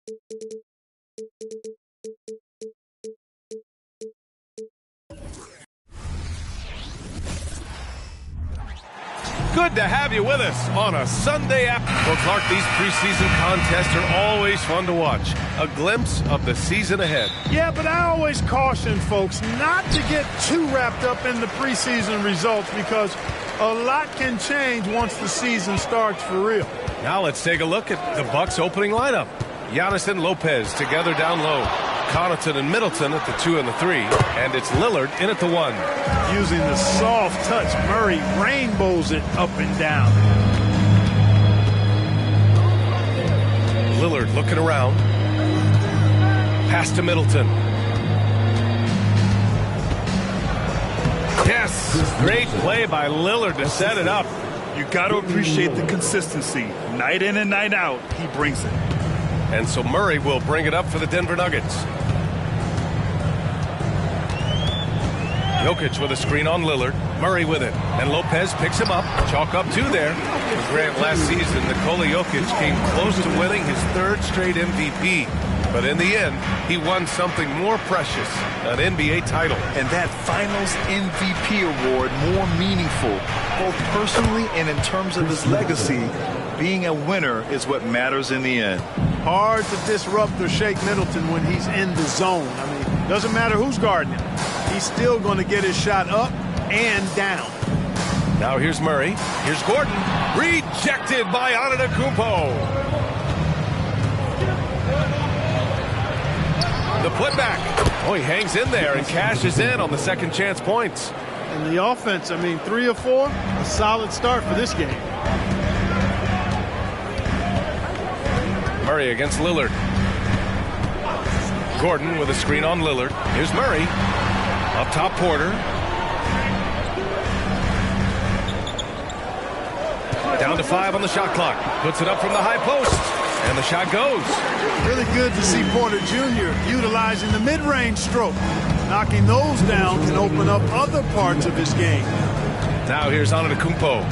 Good to have you with us on a Sunday afternoon. Well, Clark, these preseason contests are always fun to watch. A glimpse of the season ahead. Yeah, but I always caution folks not to get too wrapped up in the preseason results because a lot can change once the season starts for real. Now let's take a look at the Bucks opening lineup. Giannis and Lopez together down low. Connaughton and Middleton at the 2 and the 3. And it's Lillard in at the 1. Using the soft touch, Murray rainbows it up and down. Lillard looking around. Pass to Middleton. Yes, great play by Lillard to set it up. You got to appreciate the consistency. Night in and night out, he brings it. And so Murray will bring it up for the Denver Nuggets. Jokic with a screen on Lillard. Murray with it. And Lopez picks him up. Chalk up 2 there. For Grant, last season, Nikola Jokic came close to winning his 3rd straight MVP. But in the end, he won something more precious, an NBA title. And that Finals MVP award more meaningful, both personally and in terms of his legacy. Being a winner is what matters in the end. Hard to disrupt or shake Middleton when he's in the zone. I mean, doesn't matter who's guarding him. He's still going to get his shot up and down. Now here's Murray. Here's Gordon. Rejected by Antetokounmpo. The putback. Oh, he hangs in there and cashes in on the second chance points. And the offense, I mean, 3 or 4, a solid start for this game. Murray against Lillard. Gordon with a screen on Lillard. Here's Murray. Up top, Porter. Down to 5 on the shot clock. Puts it up from the high post. And the shot goes. Really good to see Porter Jr. utilizing the mid-range stroke. Knocking those down can open up other parts of his game. Now here's Antetokounmpo.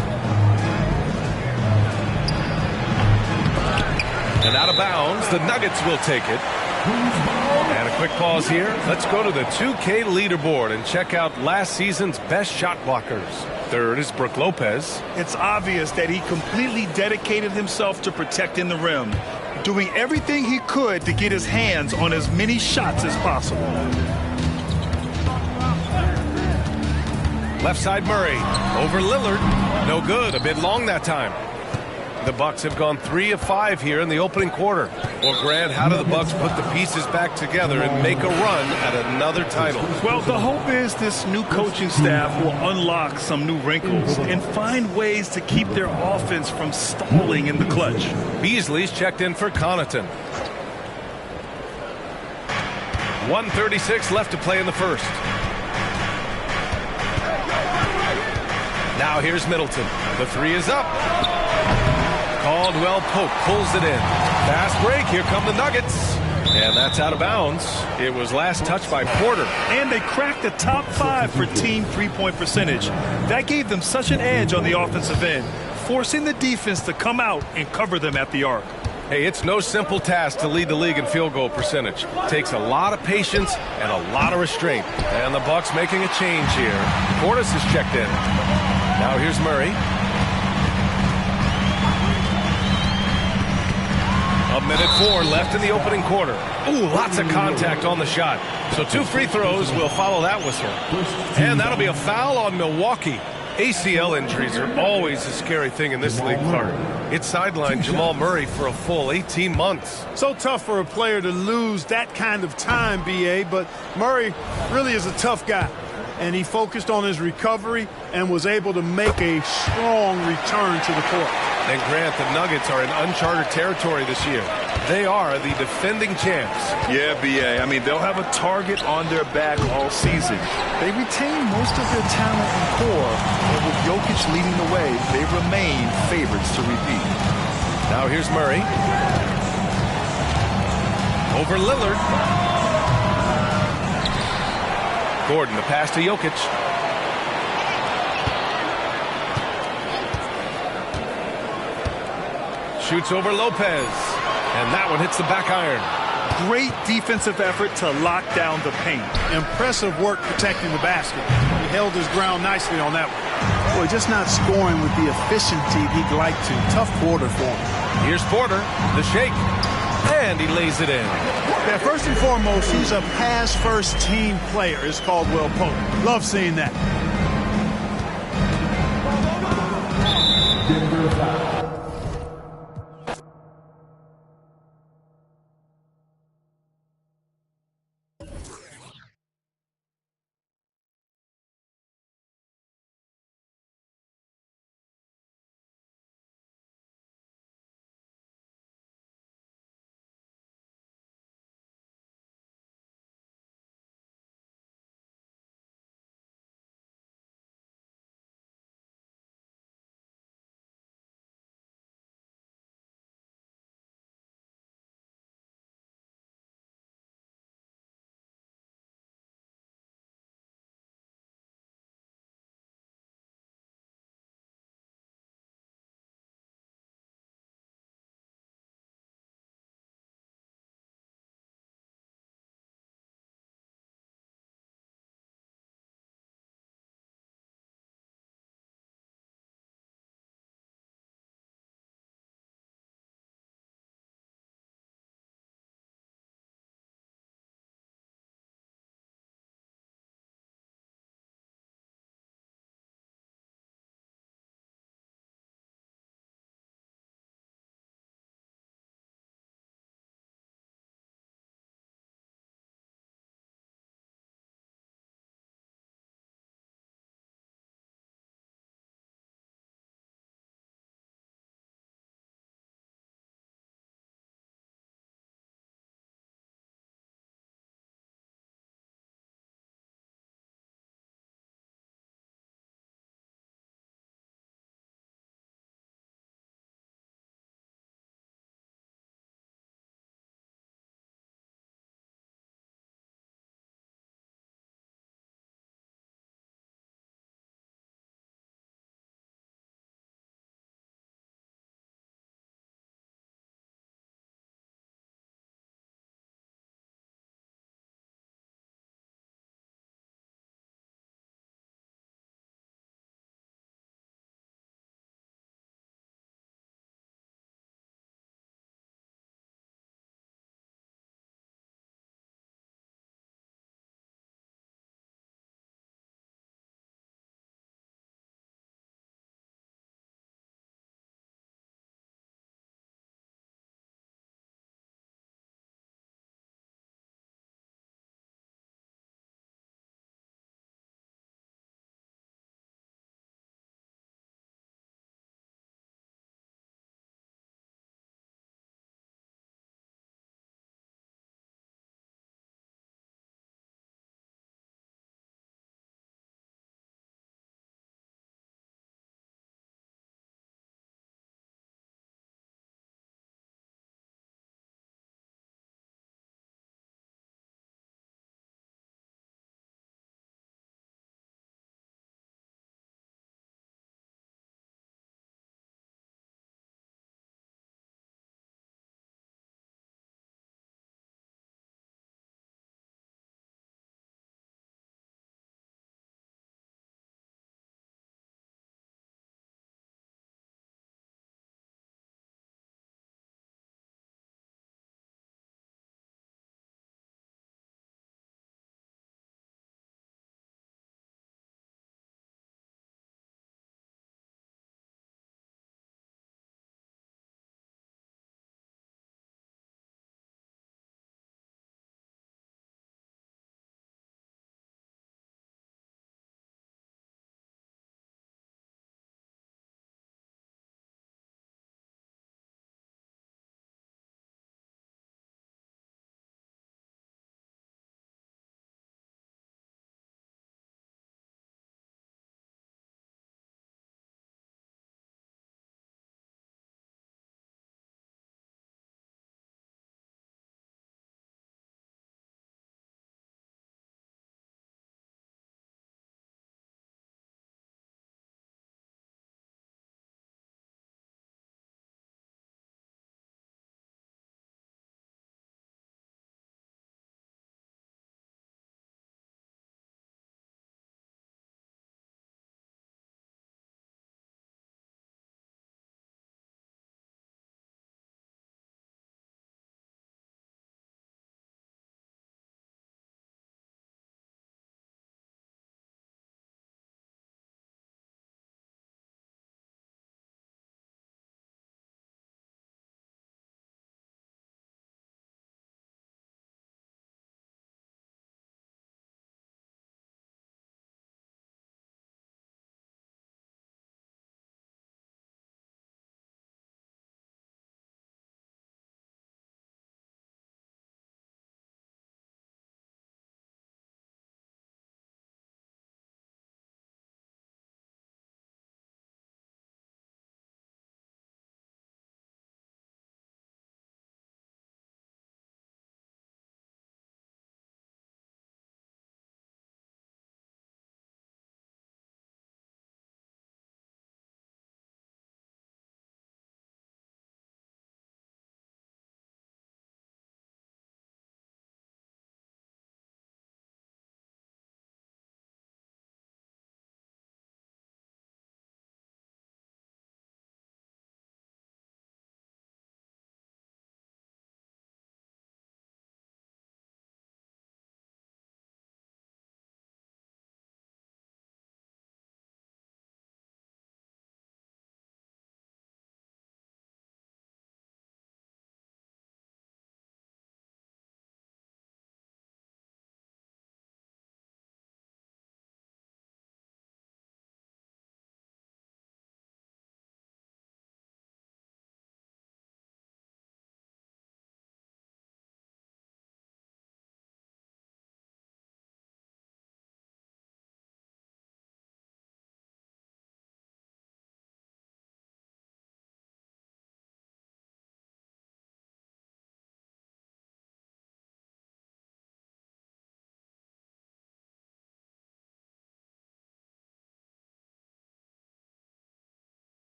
And out of bounds, the Nuggets will take it. And a quick pause here. Let's go to the 2K leaderboard and check out last season's best shot blockers. 3rd is Brook Lopez. It's obvious that he completely dedicated himself to protecting the rim, doing everything he could to get his hands on as many shots as possible. Left side Murray. Over Lillard. No good. A bit long that time. The Bucks have gone 3 of 5 here in the opening quarter. Well, Grant, how do the Bucks put the pieces back together and make a run at another title? Well, the hope is this new coaching staff will unlock some new wrinkles and find ways to keep their offense from stalling in the clutch. Beasley's checked in for Connaughton. 1:36 left to play in the first. Now here's Middleton. The 3 is up. Caldwell Pope pulls it in. Fast break. Here come the Nuggets. And that's out of bounds. It was last touched by Porter. And they cracked the top 5 for team three-point percentage. That gave them such an edge on the offensive end, forcing the defense to come out and cover them at the arc. Hey, it's no simple task to lead the league in field goal percentage. It takes a lot of patience and a lot of restraint. And the Bucks making a change here. Portis is checked in. Now here's Murray. A minute 4 left in the opening quarter. Ooh, lots of contact on the shot. So 2 free throws will follow that whistle. And that'll be a foul on Milwaukee. ACL injuries are always a scary thing in this league, Clark. It sidelined Jamal Murray for a full 18 months. So tough for a player to lose that kind of time, B.A., but Murray really is a tough guy. And he focused on his recovery and was able to make a strong return to the court. And Grant, the Nuggets are in uncharted territory this year. They are the defending champs. Yeah, B.A. I mean, they'll have a target on their back all season. They retain most of their talent and core, and with Jokic leading the way, they remain favorites to repeat. Now here's Murray. Over Lillard. Gordon, the pass to Jokic. Shoots over Lopez. And that one hits the back iron. Great defensive effort to lock down the paint. Impressive work protecting the basket. He held his ground nicely on that one. Boy, just not scoring with the efficiency he'd like to. Tough quarter for him. Here's Porter, the shake, and he lays it in. Yeah, first and foremost, he's a pass-first team player, is Caldwell Pope. Love seeing that. Denver foul.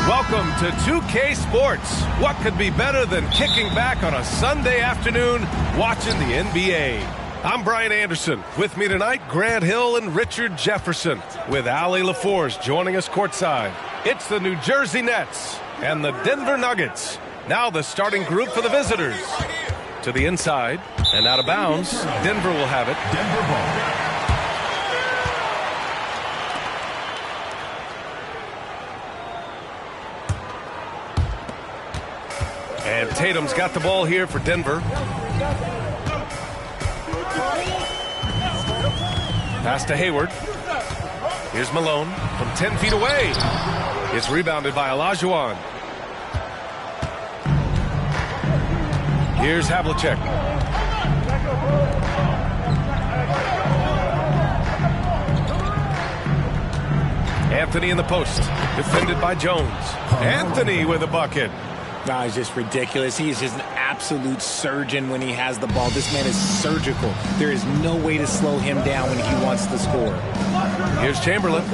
Welcome to 2K Sports. What could be better than kicking back on a Sunday afternoon watching the NBA? I'm Brian Anderson. With me tonight, Grant Hill and Richard Jefferson, with Allie LaForce joining us courtside. It's the New Jersey Nets and the Denver Nuggets. Now the starting group for the visitors. To the inside and out of bounds. Denver will have it. Denver ball. And Tatum's got the ball here for Denver. Pass to Hayward. Here's Malone from 10 feet away. It's rebounded by Olajuwon. Here's Havlicek. Anthony in the post. Defended by Jones. Anthony with a bucket. No, it's just ridiculous. He is just an absolute surgeon when he has the ball. This man is surgical. There is no way to slow him down when he wants to score. Here's Chamberlain.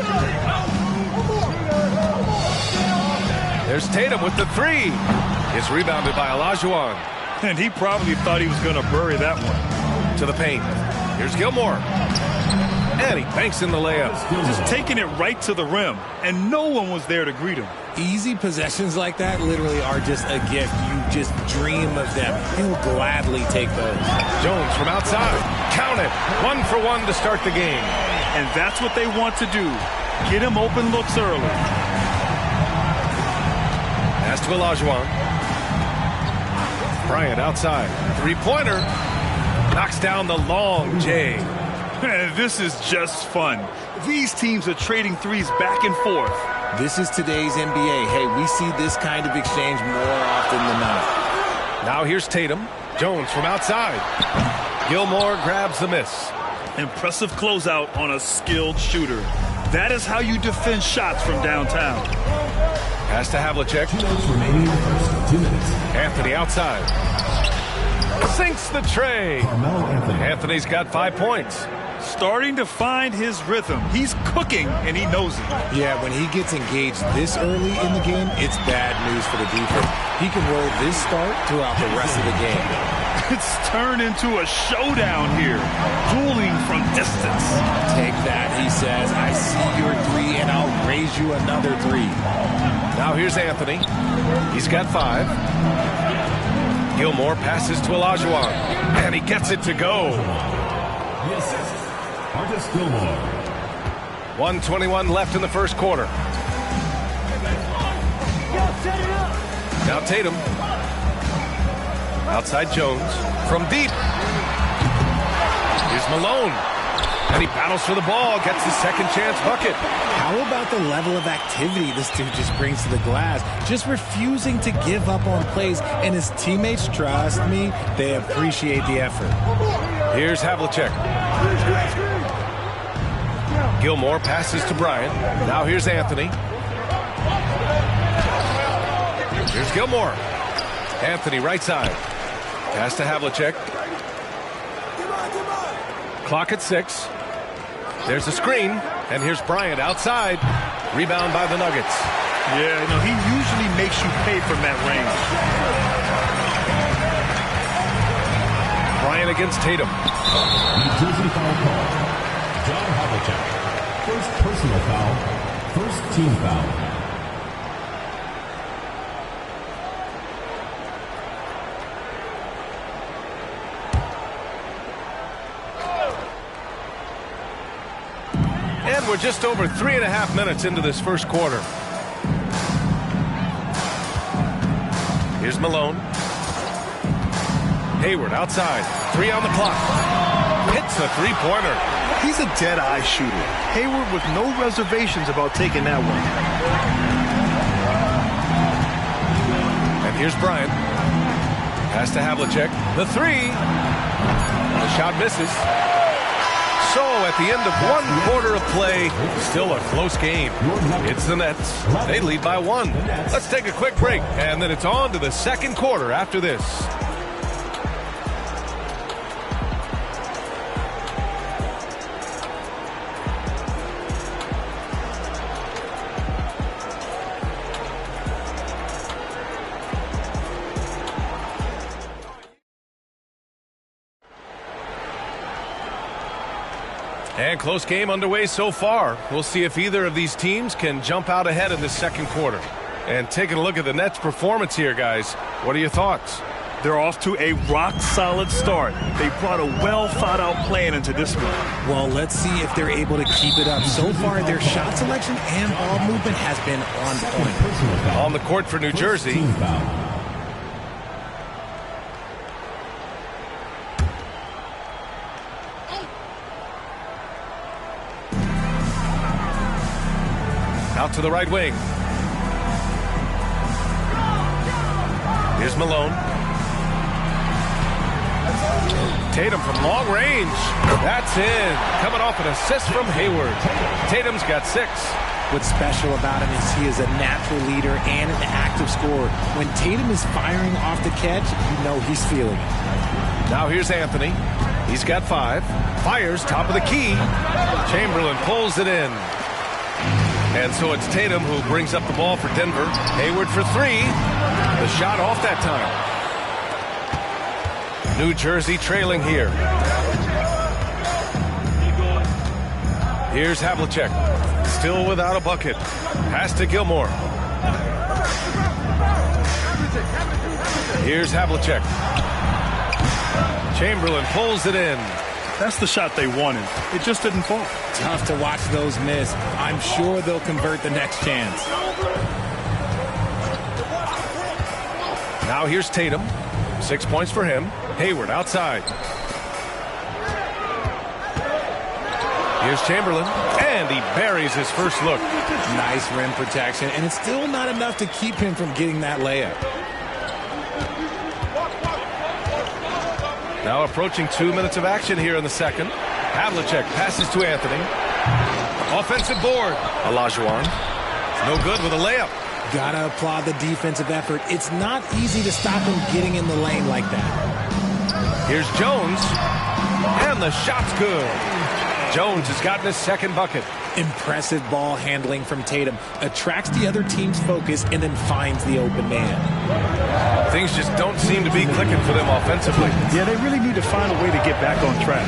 There's Tatum with the three. It's rebounded by Olajuwon. And he probably thought he was going to bury that one. To the paint. Here's Gilmore. And he banks in the layup. Just taking it right to the rim, and no one was there to greet him. Easy possessions like that literally are just a gift. You just dream of them. He'll gladly take those. Jones from outside. Count it. 1 for 1 to start the game. And that's what they want to do. Get him open looks early. Pass to Olajuwon. Bryant outside. Three-pointer. Knocks down the long J. This is just fun. These teams are trading threes back and forth. This is today's NBA. Hey, we see this kind of exchange more often than not. Now here's Tatum. Jones from outside. Gilmore grabs the miss. Impressive closeout on a skilled shooter. That is how you defend shots from downtown. Pass to Havlicek. Anthony outside. Sinks the tray. Anthony's got 5 points. Starting to find his rhythm. He's cooking, and he knows it. Yeah, when he gets engaged this early in the game, it's bad news for the defense. He can roll this start throughout the rest of the game. It's turned into a showdown here. Dueling from distance. Take that, he says. I see your 3, and I'll raise you another 3. Now here's Anthony. He's got 5. Gilmore passes to Olajuwon, and he gets it to go. The assist, Artis Gilmore. 1:21 left in the first quarter. Now Tatum. Outside Jones. From deep. Here's Malone. And he battles for the ball. Gets the second chance bucket. How about the level of activity this dude just brings to the glass? Just refusing to give up on plays. And his teammates, trust me, they appreciate the effort. Here's Havlicek. Gilmore passes to Bryant. Now here's Anthony. Here's Gilmore. Anthony right side. Pass to Havlicek. Clock at 6. There's a screen. And here's Bryant outside. Rebound by the Nuggets. Yeah, you know, he usually makes you pay from that range. Bryant against Tatum. New Jersey foul call. John Havlicek. First personal foul. First team foul. And we're just over 3.5 minutes into this first quarter. Here's Malone. Hayward outside. 3 on the clock. Hits a three-pointer. He's a dead-eye shooter. Hayward with no reservations about taking that one. And here's Bryant. Pass to Havlicek. The 3. The shot misses. So at the end of 1 quarter of play, still a close game. It's the Nets. They lead by 1. Let's take a quick break, and then it's on to the second quarter after this. And close game underway so far. We'll see if either of these teams can jump out ahead in the second quarter. And taking a look at the Nets' performance here, guys, what are your thoughts? They're off to a rock-solid start. They brought a well-thought-out plan into this one. Well, let's see if they're able to keep it up. So far, their shot selection and ball movement has been on point. On the court for New Jersey. Team foul. Out to the right wing. Here's Malone. Tatum from long range. That's in. Coming off an assist from Hayward. Tatum's got 6. What's special about him is he is a natural leader and an active scorer. When Tatum is firing off the catch, you know he's feeling it. Now here's Anthony. He's got 5. Fires top of the key. Chamberlain pulls it in. And so it's Tatum who brings up the ball for Denver. Hayward for 3. The shot off that time. New Jersey trailing here. Here's Havlicek. Still without a bucket. Pass to Gilmore. Here's Havlicek. Chamberlain pulls it in. That's the shot they wanted. It just didn't fall. Tough to watch those miss. I'm sure they'll convert the next chance. Now here's Tatum. 6 points for him. Hayward outside. Here's Chamberlain. And he buries his first look. Nice rim protection, and it's still not enough to keep him from getting that layup. Now approaching 2 minutes of action here in the second. Havlicek passes to Anthony. Offensive board. Olajuwon. No good with a layup. Gotta applaud the defensive effort. It's not easy to stop him getting in the lane like that. Here's Jones. And the shot's good. Jones has gotten his second bucket. Impressive ball handling from Tatum. Attracts the other team's focus and then finds the open man. Things just don't seem to be clicking for them offensively. Yeah, they really need to find a way to get back on track.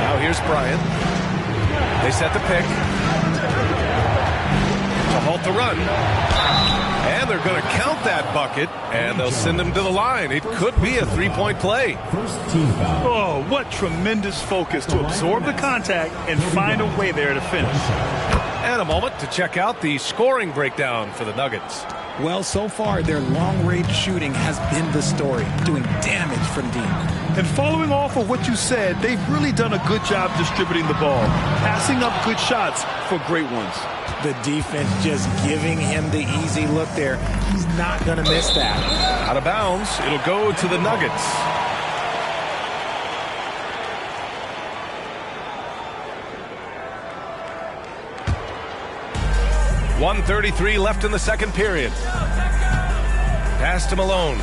Now here's Bryant. They set the pick to halt the run. And they're going to count that bucket, and they'll send him to the line. It could be a three-point play. First team foul. Oh, what tremendous focus to absorb the contact and find a way there to finish. And a moment to check out the scoring breakdown for the Nuggets. Well, so far, their long-range shooting has been the story, doing damage from deep. And following off of what you said, they've really done a good job distributing the ball, passing up good shots for great ones. The defense just giving him the easy look there. He's not going to miss that. Out of bounds, it'll go to the Nuggets. .133 left in the second period. Pass to Malone.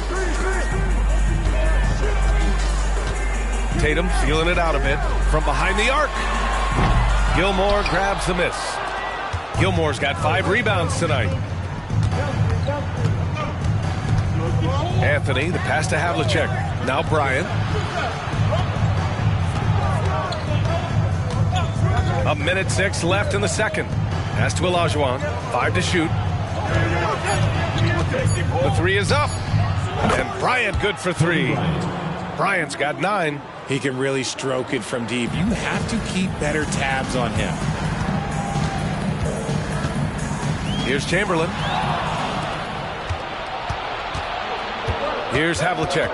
Tatum feeling it out a bit from behind the arc. Gilmore grabs the miss. Gilmore's got 5 rebounds tonight. Anthony, the pass to Havlicek. Now Bryant. A minute 6 left in the second. Pass to Olajuwon. 5 to shoot. The 3 is up. And Bryant good for 3. Bryant's got 9. He can really stroke it from deep. You have to keep better tabs on him. Here's Chamberlain. Here's Havlicek.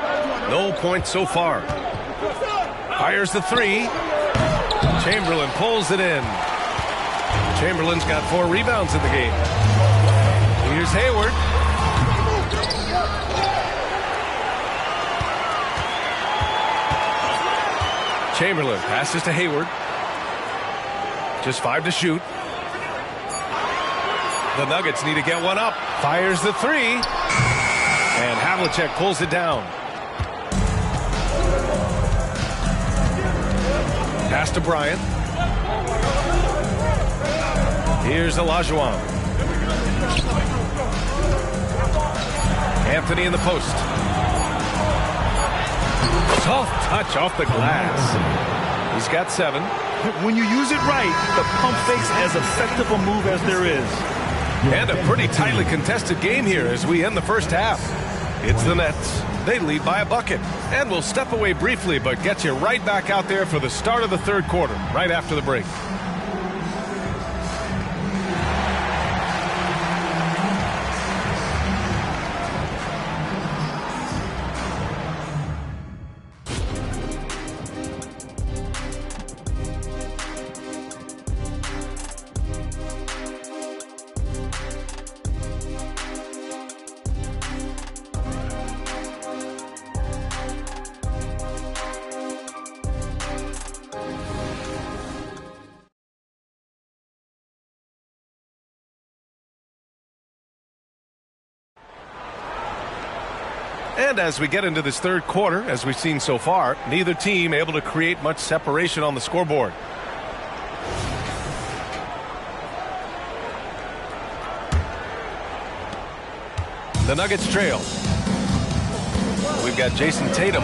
No points so far. Fires the 3. Chamberlain pulls it in. Chamberlain's got 4 rebounds in the game. Here's Hayward. Chamberlain passes to Hayward. Just 5 to shoot. The Nuggets need to get one up. Fires the 3. And Havlicek pulls it down. Pass to Bryant. Here's Olajuwon. Anthony in the post. Soft touch off the glass. He's got 7. When you use it right, the pump fake's as effective a move as there is. And a pretty tightly contested game here as we end the first half. It's the Nets. They lead by a bucket. And we'll step away briefly, but get you right back out there for the start of the third quarter, right after the break. And as we get into this third quarter, as we've seen so far, neither team able to create much separation on the scoreboard. The Nuggets trail. We've got Jason Tatum,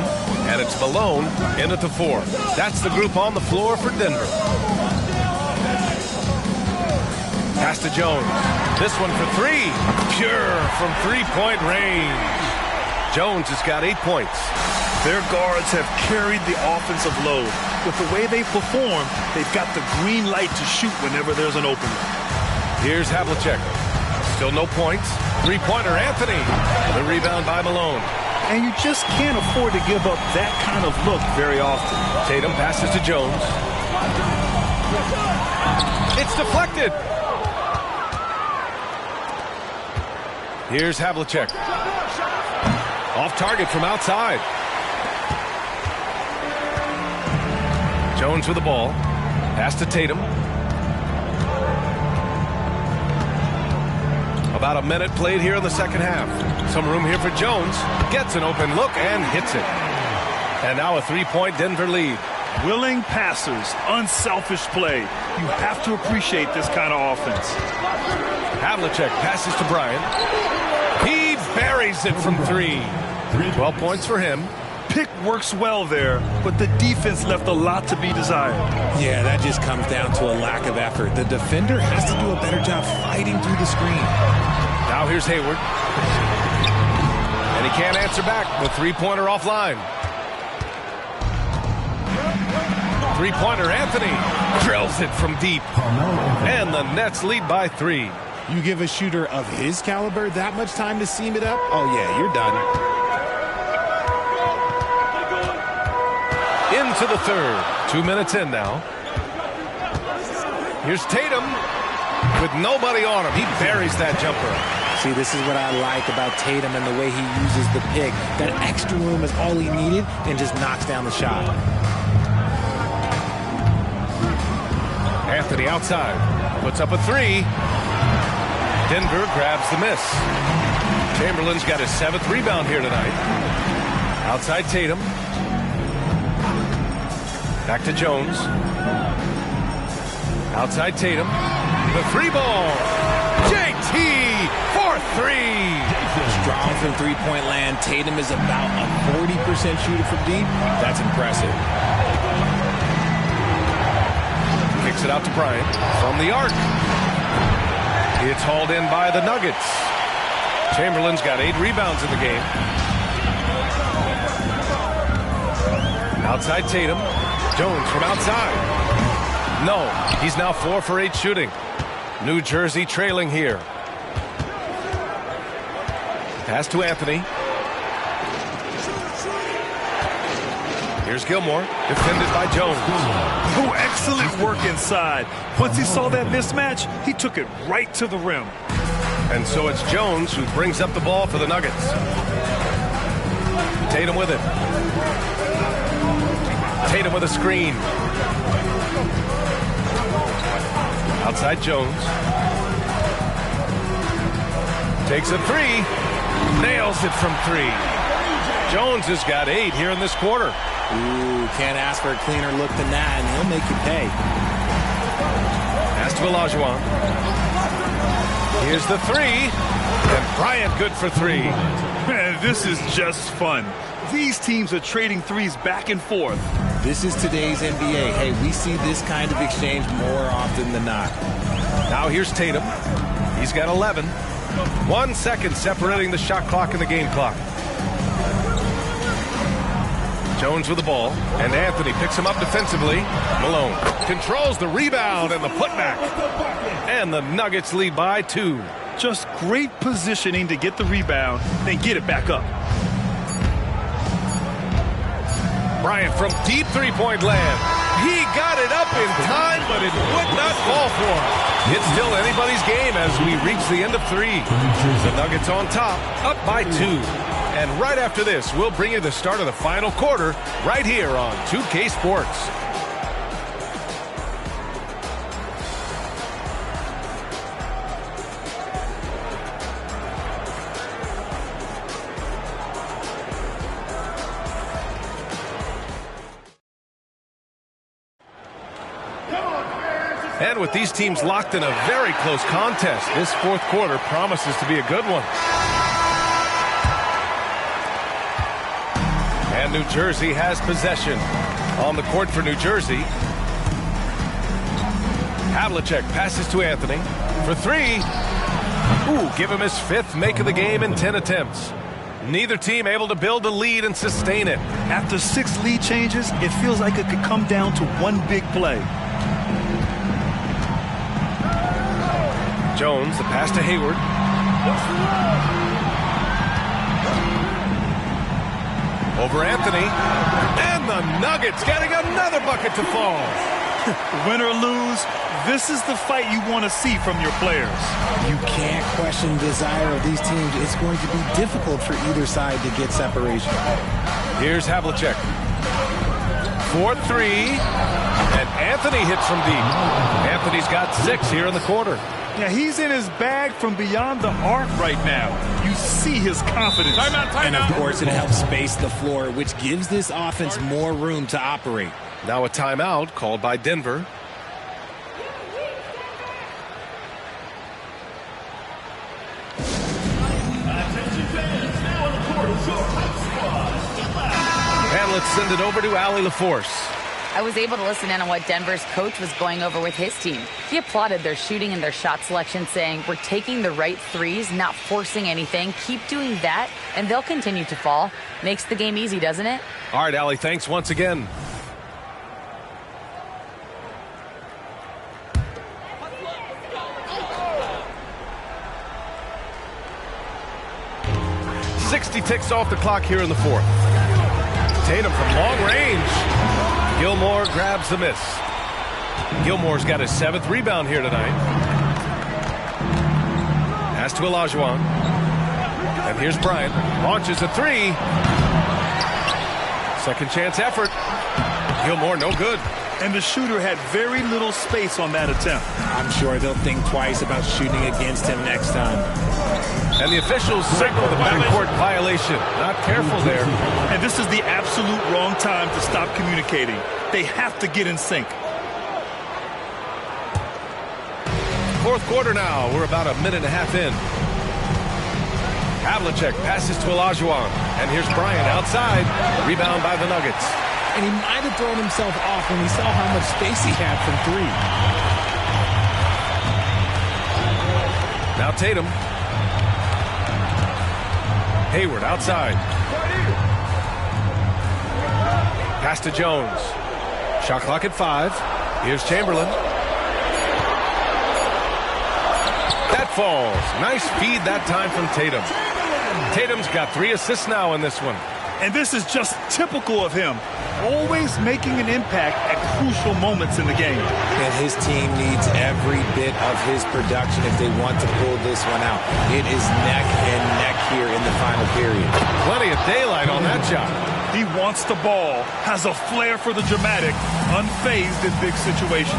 and it's Malone in at the 4. That's the group on the floor for Denver. Pass to Jones. This one for 3. Pure from three-point range. Jones has got 8 points. Their guards have carried the offensive load. With the way they perform, they've got the green light to shoot whenever there's an opening. Here's Havlicek. Still no points. Three-pointer, Anthony. The rebound by Malone. And you just can't afford to give up that kind of look very often. Tatum passes to Jones. It's deflected. Here's Havlicek. Off target from outside. Jones with the ball. Pass to Tatum. About a minute played here in the second half. Some room here for Jones. Gets an open look and hits it. And now a three-point Denver lead. Willing passers, unselfish play. You have to appreciate this kind of offense. Havlicek passes to Bryant. He buries it from 3. 12 points for him. Pick works well there, but the defense left a lot to be desired. Yeah, that just comes down to a lack of effort. The defender has to do a better job fighting through the screen. Now here's Hayward. And he can't answer back. The three-pointer offline. Three-pointer, Anthony drills it from deep. And the Nets lead by 3. You give a shooter of his caliber that much time to seam it up? Oh, yeah, you're done. Into the third. 2 minutes in now. Here's Tatum with nobody on him. He buries that jumper. See, this is what I like about Tatum and the way he uses the pick. That extra room is all he needed and just knocks down the shot. Anthony outside. Puts up a 3. Denver grabs the miss. Chamberlain's got his 7th rebound here tonight. Outside Tatum. Back to Jones. Outside Tatum. The 3 ball. JT for 3. Strong from three-point land. Tatum is about a 40% shooter from deep. That's impressive. Kicks it out to Bryant from the arc. It's hauled in by the Nuggets. Chamberlain's got 8 rebounds in the game. Outside Tatum. Jones from outside. No, he's now 4 for 8 shooting. New Jersey trailing here. Pass to Anthony. Here's Gilmore, defended by Jones. Oh, excellent work inside. Once he saw that mismatch, he took it right to the rim. And so it's Jones who brings up the ball for the Nuggets. Tatum with it. Tatum with a screen. Outside Jones. Takes a 3. Nails it from 3. Jones has got 8 here in this quarter. Ooh, can't ask for a cleaner look than that, and he'll make you pay. Pass to Olajuwon. Here's the 3. And Bryant good for 3. Man, this is just fun. These teams are trading threes back and forth. This is today's NBA. Hey, we see this kind of exchange more often than not. Now here's Tatum. He's got 11. 1 second separating the shot clock and the game clock. Jones with the ball, and Anthony picks him up defensively. Malone controls the rebound and the putback. And the Nuggets lead by 2. Just great positioning to get the rebound, then get it back up. Bryant from deep three-point land. He got it up in time, but it would not fall for him. It's still anybody's game as we reach the end of 3. The Nuggets on top, up by 2. And right after this, we'll bring you the start of the final quarter right here on 2K Sports. And with these teams locked in a very close contest, this 4th quarter promises to be a good one. And New Jersey has possession. On the court for New Jersey. Havlicek passes to Anthony for 3. Ooh, give him his 5th make of the game in 10 attempts. Neither team able to build a lead and sustain it. After 6 lead changes, it feels like it could come down to one big play. Jones, the pass to Hayward. Over Anthony. And the Nuggets getting another bucket to fall. Win or lose, this is the fight you want to see from your players. You can't question the desire of these teams. It's going to be difficult for either side to get separation. Here's Havlicek. 4-3. And Anthony hits from deep. Anthony And he's got 6 here in the quarter. Yeah, he's in his bag from beyond the arc right now. You see his confidence. And, of course, it helps space the floor, which gives this offense more room to operate. Now a timeout called by Denver. And let's send it over to Allie LaForce. I was able to listen in on what Denver's coach was going over with his team. He applauded their shooting and their shot selection, saying, we're taking the right threes, not forcing anything. Keep doing that, and they'll continue to fall. Makes the game easy, doesn't it? All right, Allie, thanks once again. .60 ticks off the clock here in the fourth. Tatum from long range. Gilmore grabs the miss. Gilmore's got his 7th rebound here tonight. Pass to Olajuwon. And here's Bryant. Launches a 3. Second chance effort. Gilmore no good. And the shooter had very little space on that attempt. I'm sure they'll think twice about shooting against him next time. And the officials signal the backcourt violation. Not careful there. And this is the absolute wrong time to stop communicating. They have to get in sync. Fourth quarter now. We're about a minute and a half in. Havlicek passes to Olajuwon. And here's Bryant outside. Rebound by the Nuggets. And he might have thrown himself off when he saw how much space he had from 3. Now Tatum. Hayward outside. Pass to Jones. Shot clock at 5. Here's Chamberlain. That falls. Nice feed that time from Tatum. Tatum's got 3 assists now in this one. And this is just typical of him. Always making an impact at crucial moments in the game. And his team needs every bit of his production if they want to pull this one out. It is neck and neck here in the final period. Plenty of daylight on that shot. He wants the ball, has a flair for the dramatic, unfazed in big situations.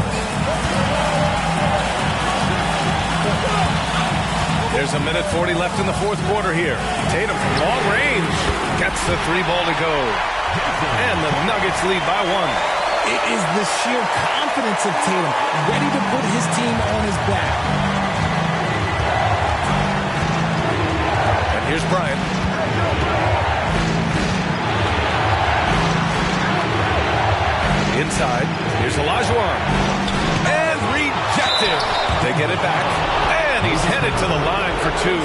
There's a minute 40 left in the fourth quarter here. Tatum from long range gets the 3 ball to go. And the Nuggets lead by 1. It is the sheer confidence of Tatum, ready to put his team on his back. And here's Bryant. Inside. Here's Olajuwon. And rejected. They get it back. And he's headed to the line for 2.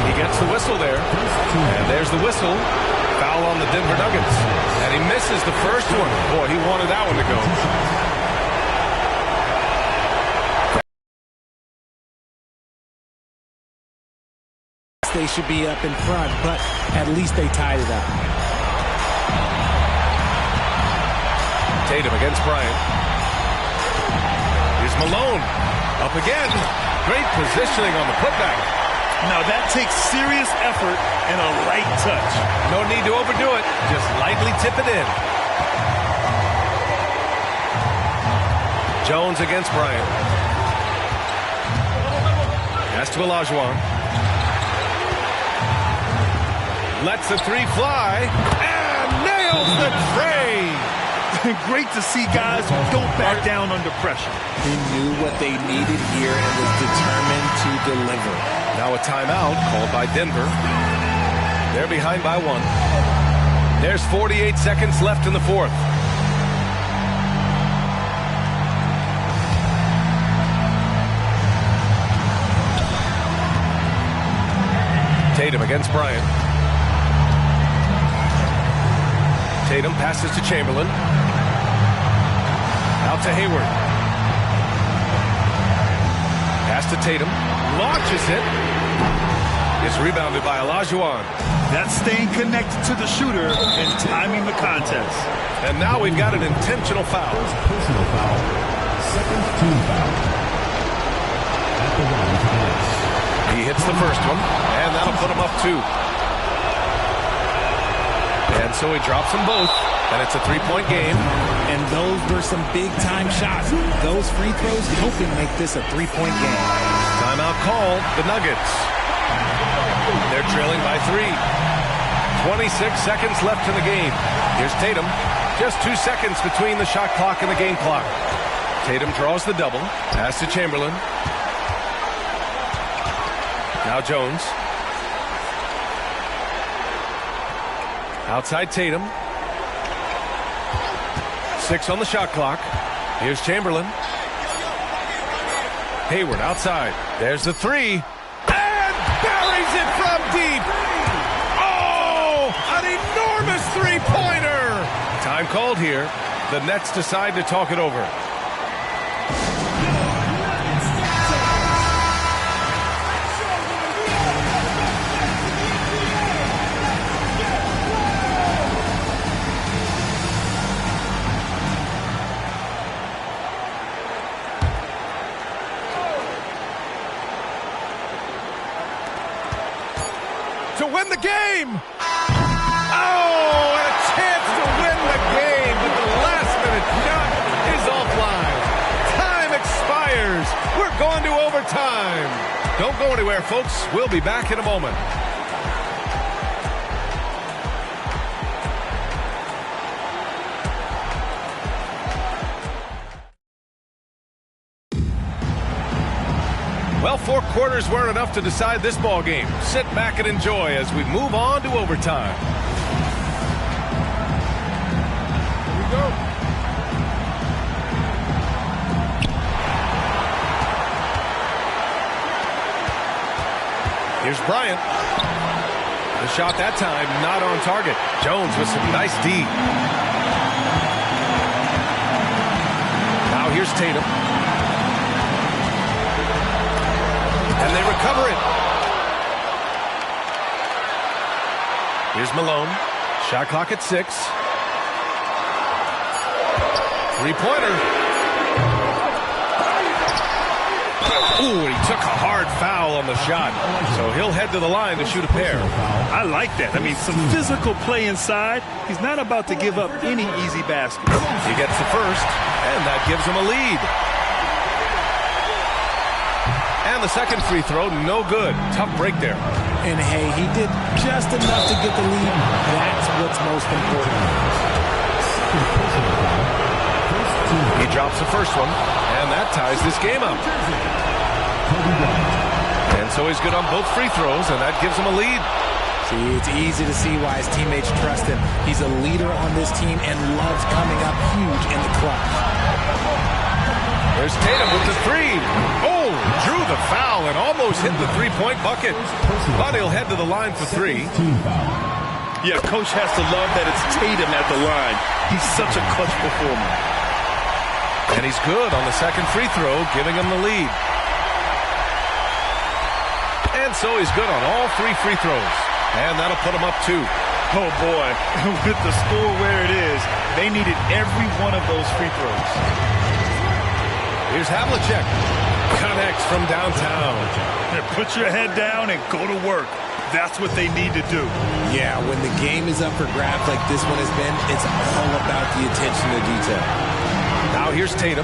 He gets the whistle there. And there's the whistle. Foul on the Denver Nuggets. And he misses the first one. Boy, he wanted that one to go. They should be up in front, but at least they tied it up. Tatum against Bryant. Here's Malone. Up again. Great positioning on the putback. Now that takes serious effort and a light touch. No need to overdo it. Just lightly tip it in. Jones against Bryant. Pass to Olajuwon. Lets the 3 fly. And nails the tray. Great to see guys who don't back down under pressure. He knew what they needed here and was determined to deliver. Now a timeout called by Denver. They're behind by 1. There's 48 seconds left in the fourth. Tatum against Bryant. Tatum passes to Chamberlain. Out to Hayward. Pass to Tatum. Launches it. It's rebounded by Olajuwon. That's staying connected to the shooter and timing the contest. And now we've got an intentional foul. Personal foul. Second team foul. At the line for the Nets. He hits the first one, and that'll put him up 2. And And so he drops them both, and it's a three-point game. And those were some big-time shots. Those free throws helping make this a three-point game. Timeout called, the Nuggets. They're trailing by 3. 26 seconds left in the game. Here's Tatum. Just 2 seconds between the shot clock and the game clock. Tatum draws the double. Pass to Chamberlain. Now Jones. Outside Tatum. 6 on the shot clock. Here's Chamberlain. Hayward outside. There's the 3. And buries it from deep. Oh, an enormous three-pointer. Time called here. The Nets decide to talk it over. To win the game. Oh, and a chance to win the game, but the last-minute shot is offline. Time expires. We're going to overtime. Don't go anywhere, folks. We'll be back in a moment. Well, 4 quarters weren't enough to decide this ball game. Sit back and enjoy as we move on to overtime. Here we go. Here's Bryant. The shot that time not on target. Jones with some nice D. Now here's Tatum. And they recover it. Here's Malone. Shot clock at 6. Three-pointer. Ooh, and he took a hard foul on the shot. So he'll head to the line to shoot a pair. I like that. I mean, some physical play inside. He's not about to give up any easy baskets. He gets the first, and that gives him a lead. And the second free throw, no good. Tough break there. And hey, he did just enough to get the lead. That's what's most important. He drops the first one, and that ties this game up. And so he's good on both free throws, and that gives him a lead. See, it's easy to see why his teammates trust him. He's a leader on this team and loves coming up huge in the clutch. There's Tatum with the 3. Oh, drew the foul and almost hit the three-point bucket. But he'll head to the line for 3. Yeah, coach has to love that it's Tatum at the line. He's such a clutch performer. And he's good on the second free throw, giving him the lead. And so he's good on all 3 free throws. And that'll put him up 2. Oh, boy. With the score where it is, they needed every one of those free throws. Here's Havlicek. Connects from downtown. Put your head down and go to work. That's what they need to do. Yeah, when the game is up for grabs like this one has been, it's all about the attention to detail. Now here's Tatum.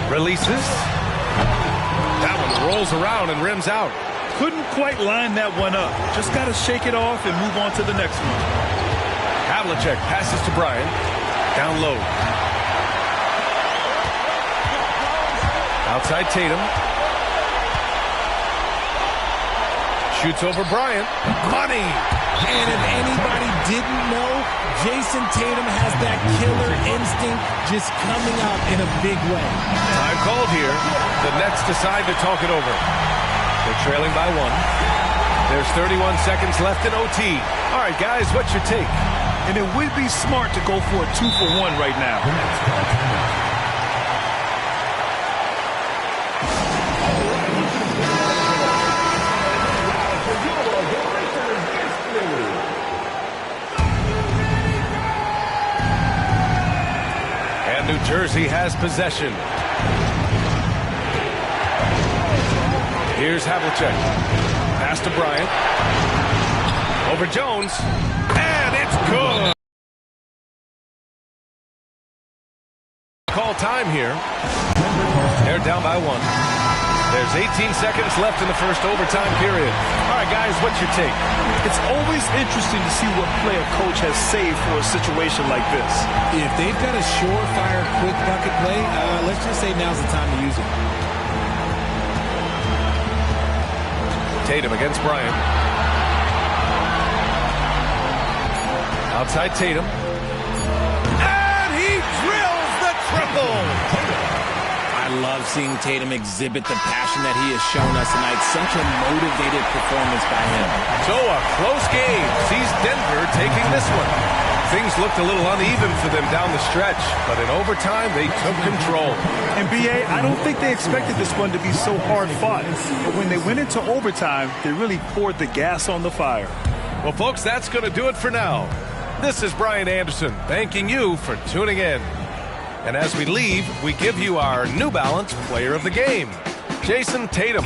Releases. That one rolls around and rims out. Couldn't quite line that one up. Just got to shake it off and move on to the next one. Havlicek passes to Bryant. Down low. Outside Tatum. Shoots over Bryant. Money! And if anybody didn't know, Jason Tatum has that killer instinct just coming out in a big way. Time called here. The Nets decide to talk it over. They're trailing by 1. There's 31 seconds left in OT. All right, guys, what's your take? And it would be smart to go for a 2-for-1 right now. And New Jersey has possession. Here's Havlicek. Pass to Bryant. Over Jones. And it's good. Call time here. They're down by 1. There's 18 seconds left in the first overtime period. All right, guys, what's your take? It's always interesting to see what play a coach has saved for a situation like this. If they've got a surefire, quick bucket play, let's just say now's the time to use it. Tatum against Bryant. Outside Tatum. And he drills the triple. I love seeing Tatum exhibit the passion that he has shown us tonight. Such a motivated performance by him. So a close game sees Denver taking this one. Things looked a little uneven for them down the stretch, but in overtime they took control. And B.A., I don't think they expected this one to be so hard fought. But when they went into overtime, they really poured the gas on the fire. Well, folks, that's going to do it for now. This is Brian Anderson thanking you for tuning in. And as we leave, we give you our New Balance Player of the Game, Jason Tatum.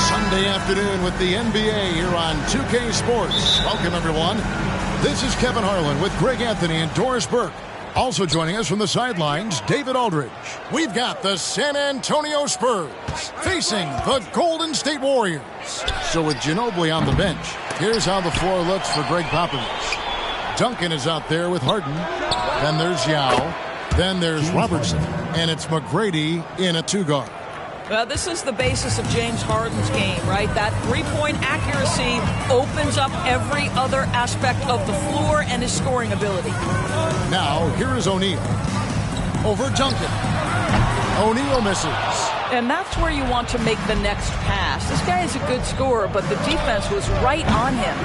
Sunday afternoon with the NBA here on 2K Sports. Welcome, everyone. This is Kevin Harlan with Greg Anthony and Doris Burke. Also joining us from the sidelines, David Aldridge. We've got the San Antonio Spurs facing the Golden State Warriors. So with Ginobili on the bench, here's how the floor looks for Greg Popovich. Duncan is out there with Harden. Then there's Yao. Then there's Robertson. And it's McGrady in a two-guard. Well, this is the basis of James Harden's game, right? That three-point accuracy opens up every other aspect of the floor and his scoring ability. Now, here is O'Neal. Over Duncan. O'Neal misses. And that's where you want to make the next pass. This guy is a good scorer, but the defense was right on him.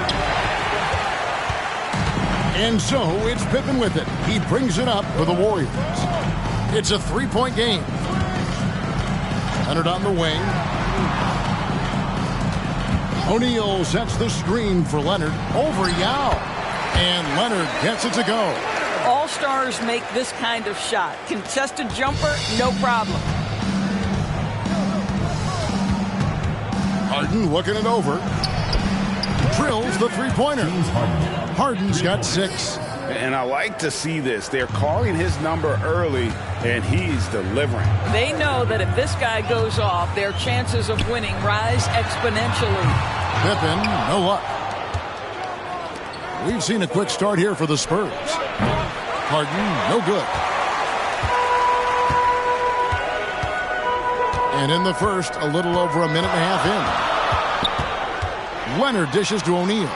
And so, it's Pippen with it. He brings it up for the Warriors. It's a three-point game. Leonard on the wing. O'Neal sets the screen for Leonard over Yao. And Leonard gets it to go. All-stars make this kind of shot. Contested jumper, no problem. Harden looking it over. Drills the three-pointer. Harden's got 6. And I like to see this. They're calling his number early, and he's delivering. They know that if this guy goes off, their chances of winning rise exponentially. Pippen, no luck. We've seen a quick start here for the Spurs. Harden, no good. And in the first, a little over a minute and a half in. Leonard dishes to O'Neal.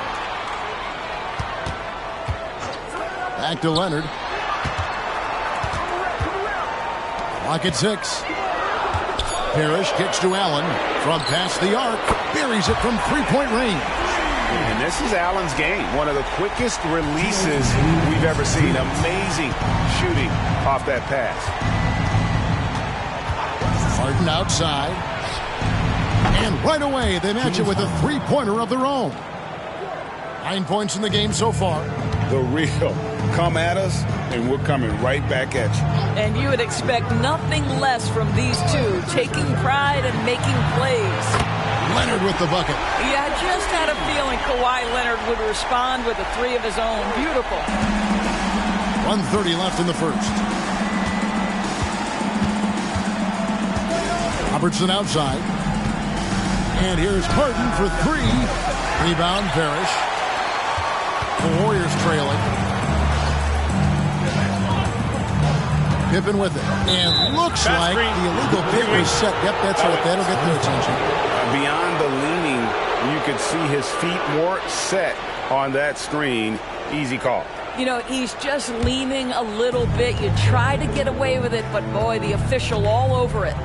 Back to Leonard. Clock at 6. Parrish kicks to Allen from past the arc. Buries it from three-point range. And this is Allen's game. One of the quickest releases we've ever seen. Amazing shooting off that pass. Harden outside. And right away, they match it with a three-pointer of their own. 9 points in the game so far. The real. Come at us, and we're coming right back at you. And you would expect nothing less from these two, taking pride and making plays. Leonard with the bucket. Yeah, I just had a feeling Kawhi Leonard would respond with a three of his own. Beautiful. 1:30 left in the first. Robertson outside. And here's Harden for 3. Rebound, Parrish. The Warriors trailing. Pippen with it. And looks like the illegal pick was set. Yep, that's right. That'll get their attention. Beyond the leaning, you could see his feet more set on that screen. Easy call. You know, he's just leaning a little bit. You try to get away with it, but boy, the official all over it.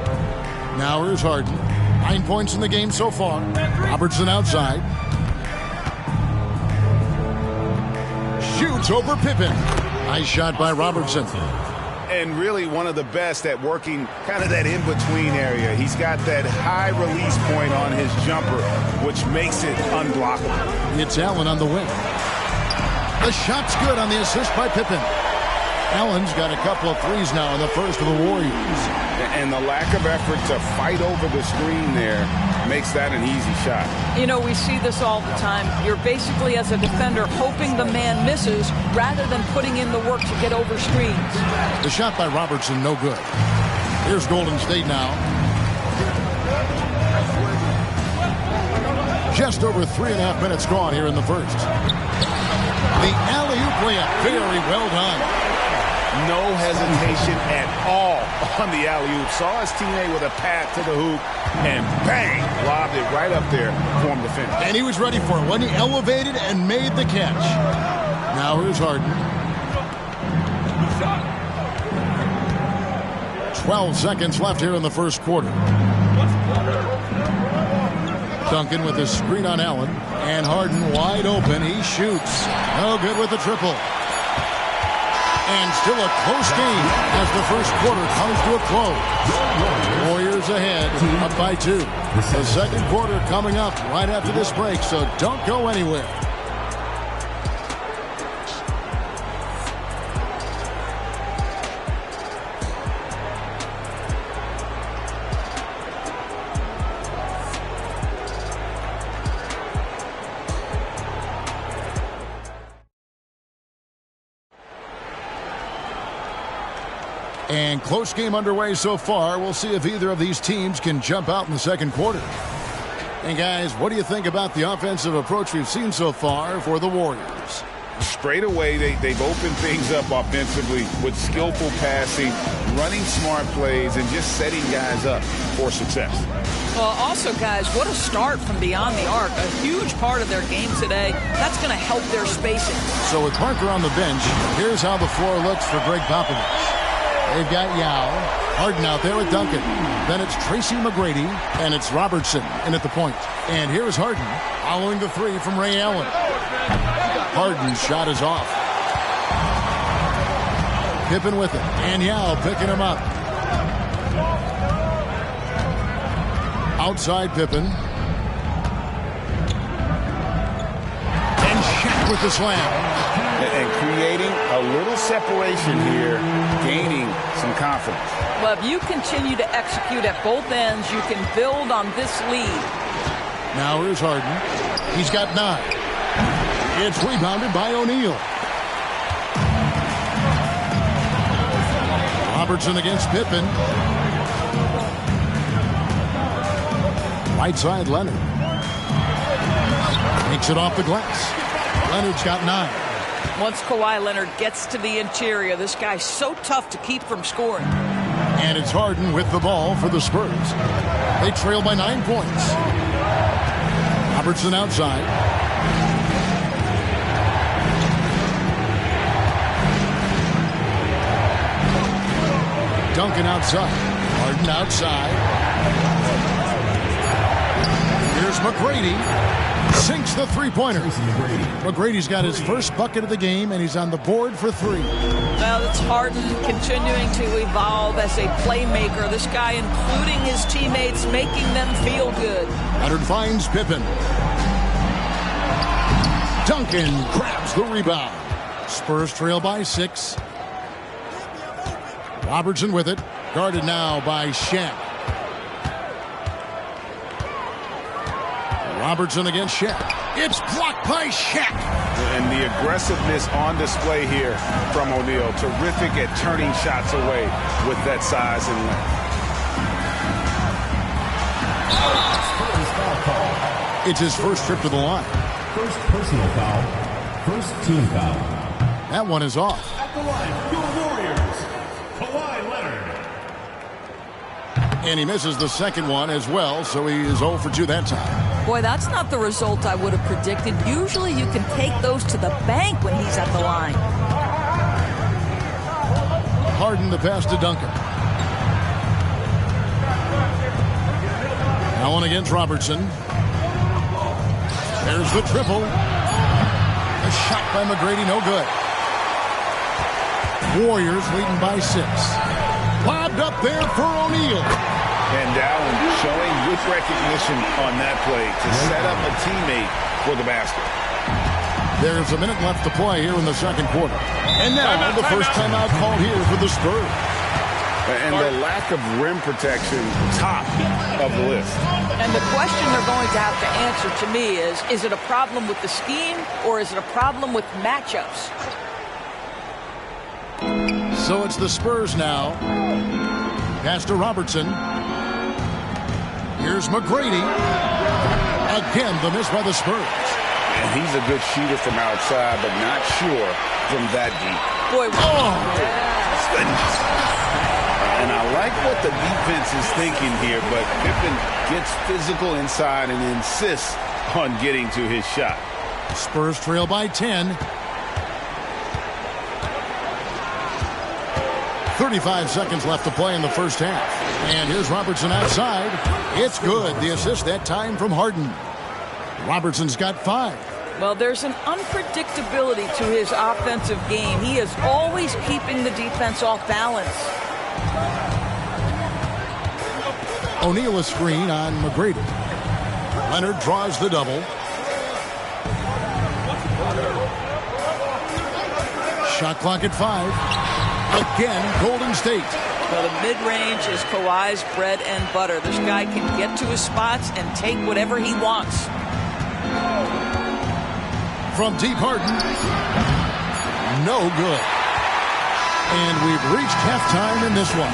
Now here's Harden. 9 points in the game so far. Robertson outside. Shoots over Pippen. Nice shot by Robertson. And really one of the best at working kind of that in-between area. He's got that high release point on his jumper, which makes it unblockable. It's Allen on the wing. The shot's good on the assist by Pippen. Allen's got a couple of threes now in the first of the Warriors. And the lack of effort to fight over the screen there makes that an easy shot. You know, we see this all the time. You're basically, as a defender, hoping the man misses rather than putting in the work to get over screens. The shot by Robertson, no good. Here's Golden State now. Just over 3.5 minutes gone here in the first. The alley-oop layup, very well done. No hesitation at all on the alley-oop. Saw his teammate with a path to the hoop, and bang, lobbed it right up there for him to finish. And he was ready for it when he elevated and made the catch. Now here's Harden. 12 seconds left here in the first quarter. Duncan with a screen on Allen, and Harden wide open. He shoots. No good with the triple. And still a close game as the first quarter comes to a close. Warriors ahead, up by 2. The second quarter coming up right after this break, so don't go anywhere. And close game underway so far. We'll see if either of these teams can jump out in the second quarter. And guys, what do you think about the offensive approach we've seen so far for the Warriors? Straight away, they've opened things up offensively with skillful passing, running smart plays, and just setting guys up for success. Well, also, guys, what a start from beyond the arc. A huge part of their game today. That's going to help their spacing. So with Parker on the bench, here's how the floor looks for Greg Popovich. They've got Yao, Harden out there with Duncan. Then it's Tracy McGrady, and it's Robertson in at the point. And here's Harden following the three from Ray Allen. Harden's shot is off. Pippen with it, and Yao picking him up. Outside Pippen. And Shaq with the slam. And creating a little separation here, gaining some confidence. Well, if you continue to execute at both ends, you can build on this lead. Now here's Harden. He's got 9. It's rebounded by O'Neal. Robertson against Pippen. Right side, Leonard. Takes it off the glass. Leonard's got 9. Once Kawhi Leonard gets to the interior, this guy's so tough to keep from scoring. And it's Harden with the ball for the Spurs. They trail by 9 points. Robertson outside. Duncan outside. Harden outside. Here's McGrady. Sinks the three-pointer. McGrady's got his first bucket of the game, and he's on the board for 3. Well, it's Harden continuing to evolve as a playmaker. This guy, including his teammates, making them feel good. Leonard finds Pippen. Duncan grabs the rebound. Spurs trail by 6. Robertson with it. Guarded now by Shaq. Robertson against Shaq. It's blocked by Shaq. And the aggressiveness on display here from O'Neal. Terrific at turning shots away with that size and length. It's his first trip to the line. First personal foul. First team foul. That one is off. At the line, your Warriors, Kawhi Leonard. And he misses the second one as well, so he is 0 for 2 that time. Boy, that's not the result I would have predicted. Usually you can take those to the bank when he's at the line. Harden the pass to Duncan. Allen against Robertson. There's the triple. A shot by McGrady, no good. Warriors leading by 6. Lobbed up there for O'Neal. And Allen showing good recognition on that play to set up a teammate for the basket. There's a minute left to play here in the second quarter. And now the first timeout called here for the Spurs. And the lack of rim protection, top of the list. And the question they're going to have to answer to me is it a problem with the scheme or is it a problem with matchups? So it's the Spurs now. Pass to Robertson. Here's McGrady. Again, the miss by the Spurs. And he's a good shooter from outside, but not sure from that deep. Boy, And I like what the defense is thinking here, but Pippen gets physical inside and insists on getting to his shot. Spurs trail by 10. 35 seconds left to play in the first half. And here's Robertson outside. It's good. The assist that time from Harden. Robertson's got 5. Well, there's an unpredictability to his offensive game. He is always keeping the defense off balance. O'Neal a screen on McGrady. Leonard draws the double. Shot clock at 5. Again, Golden State. Well, the mid-range is Kawhi's bread and butter. This guy can get to his spots and take whatever he wants. From deep, Harden. No good. And we've reached halftime in this one.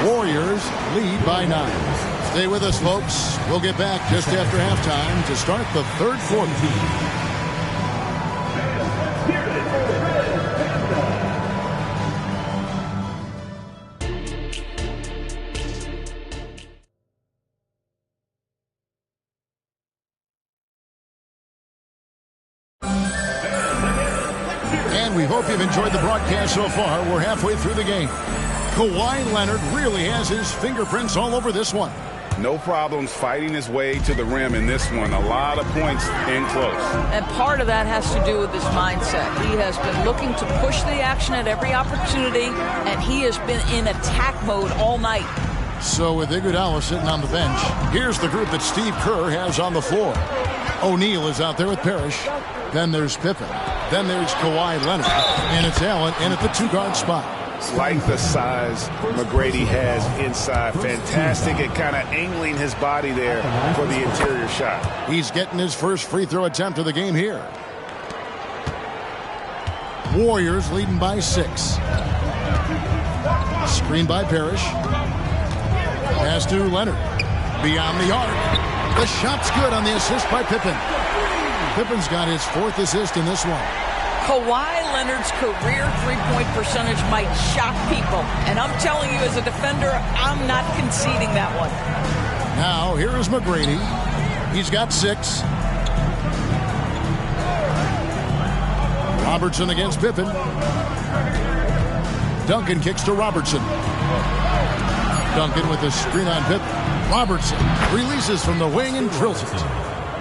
Warriors lead by 9. Stay with us, folks. We'll get back just after halftime to start the third quarter. We hope you've enjoyed the broadcast so far. We're halfway through the game. Kawhi Leonard really has his fingerprints all over this one. No problems fighting his way to the rim in this one. A lot of points in close. And part of that has to do with his mindset. He has been looking to push the action at every opportunity, and he has been in attack mode all night. So with Iguodala sitting on the bench, here's the group that Steve Kerr has on the floor. O'Neal is out there with Parrish. Then there's Pippen. Then there's Kawhi Leonard. And it's Allen in at the 2-guard spot. Like the size McGrady has inside. Fantastic at kind of angling his body there for the interior shot. He's getting his first free throw attempt of the game here. Warriors leading by 6. Screen by Parrish. Pass to Leonard. Beyond the arc. The shot's good on the assist by Pippen. Pippen's got his 4th assist in this one. Kawhi Leonard's career three-point percentage might shock people. And I'm telling you, as a defender, I'm not conceding that one. Now, here is McGrady. He's got 6. Robertson against Pippen. Duncan kicks to Robertson. Duncan with a screen on Pippen. Robertson releases from the wing and drills it.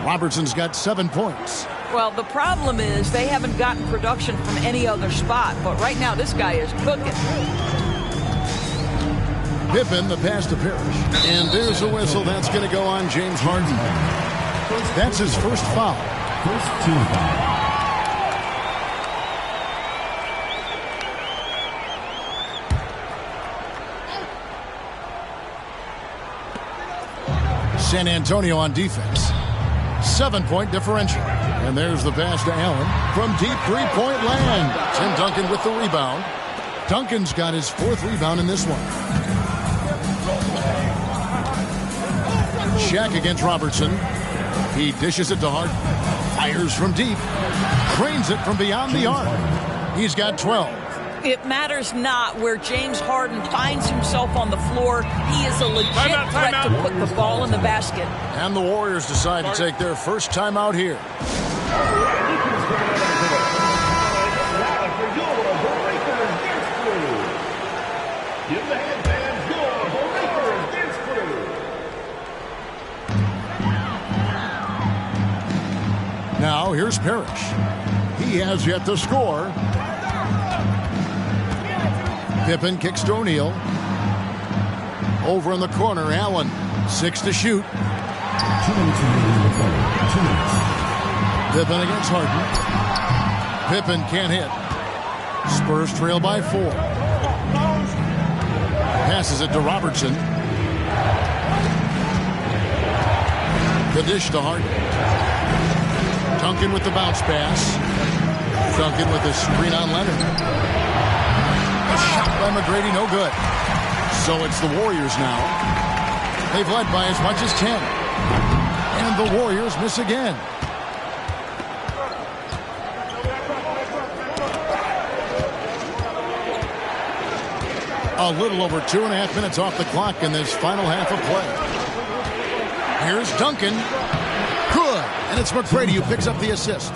Robertson's got 7 points. Well, the problem is they haven't gotten production from any other spot. But right now, this guy is cooking. Pippen, the pass to Parrish. And there's a whistle. That's going to go on James Harden. That's his first foul. First team foul. San Antonio on defense. 7-point differential. And there's the pass to Allen from deep three-point land. Tim Duncan with the rebound. Duncan's got his 4th rebound in this one. Shaq against Robertson. He dishes it to Harden. Fires from deep. Cranes it from beyond the arc. He's got 12. It matters not where James Harden finds himself on the floor. He is a legit threat to put the ball in the basket. And the Warriors decide to take their first timeout here. Now here's Parrish. He has yet to score. Pippen kicks to O'Neal. Over in the corner, Allen. 6 to shoot. 2 minutes remaining in the quarter. 2 minutes. Pippen against Harden. Pippen can't hit. Spurs trail by 4. Passes it to Robertson. The dish to Harden. Duncan with the bounce pass. Duncan with the screen on Leonard. A shot by McGrady, no good. So it's the Warriors now. They've led by as much as 10. And the Warriors miss again. A little over 2.5 minutes off the clock in this final half of play. Here's Duncan. Good. And it's McGrady who picks up the assist.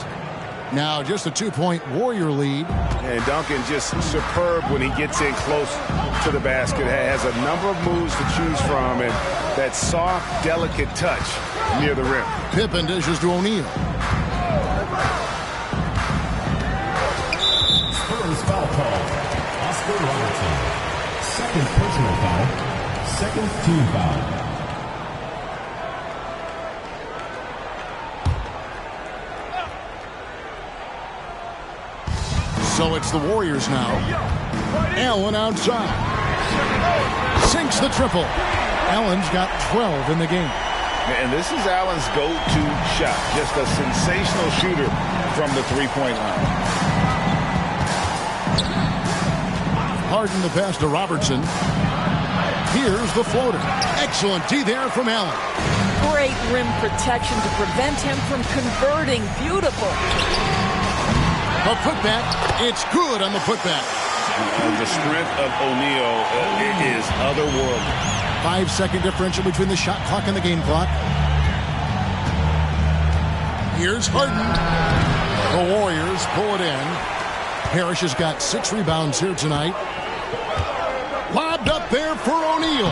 Now just a 2-point Warrior lead. And Duncan just superb when he gets in close to the basket. Has a number of moves to choose from, and that soft, delicate touch near the rim. Pippen dishes to O'Neal. Spurs foul call. Oscar Robertson. Second personal foul. Second team foul. So it's the Warriors now. Allen outside. Sinks the triple. Allen's got 12 in the game. And this is Allen's go-to shot. Just a sensational shooter from the three-point line. Harden the pass to Robertson. Here's the floater. Excellent D there from Allen. Great rim protection to prevent him from converting. Beautiful. A putback. It's good on the putback. The strength of O'Neal is otherworldly. 5-second differential between the shot clock and the game clock. Here's Harden. The Warriors pull it in. Parrish has got 6 rebounds here tonight. Lobbed up there for O'Neal.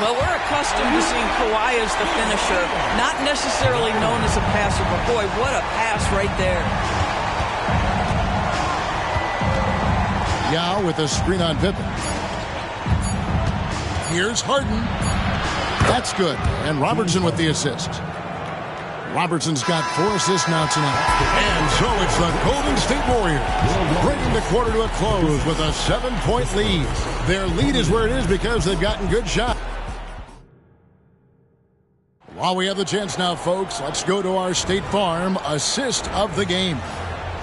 Well, we're accustomed to seeing Kawhi as the finisher, not necessarily known as a passer, but boy, what a pass right there. Yao with a screen on Pippen. Here's Harden. That's good. And Robertson with the assist. Robertson's got 4 assists now tonight. And so it's the Golden State Warriors bringing the quarter to a close with a 7-point lead. Their lead is where it is because they've gotten good shots. While we have the chance now, folks, let's go to our State Farm assist of the game.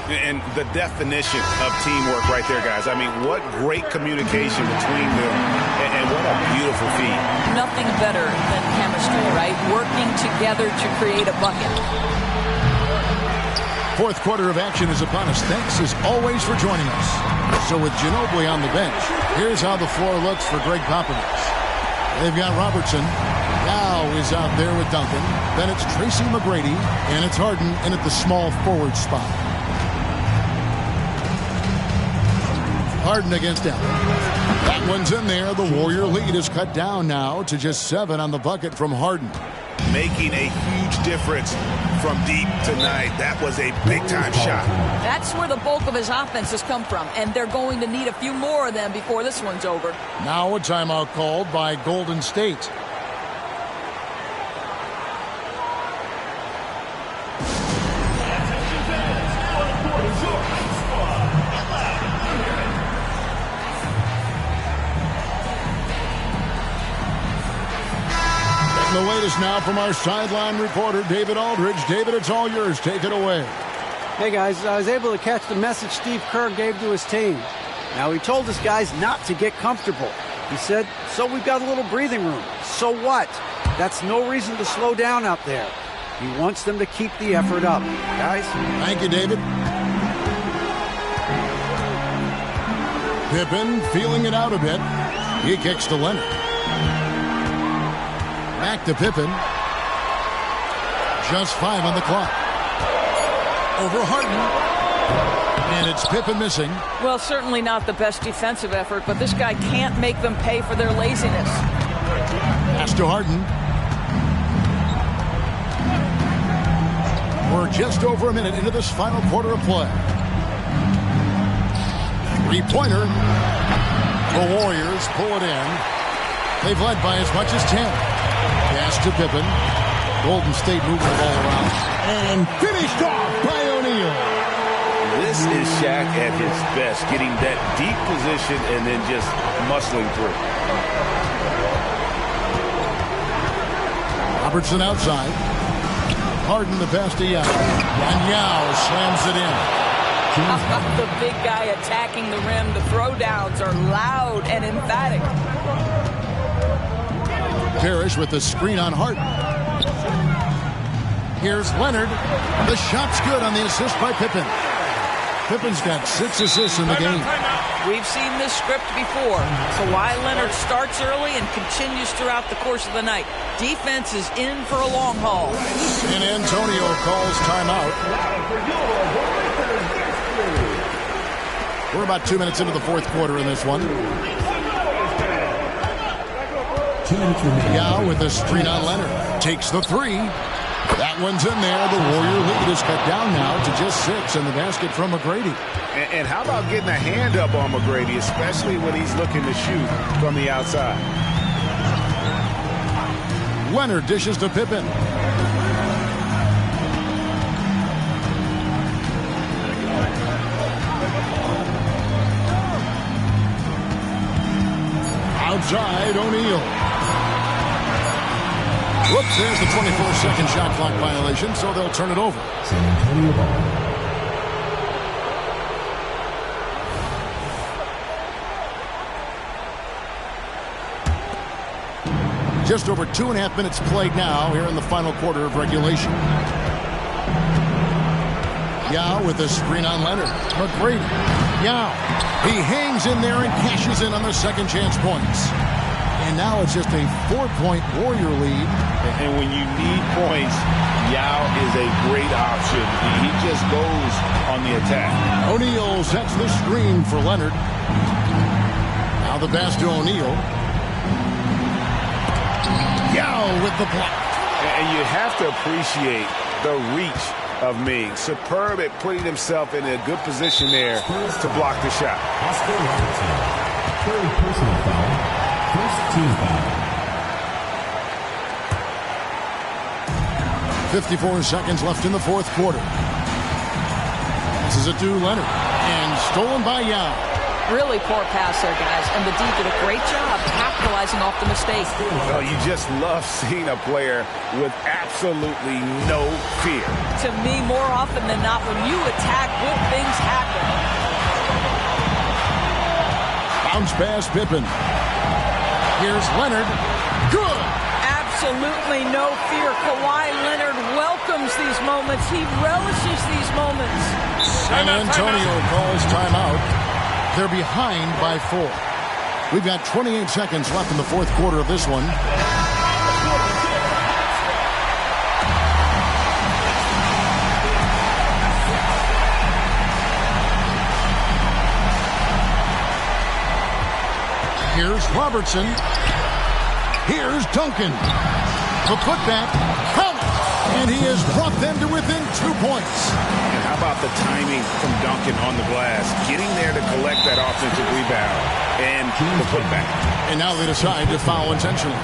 And the definition of teamwork right there, guys. I mean, what great communication between them, and what a beautiful feat. Nothing better than chemistry, right? Working together to create a bucket. Fourth quarter of action is upon us. Thanks as always for joining us. So with Ginobili on the bench, here's how the floor looks for Greg Popovich. They've got Robertson. Now is out there with Duncan. Then it's Tracy McGrady, and it's Harden in at the small forward spot. Harden against Allen. That one's in there. The Warrior lead is cut down now to just 7 on the bucket from Harden. Making a huge difference from deep tonight. That was a big-time shot. That's where the bulk of his offense has come from, and they're going to need a few more of them before this one's over. Now a timeout called by Golden State. The latest now from our sideline reporter, David Aldridge. David, it's all yours. Take it away. Hey, guys, I was able to catch the message Steve Kerr gave to his team. Now, he told his guys not to get comfortable. He said, so we've got a little breathing room. So what? That's no reason to slow down out there. He wants them to keep the effort up. Guys? Thank you, David. Pippen feeling it out a bit. He kicks to Leonard. Back to Pippen. Just 5 on the clock. Over Harden. And it's Pippen missing. Well, certainly not the best defensive effort, but this guy can't make them pay for their laziness. Pass to Harden. We're just over a minute into this final quarter of play. 3-pointer. The Warriors pull it in. They've led by as much as 10. Pass to Pippen. Golden State moving the ball around. And finished off by O'Neal. This is Shaq at his best, getting that deep position and then just muscling through. Robertson outside. Harden the pass to Yao. And Yao slams it in. The big guy attacking the rim. The throwdowns are loud and emphatic. Parrish with the screen on Harden. Here's Leonard. The shot's good on the assist by Pippen. Pippen's got 6 assists in the game. We've seen this script before. Kawhi Leonard starts early and continues throughout the course of the night. Defense is in for a long haul. San Antonio calls timeout. We're about 2 minutes into the fourth quarter in this one. 2 minutes remaining. Yao with a screen on Leonard. Takes the three. That one's in there. The Warrior lead is cut down now to just 6, and the basket from McGrady. And how about getting a hand up on McGrady, especially when he's looking to shoot from the outside? Leonard dishes to Pippen. Outside, O'Neal. Whoops, there's the 24-second shot clock violation, so they'll turn it over. San Antonio ball. Just over 2.5 minutes played now here in the final quarter of regulation. Yao with a screen on Leonard. McGrady. Yao. He hangs in there and cashes in on the second chance points. And now it's just a 4-point Warrior lead. And when you need points, Yao is a great option. He just goes on the attack. O'Neal sets the screen for Leonard. Now the pass to O'Neal. Yao with the block. And you have to appreciate the reach of Ming. Superb at putting himself in a good position there to block the shot. Oscar Robertson. Third personal foul. First team foul. 54 seconds left in the fourth quarter. This is it to Leonard. And stolen by Yao. Really poor pass there, guys. And the D did a great job capitalizing off the mistake. Well, you just love seeing a player with absolutely no fear. To me, more often than not, when you attack, good things happen. Bounce pass, Pippen. Here's Leonard. Good. Absolutely no fear. Kawhi Leonard welcomes these moments. He relishes these moments. San Antonio calls timeout. They're behind by 4. We've got 28 seconds left in the fourth quarter of this one. Here's Robertson. Here's Duncan. The putback. Count. And he has brought them to within 2 points. And how about the timing from Duncan on the glass? Getting there to collect that offensive rebound and the putback. And now they decide to foul intentionally.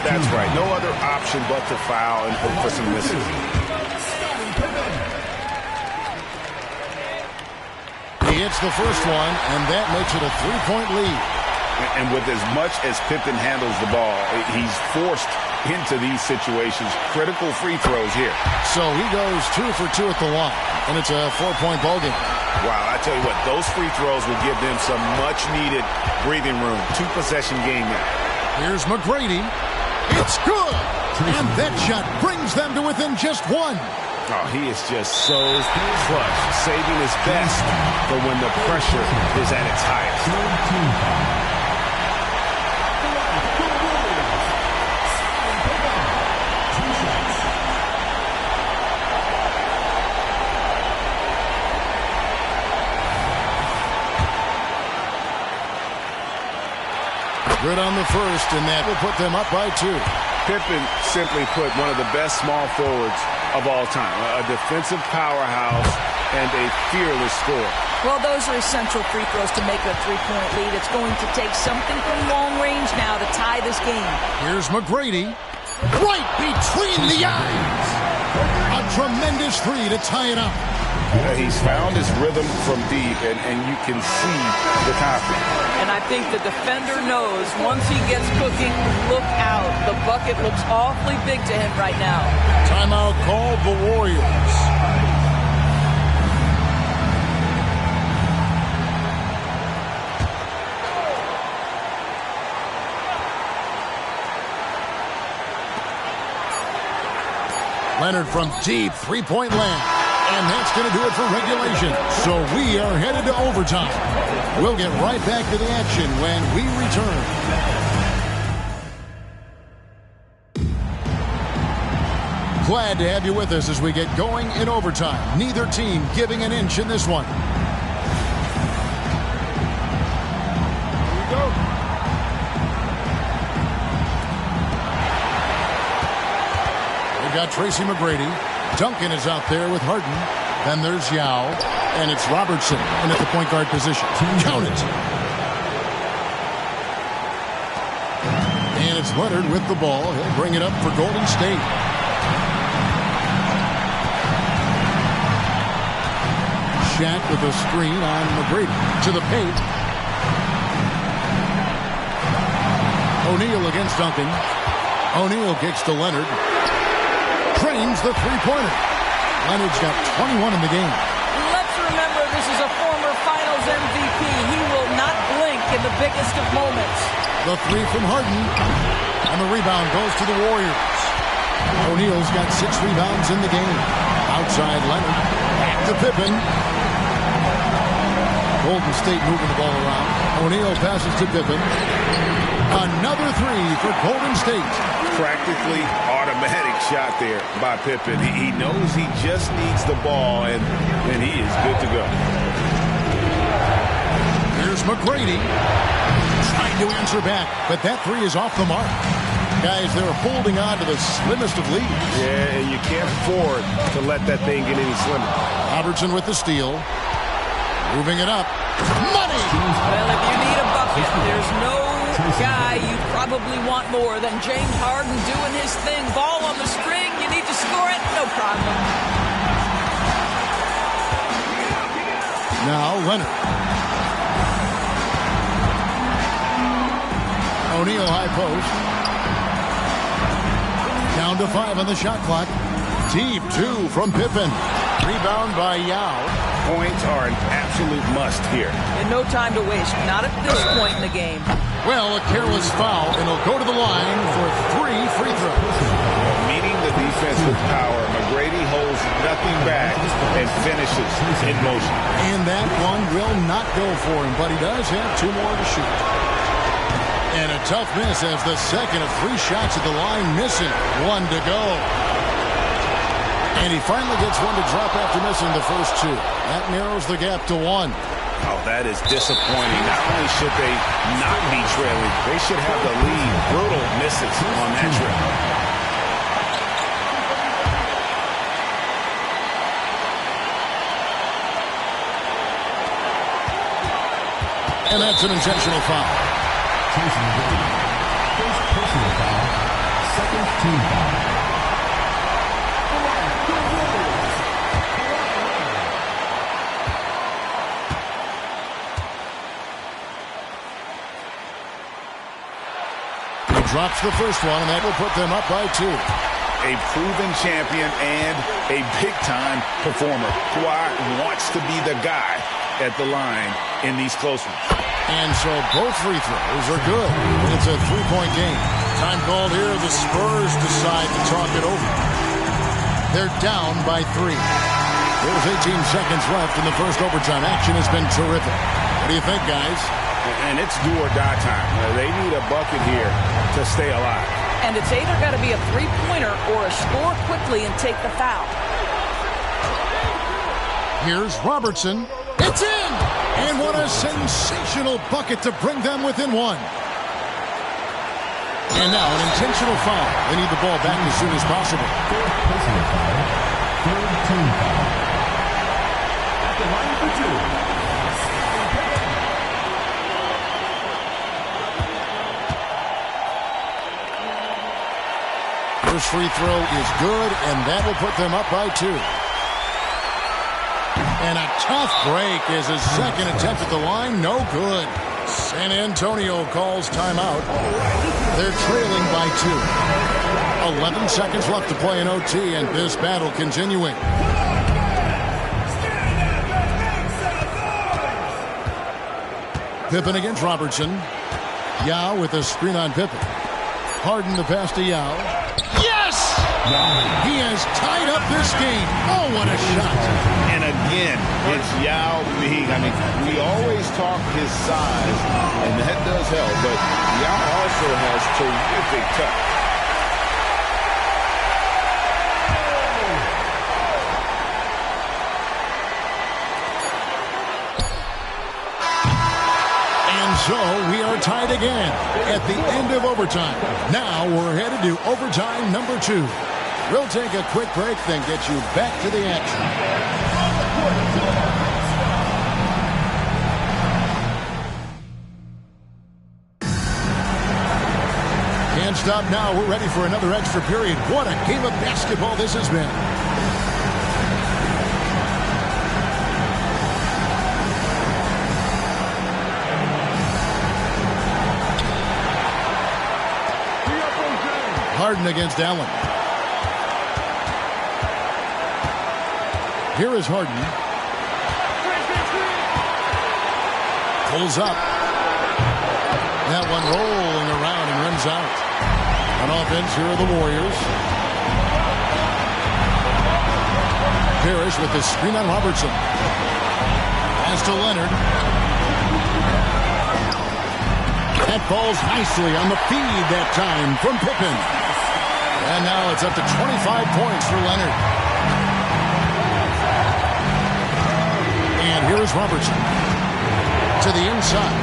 That's right. No other option but to foul and hope for some misses. He hits the first one, and that makes it a 3-point lead. And with as much as Pippen handles the ball, he's forced into these situations. Critical free throws here. So he goes 2 for 2 at the line, and it's a 4-point ball game. Wow, I tell you what, those free throws will give them some much-needed breathing room. 2-possession game now. Here's McGrady. It's good! And that shot brings them to within just 1. Oh, he is just so clutch, saving his best for when the pressure is at its highest. Good on the first, and that will put them up by 2. Pippen simply put one of the best small forwards of all time. A defensive powerhouse and a fearless scorer. Well, those are essential free throws to make a 3-point lead. It's going to take something from long range now to tie this game. Here's McGrady. Right between the eyes. A tremendous 3 to tie it up. He's found his rhythm from deep, and you can see the confidence. And I think the defender knows once he gets cooking, look out. The bucket looks awfully big to him right now. Timeout called the Warriors. Leonard from deep three-point land. And that's going to do it for regulation. So we are headed to overtime. We'll get right back to the action when we return. Glad to have you with us as we get going in overtime. Neither team giving an inch in this one. Here we go. We've got Tracy McGrady. Duncan is out there with Harden. Then there's Yao. And it's Robertson in at the point guard position. Count it. And it's Leonard with the ball. He'll bring it up for Golden State. Shaq with a screen on McGrady. To the paint. O'Neal against Duncan. O'Neal kicks to Leonard. Trains the three-pointer. Leonard's got 21 in the game. Let's remember this is a former Finals MVP. He will not blink in the biggest of moments. The three from Harden. And the rebound goes to the Warriors. O'Neal's got 6 rebounds in the game. Outside Leonard. Back to Pippen. Golden State moving the ball around. O'Neal passes to Pippen. Another three for Golden State. Practically automatic shot there by Pippen. He knows he just needs the ball, and he is good to go. Here's McGrady. Trying to answer back, but that three is off the mark. Guys, they're holding on to the slimmest of leads. Yeah, and you can't afford to let that thing get any slimmer. Robertson with the steal. Moving it up. Money! Well, if you need a bucket, there's no guy you probably want more than James Harden doing his thing. Ball on the string, you need to score it, no problem. Now Leonard. O'Neal high post. Down to 5 on the shot clock. Deep 2 from Pippen. Rebound by Yao. Points are an absolute must here. And no time to waste, not at this point in the game. Well, a careless foul, and he'll go to the line for 3 free throws. Meeting the defense with power, McGrady holds nothing back and finishes in motion. And that one will not go for him, but he does have 2 more to shoot. And a tough miss as the second of 3 shots at the line missing. 1 to go. And he finally gets one to drop after missing the first 2. That narrows the gap to 1. Oh, that is disappointing. Not only should they not be trailing, they should have the lead. Brutal misses on that trip. And that's an intentional foul. First personal foul, second team foul. Drops the first one, and that will put them up by 2. A proven champion and a big-time performer. Kawhi wants to be the guy at the line in these close ones. And so both free throws are good. It's a 3-point game. Time called here. The Spurs decide to talk it over. They're down by 3. There's 18 seconds left in the first overtime. Action has been terrific. What do you think, guys? And it's do or die time. They need a bucket here to stay alive. And it's either got to be a three-pointer or a score quickly and take the foul. Here's Robertson. It's in! And what a sensational bucket to bring them within 1. And now an intentional foul. They need the ball back as soon as possible. Third personal foul. Third team foul. At the line for 2. First free throw is good, and that will put them up by 2. And a tough break is his second attempt at the line. No good. San Antonio calls timeout. They're trailing by 2. 11 seconds left to play in OT, and this battle continuing. Pippen against Robertson. Yao with a screen on Pippen. Harden the pass to Yao. Yes! He has tied up this game. Oh, what a shot. And again, it's Yao Ming. I mean, we always talk his size, and that does help, but Yao also has terrific touch. So we are tied again at the end of overtime. Now we're headed to overtime number 2. We'll take a quick break, then get you back to the action. Can't stop now. We're ready for another extra period. What a game of basketball this has been. Harden against Allen. Here is Harden. Pulls up. That one rolling around and runs out. On offense, here are the Warriors. Parrish with the screen on Robertson. Pass to Leonard. That falls nicely on the feed that time from Pippen. And now it's up to 25 points for Leonard. And here is Robertson. To the inside.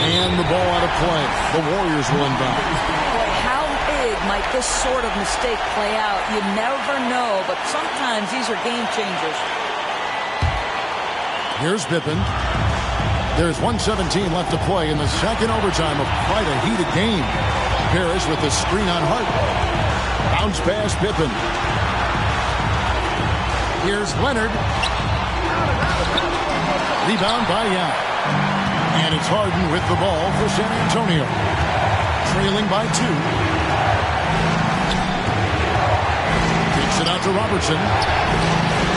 And the ball out of play. The Warriors will inbound. How big might this sort of mistake play out? You never know, but sometimes these are game changers. Here's Pippen. There's 1:17 left to play in the second overtime of quite a heated game. Parrish with the screen on Hart. Bounce pass Pippen. Here's Leonard. Rebound by Yao. And it's Harden with the ball for San Antonio. Trailing by 2. Kicks it out to Robertson.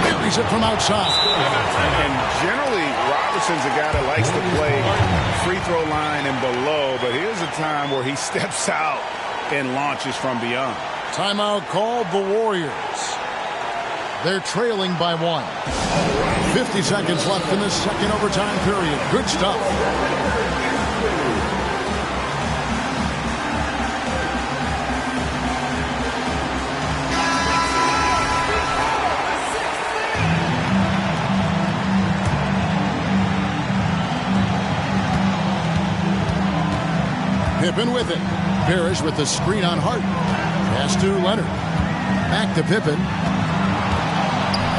Buries it from outside. And generally, Robertson's a guy that likes to play free throw line and below, but here's a time where he steps out and launches from beyond. Timeout called the Warriors. They're trailing by 1. 50 seconds left in the second overtime period. Good stuff. Pippen with it. Parrish with the screen on Hart. Pass to Leonard. Back to Pippen.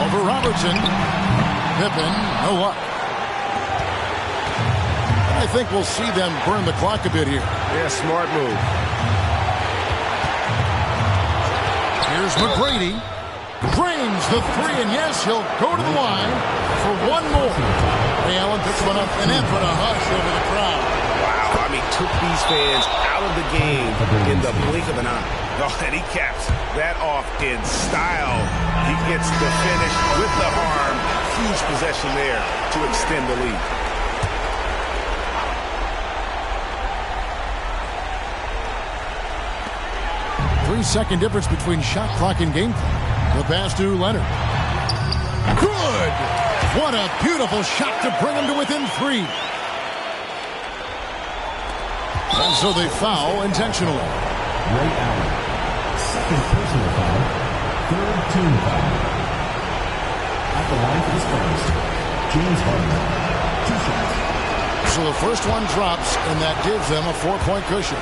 Over Robertson. Pippen, no luck. I think we'll see them burn the clock a bit here. Yeah, smart move. Here's McGrady. Drains the 3, and yes, he'll go to the line for one more. Ray Allen picks one up, and then put a hush over the crowd. Wow, I mean, took these fans out of the game in the blink of an eye. Oh, and he caps that off in style. He gets the finish with the arm. Huge possession there to extend the lead. Three-second difference between shot clock and game clock. The pass to Leonard. Good! What a beautiful shot to bring him to within 3. And so they foul intentionally. Ray Allen. Second personal foul. Third team foul. At the line for his first, James Harden. 2 shots. So the first one drops, and that gives them a 4-point cushion.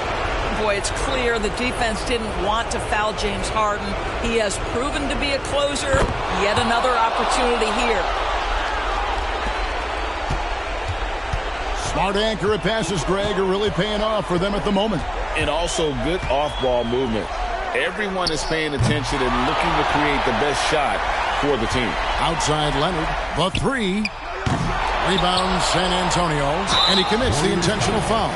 Boy, it's clear the defense didn't want to foul James Harden. He has proven to be a closer. Yet another opportunity here. Smart accurate passes, Greg, are really paying off for them at the moment. And also good off-ball movement. Everyone is paying attention and looking to create the best shot for the team. Outside Leonard, the three. Rebound San Antonio, and he commits the intentional foul.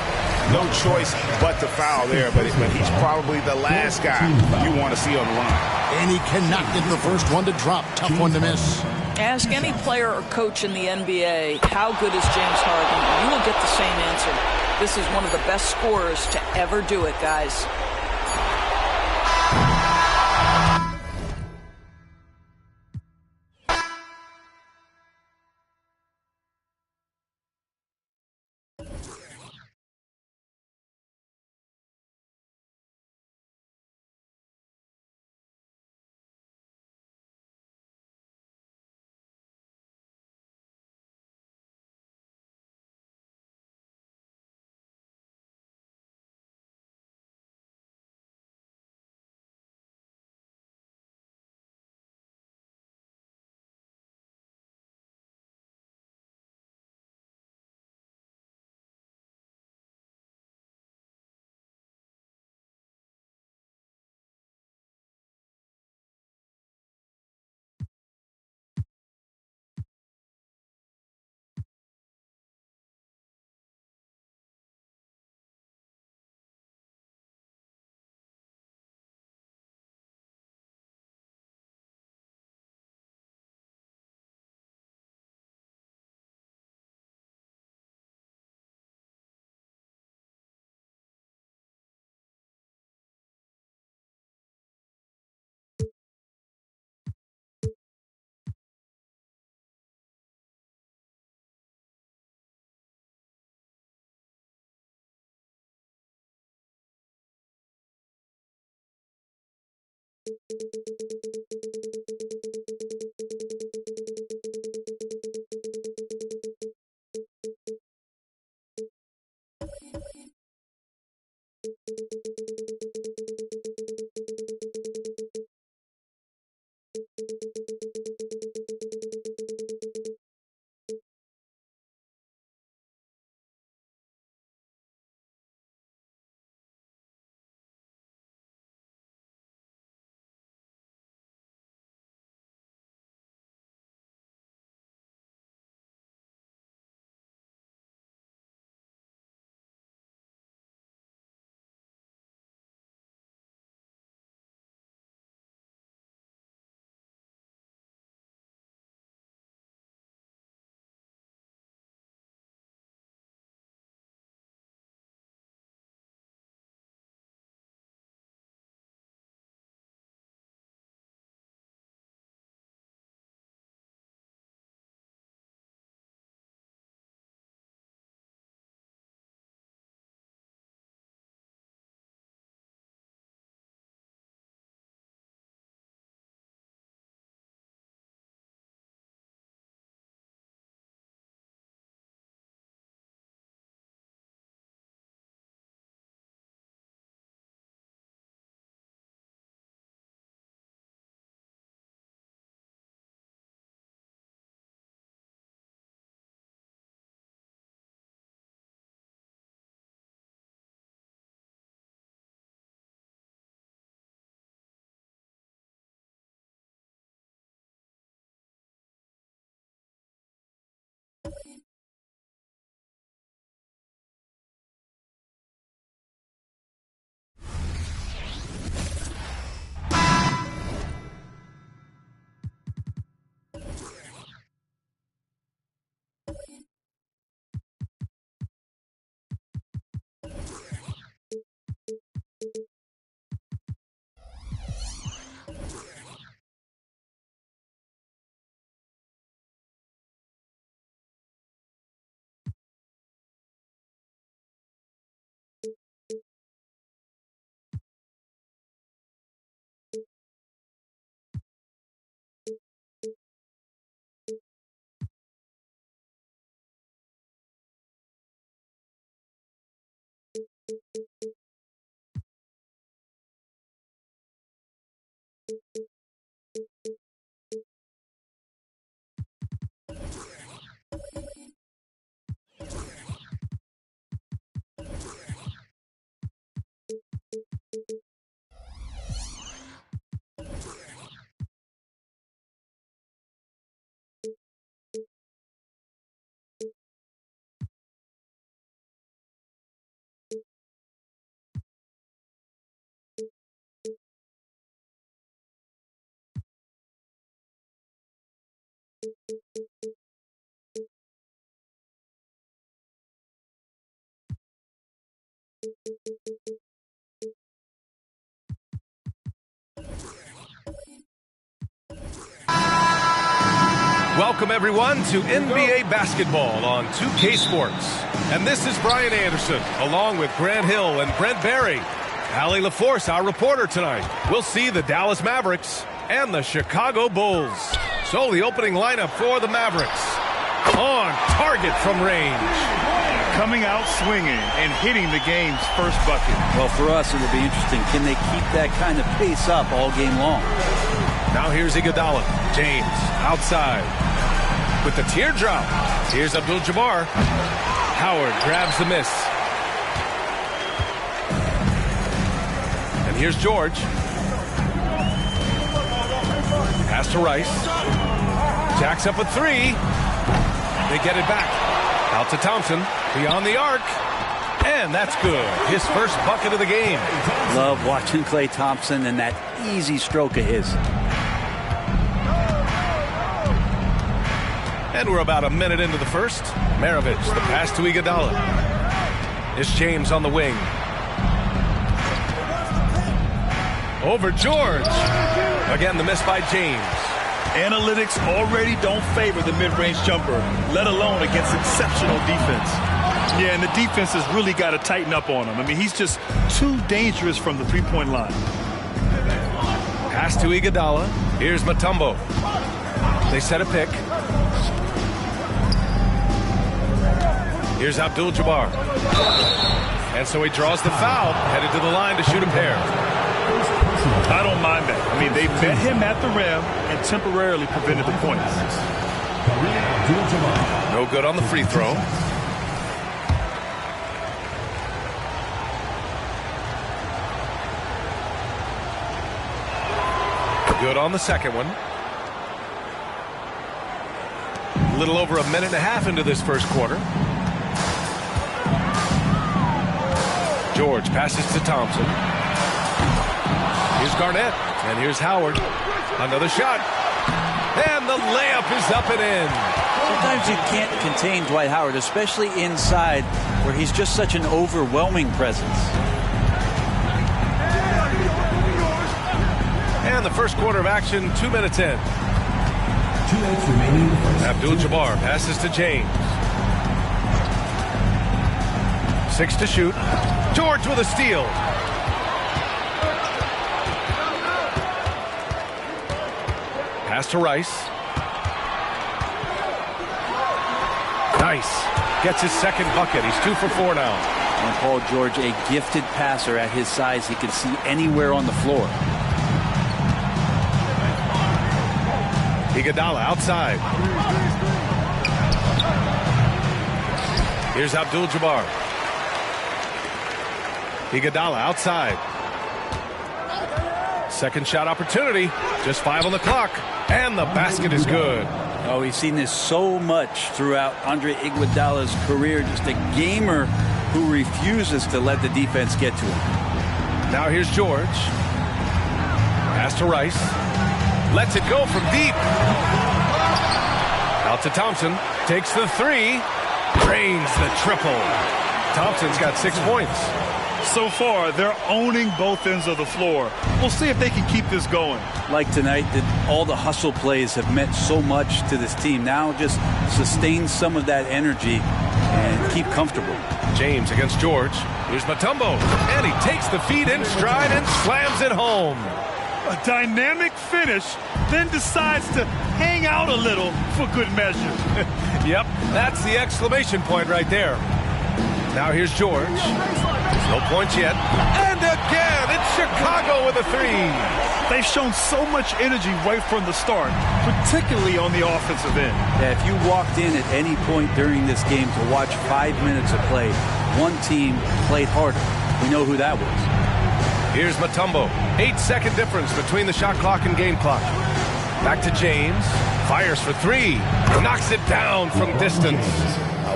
No choice but to foul there, but he's probably the last guy you want to see on the line. And he cannot get the first one to drop. Tough one to miss. Ask any player or coach in the NBA, how good is James Harden? And you will get the same answer. This is one of the best scorers to ever do it, guys. Welcome, everyone, to NBA basketball on 2K Sports. And this is Brian Anderson, along with Grant Hill and Brent Barry. Allie LaForce, our reporter tonight. We'll see the Dallas Mavericks and the Chicago Bulls. So the opening lineup for the Mavericks. On target from range. Coming out swinging and hitting the game's first bucket. Well, for us, it'll be interesting. Can they keep that kind of pace up all game long? Now here's Iguodala. James outside with the teardrop. Here's Abdul-Jabbar. Howard grabs the miss. And here's George. Pass to Rice. Jacks up a three. They get it back. Out to Thompson. Beyond the arc. And that's good. His first bucket of the game. Love watching Klay Thompson and that easy stroke of his. And we're about a minute into the first. Maravich, the pass to Iguodala. It's James on the wing. Over George. Again, the miss by James. Analytics already don't favor the mid-range jumper, let alone against exceptional defense. Yeah, and the defense has really got to tighten up on him. I mean, he's just too dangerous from the three-point line. Pass to Iguodala. Here's Mutombo. They set a pick. Here's Abdul-Jabbar. And so he draws the foul, headed to the line to shoot a pair. I don't mind that. I mean, they met him at the rim and temporarily prevented the points. No good on the free throw. Good on the second one. A little over a minute and a half into this first quarter. George passes to Thompson. Here's Garnett. And here's Howard. Another shot. And the layup is up and in. Sometimes you can't contain Dwight Howard, especially inside where he's just such an overwhelming presence. And the first quarter of action, 2 minutes in. 2 minutes remaining. Abdul-Jabbar passes to James. 6 to shoot. George with a steal. Pass to Rice. Nice. Gets his second bucket. He's 2 for 4 now. And Paul George, a gifted passer at his size. He can see anywhere on the floor. Iguodala outside. Here's Abdul-Jabbar. Iguodala outside. Second shot opportunity. Just 5 on the clock. And the basket is good. Oh, we've seen this so much throughout Andre Iguodala's career. Just a gamer who refuses to let the defense get to him. Now here's George. Pass to Rice. Lets it go from deep. Out to Thompson. Takes the three. Drains the triple. Thompson's got 6 points. So far, they're owning both ends of the floor. We'll see if they can keep this going. Like tonight, all the hustle plays have meant so much to this team. Now just sustain some of that energy and keep comfortable. James against George. Here's Mutombo. And he takes the feed in stride and slams it home. A dynamic finish, then decides to hang out a little for good measure. Yep, that's the exclamation point right there. Now here's George. No points yet. And again, it's Chicago with a three. They've shown so much energy right from the start, particularly on the offensive end. Yeah, if you walked in at any point during this game to watch 5 minutes of play, one team played harder. We know who that was. Here's Mutombo. 8-second difference between the shot clock and game clock. Back to James. Fires for three. Knocks it down from distance.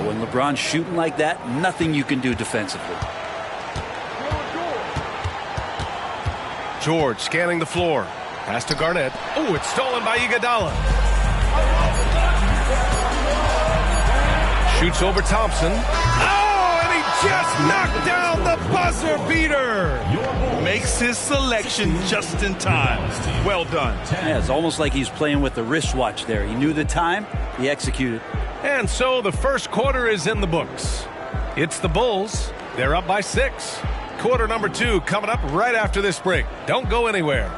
When LeBron's shooting like that, nothing you can do defensively. George scanning the floor. Pass to Garnett. Oh, it's stolen by Iguodala. Shoots over Thompson. Oh, and he just knocked down the buzzer beater. Makes his selection just in time. Well done. Yeah, it's almost like he's playing with the wristwatch there. He knew the time, he executed. And so the first quarter is in the books. It's the Bulls. They're up by 6. Quarter number 2 coming up right after this break. Don't go anywhere.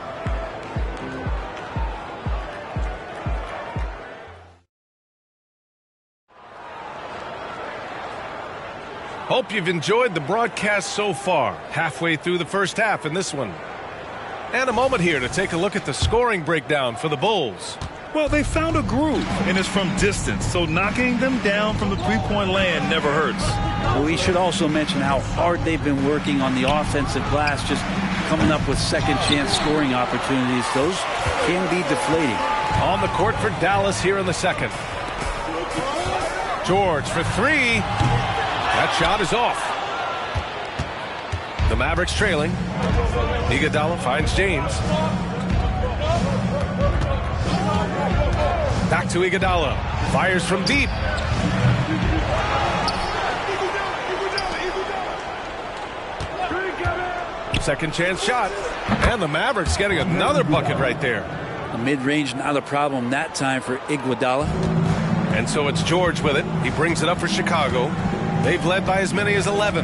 Hope you've enjoyed the broadcast so far. Halfway through the first half in this one. And a moment here to take a look at the scoring breakdown for the Bulls. Well, they found a groove, and it's from distance, so knocking them down from the three-point land never hurts. Well, we should also mention how hard they've been working on the offensive glass, just coming up with second-chance scoring opportunities. Those can be deflating. On the court for Dallas here in the second. George for 3. That shot is off. The Mavericks trailing. Iguodala finds James. Back to Iguodala. Fires from deep. Second chance shot. And the Mavericks getting another bucket right there. The mid-range not a problem that time for Iguodala. And so it's George with it. He brings it up for Chicago. They've led by as many as 11.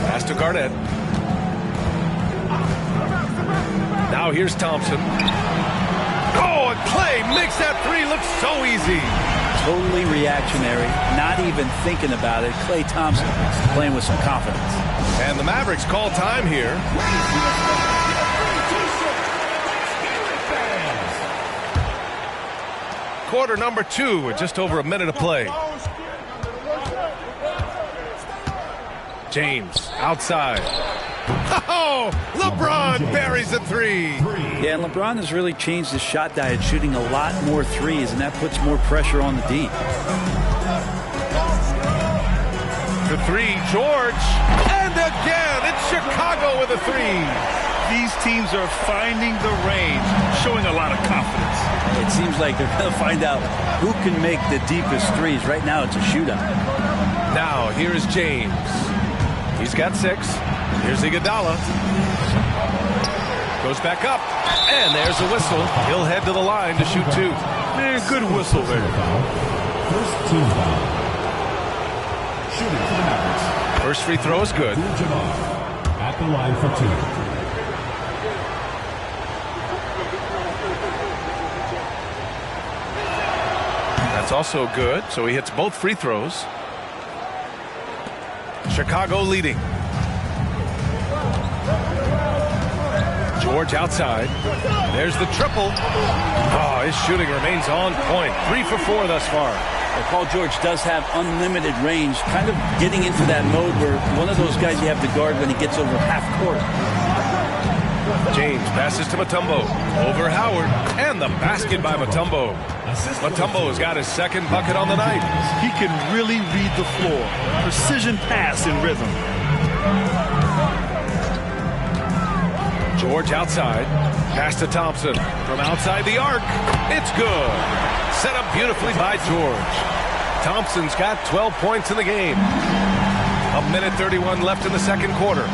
Pass to Garnett. Now here's Thompson. Oh, and Clay makes that 3 look so easy. Totally reactionary, not even thinking about it. Klay Thompson playing with some confidence. And the Mavericks call time here. Quarter number 2 with just over a minute of play. James outside. Oh, LeBron buries a 3. Yeah, and LeBron has really changed his shot diet, shooting a lot more threes, and that puts more pressure on the D. For 3, George. And again, it's Chicago with a 3. These teams are finding the range, showing a lot of confidence. It seems like they're going to find out who can make the deepest threes. Right now, it's a shootout. Now, here's James. He's got 6. Here's Iguodala. Goes back up. And there's a whistle. He'll head to the line to shoot 2. Man, good whistle there. First team foul. Shooting for the Mavericks. First free throw is good. At the line for 2. That's also good, so he hits both free throws. Chicago leading. George outside. There's the triple. Oh, his shooting remains on point. 3 for 4 thus far. Well, Paul George does have unlimited range, kind of getting into that mode where one of those guys you have to guard when he gets over half court. James passes to Mutombo. Over Howard. And the basket by Mutombo. Mutombo's got his second bucket on the night. He can really read the floor. Precision pass in rhythm. George outside. Pass to Thompson. From outside the arc. It's good. Set up beautifully by George. Thompson's got 12 points in the game. 1:31 left in the second quarter.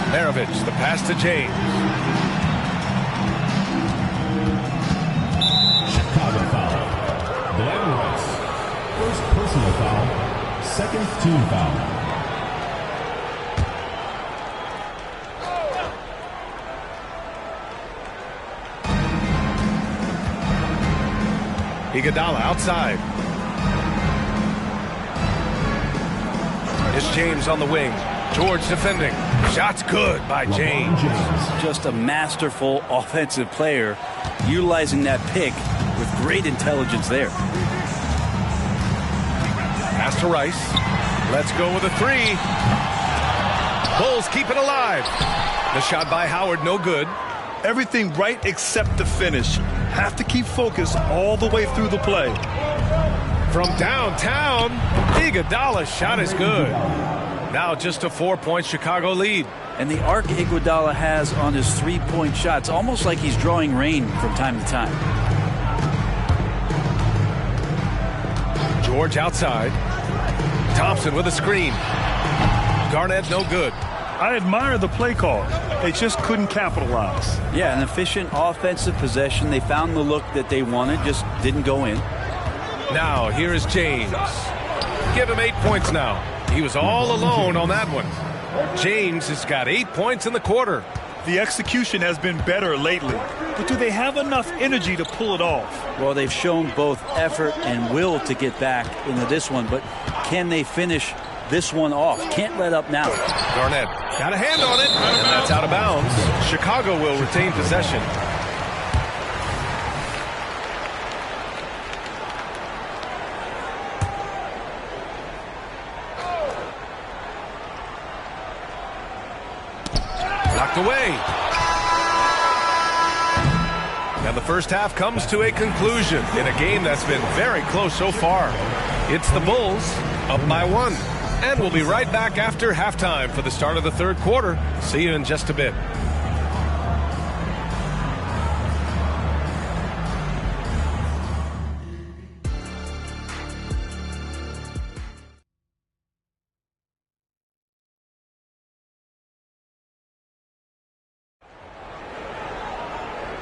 Maravich, the pass to James. Chicago foul. Glenn Rice. First personal foul. Second team foul. Iguodala outside. It's James on the wing. George defending. Shot's good by James. Just a masterful offensive player, utilizing that pick with great intelligence there. Pass to Rice. Let's go with a 3. Bulls keep it alive. The shot by Howard, no good. Everything right except the finish. Have to keep focused all the way through the play. From downtown, Iguodala's shot is good. Now just a 4-point Chicago lead. And the arc Iguodala has on his three-point shots, almost like he's drawing rain from time to time. George outside. Thompson with a screen. Garnett no good. I admire the play call. They just couldn't capitalize. Yeah, an efficient offensive possession. They found the look that they wanted, just didn't go in. Now, here is James. Give him 8 points now. He was all alone on that one. James has got 8 points in the quarter. The execution has been better lately, but do they have enough energy to pull it off? Well, they've shown both effort and will to get back into this one, but can they finish this one off? Can't let up now. Garnett got a hand on it, and that's out of bounds. Chicago will retain possession. Knocked away. And the first half comes to a conclusion in a game that's been very close so far. It's the Bulls up by 1. And we'll be right back after halftime for the start of the third quarter. See you in just a bit.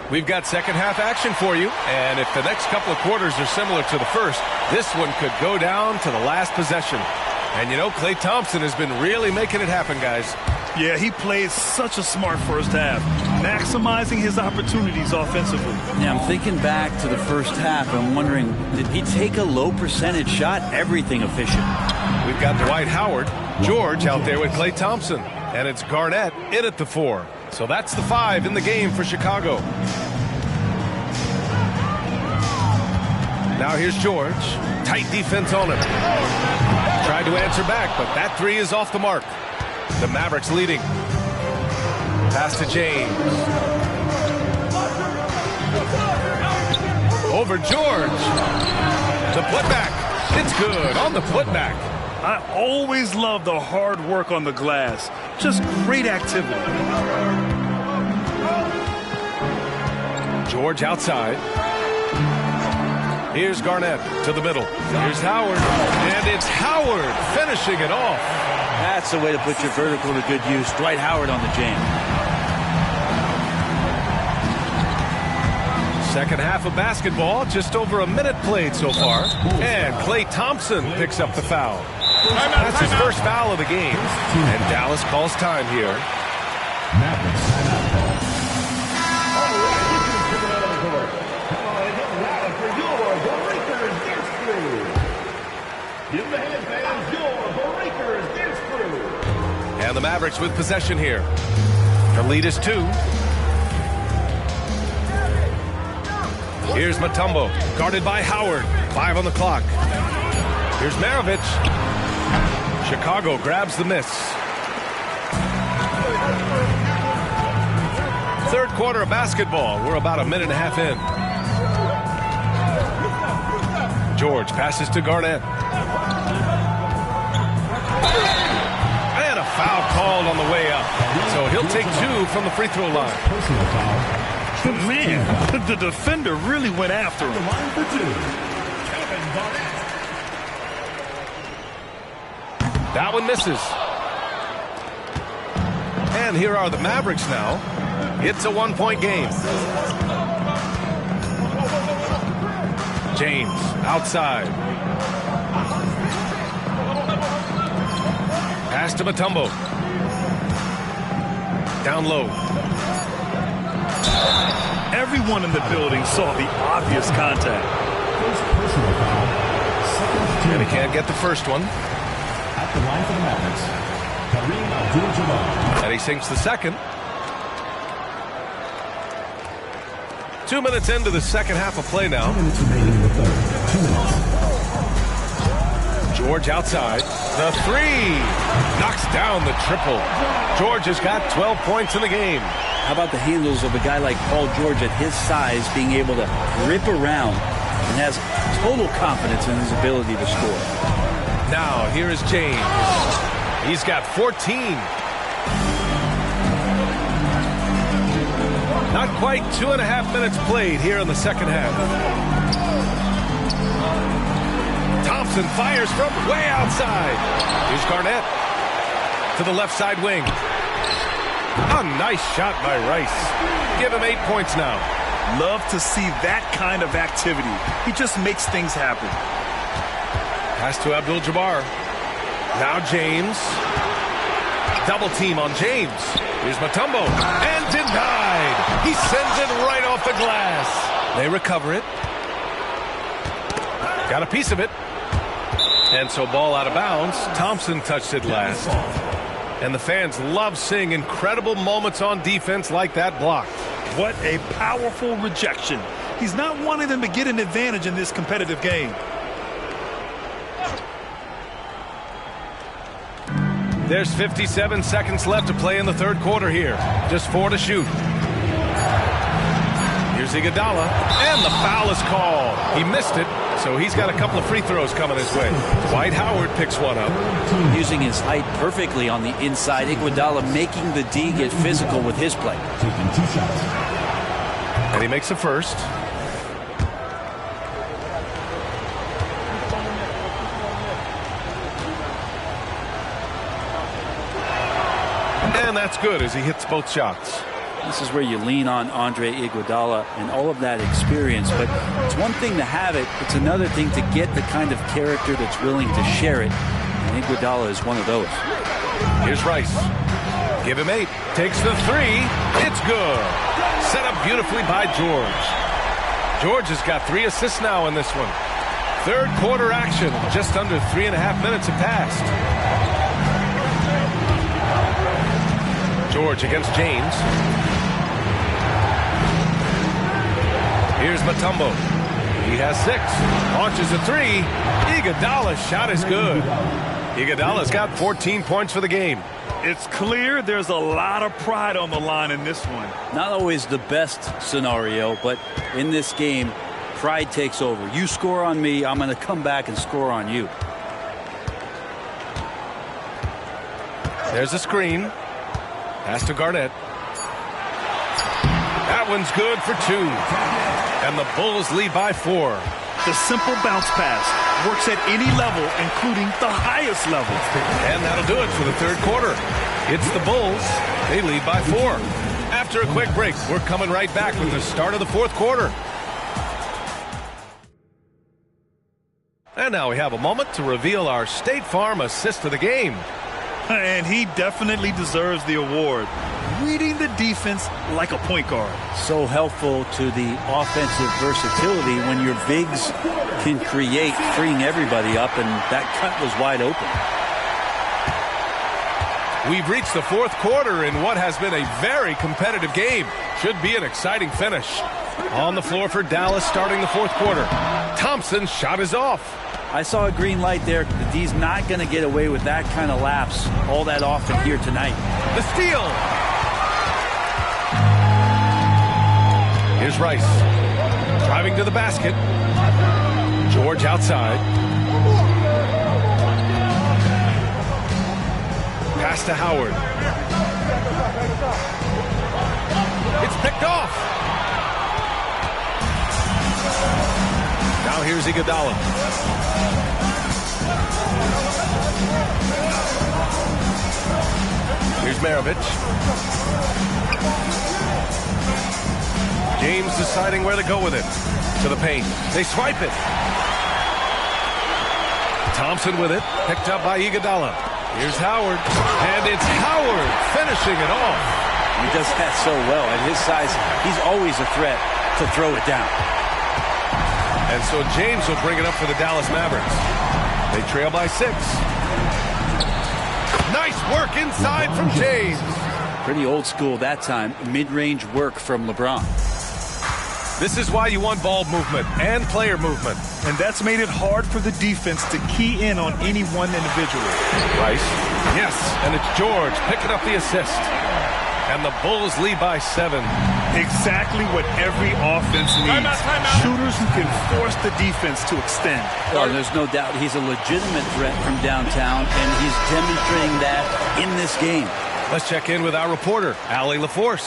We've got second half action for you, and if the next couple of quarters are similar to the first, this one could go down to the last possession. And you know, Klay Thompson has been really making it happen, guys. Yeah, he played such a smart first half, maximizing his opportunities offensively. Yeah, I'm thinking back to the first half. I'm wondering, did he take a low percentage shot? Everything efficient. We've got Dwight Howard, George out there with Klay Thompson, and it's Garnett in at the 4. So that's the 5 in the game for Chicago. Now here's George. Tight defense on him. Tried to answer back, but that 3 is off the mark. The Mavericks leading. Pass to James. Over George. The putback. It's good on the putback. I always love the hard work on the glass. Just great activity. George outside. Here's Garnett to the middle. Here's Howard. And it's Howard finishing it off. That's the way to put your vertical to good use. Dwight Howard on the jam. Second half of basketball, just over a minute played so far. And Klay Thompson picks up the foul. That's his first foul of the game. And Dallas calls time here. Mavericks timeout call. And the Mavericks with possession here. The lead is 2. Here's Mutombo, guarded by Howard. 5 on the clock. Here's Maravich. Chicago grabs the miss. Third quarter of basketball. We're about a minute and a half in. George passes to Garnett. And a foul called on the way up. So he'll take 2 from the free throw line. Personal foul. Man, the defender really went after him. The line for 2. Kevin Garnett. That one misses. And here are the Mavericks now. It's a 1-point game. James outside. Pass to Mutombo. Down low. Everyone in the building saw the obvious contact. First personal foul. Second And he can't get the first one. At the line for the Mavericks, Kareem Abdul-Jabbar. And he sinks the second. 2 minutes into the second half of play now. 2 minutes remaining in the third. 2 minutes. George outside. The 3. Knocks down the triple. George has got 12 points in the game. How about the handles of a guy like Paul George at his size being able to rip around and has total confidence in his ability to score. Now, here is James. He's got 14. Not quite 2.5 minutes played here in the second half. Thompson fires from way outside. Here's Garnett to the left side wing. A nice shot by Rice. Give him 8 points now. Love to see that kind of activity. He just makes things happen. Pass to Abdul-Jabbar. Now James. Double team on James. Here's Mutombo. And denied. He sends it right off the glass. They recover it. Got a piece of it. And so ball out of bounds. Thompson touched it last. And the fans love seeing incredible moments on defense like that block. What a powerful rejection. He's not wanting them to get an advantage in this competitive game. There's 57 seconds left to play in the third quarter here. Just 4 to shoot. Here's Iguodala. And the foul is called. He missed it, so he's got a couple of free throws coming his way. Dwight Howard picks one up. Using his height perfectly on the inside. Iguodala making the D get physical with his play. Taking 2 shots. And he makes the first. And that's good as he hits both shots. This is where you lean on Andre Iguodala and all of that experience. But it's one thing to have it. It's another thing to get the kind of character that's willing to share it. And Iguodala is one of those. Here's Rice. Give him 8. Takes the 3. It's good. Set up beautifully by George. George has got 3 assists now in this one. Third quarter action. Just under 3.5 minutes have passed. George against James. Here's Mutombo. He has 6. Launches a 3. Iguodala's shot is good. Iguodala's got 14 points for the game. It's clear there's a lot of pride on the line in this one. Not always the best scenario, but in this game, pride takes over. You score on me, I'm going to come back and score on you. There's a screen. Pass to Garnett. That one's good for 2. And the Bulls lead by 4. The simple bounce pass works at any level, including the highest level. And that'll do it for the third quarter. It's the Bulls. They lead by 4. After a quick break, we're coming right back with the start of the fourth quarter. And now we have a moment to reveal our State Farm assist of the game. And he definitely deserves the award. Reading the defense like a point guard. So helpful to the offensive versatility when your bigs can create, freeing everybody up, and that cut was wide open. We've reached the fourth quarter in what has been a very competitive game. Should be an exciting finish. On the floor for Dallas starting the fourth quarter. Thompson's shot is off. I saw a green light there. The D's not going to get away with that kind of lapse all that often here tonight. The steal. Here's Rice. Driving to the basket. George outside. Pass to Howard. It's picked off. Now here's Iguodala. Here's Maravich. James deciding where to go with it. To the paint. They swipe it. Thompson with it. Picked up by Iguodala. Here's Howard. And it's Howard finishing it off. He does that so well. At his size, he's always a threat to throw it down. And so James will bring it up for the Dallas Mavericks. They trail by 6. Nice work inside from James. Pretty old school that time. Mid-range work from LeBron. This is why you want ball movement and player movement. And that's made it hard for the defense to key in on any one individual. Rice. Yes, and it's George picking up the assist. And the Bulls lead by 7. Exactly what every offense needs. Timeout. Shooters who can force the defense to extend. Well, there's no doubt he's a legitimate threat from downtown, and he's demonstrating that in this game. Let's check in with our reporter, Allie LaForce.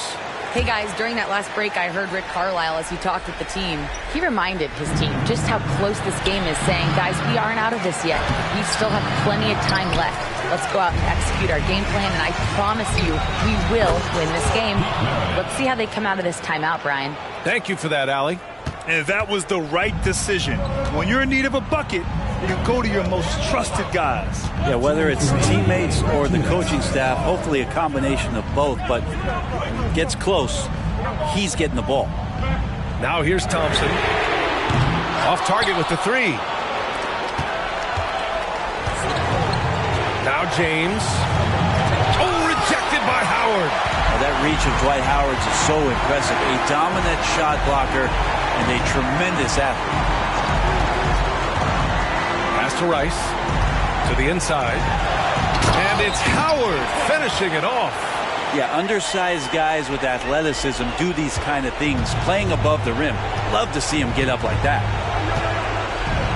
Hey guys, during that last break, I heard Rick Carlisle as he talked with the team. He reminded his team just how close this game is, saying, guys, we aren't out of this yet. We still have plenty of time left. Let's go out and execute our game plan, and I promise you, we will win this game. Let's see how they come out of this timeout, Brian. Thank you for that, Allie. And that was the right decision. When you're in need of a bucket, you go to your most trusted guys. Yeah, whether it's teammates or the coaching staff, hopefully a combination of both, but gets close, he's getting the ball. Now here's Thompson. Off target with the three. Now James. Oh, rejected by Howard. Well, that reach of Dwight Howard's is so impressive. A dominant shot blocker and a tremendous athlete. Pass to Rice. To the inside. And it's Howard finishing it off. Yeah, undersized guys with athleticism do these kind of things, playing above the rim. Love to see him get up like that.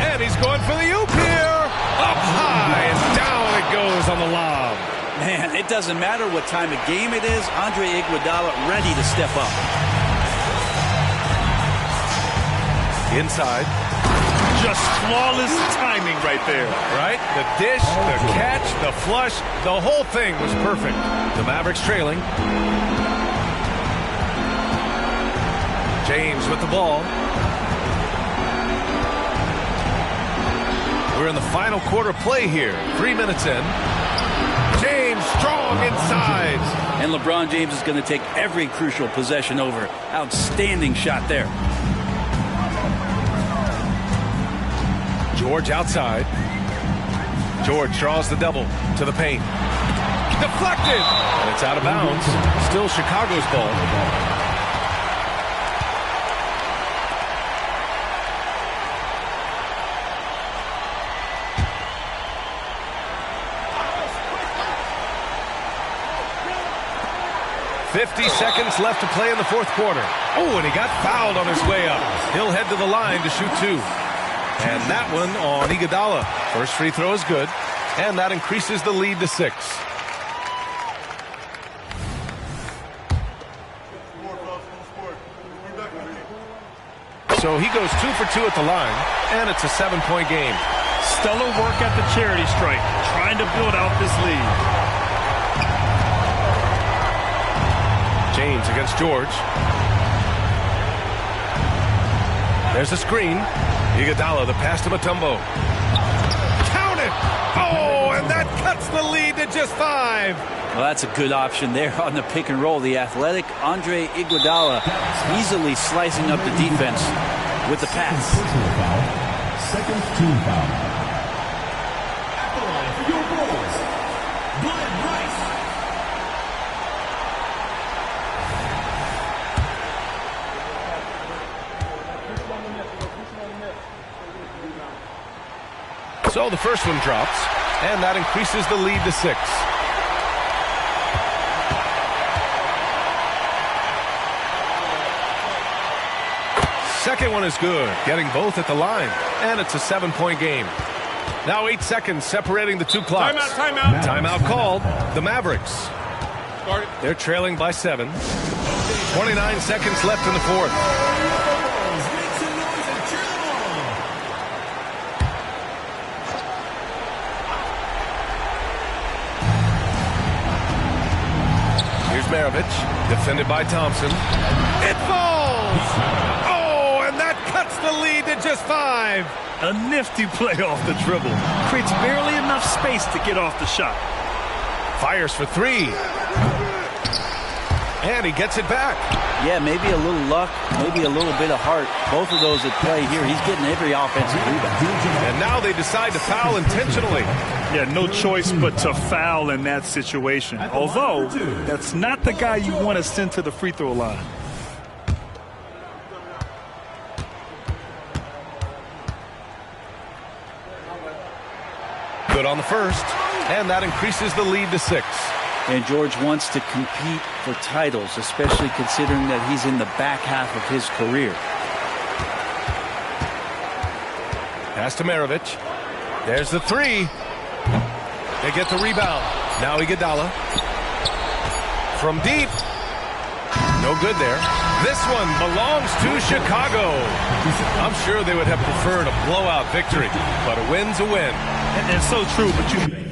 And he's going for the oop here. Up high and down it goes on the lob. Man, it doesn't matter what time of game it is. Andre Iguodala ready to step up. Inside. Just flawless timing right there. Right? The dish, the catch, the flush, the whole thing was perfect. The Mavericks trailing. James with the ball. We're in the final quarter play here. 3 minutes in. James strong inside. And LeBron James is going to take every crucial possession over. Outstanding shot there. George outside. George draws the double to the paint. Deflected. And it's out of bounds. Still Chicago's ball. .50 seconds left to play in the fourth quarter. Oh, and he got fouled on his way up. He'll head to the line to shoot two. And that one on Iguodala. First free throw is good. And that increases the lead to 6. So he goes 2 for 2 at the line. And it's a 7-point game. Stellar work at the charity stripe. Trying to build out this lead. James against George. There's a screen. Iguodala, the pass to Mutombo. Count it! Oh, and that cuts the lead to just 5. Well, that's a good option there on the pick and roll. The athletic Andre Iguodala easily slicing up the defense with the pass. Second team foul. At the line for your Bulls, Glenn Rice. So the first one drops, and that increases the lead to 6. Second one is good, getting both at the line, and it's a 7-point game. Now 8 seconds separating the two clocks. Timeout. Timeout called. The Mavericks. They're trailing by 7. 29 seconds left in the fourth. Maravich, defended by Thompson. It falls! Oh, and that cuts the lead to just 5. A nifty play off the dribble. Creates barely enough space to get off the shot. Fires for 3. And he gets it back. Yeah, maybe a little luck, maybe a little bit of heart. Both of those at play here. He's getting every offensive rebound. And now they decide to foul intentionally. Yeah, no choice but to foul in that situation. Although, that's not the guy you want to send to the free throw line. Good on the first. And that increases the lead to 6. And George wants to compete for titles, especially considering that he's in the back half of his career. Pass to Maravich. There's the 3. They get the rebound. Now Iguodala. From deep. No good there. This one belongs to Chicago. I'm sure they would have preferred a blowout victory, but a win's a win. And so true, but you...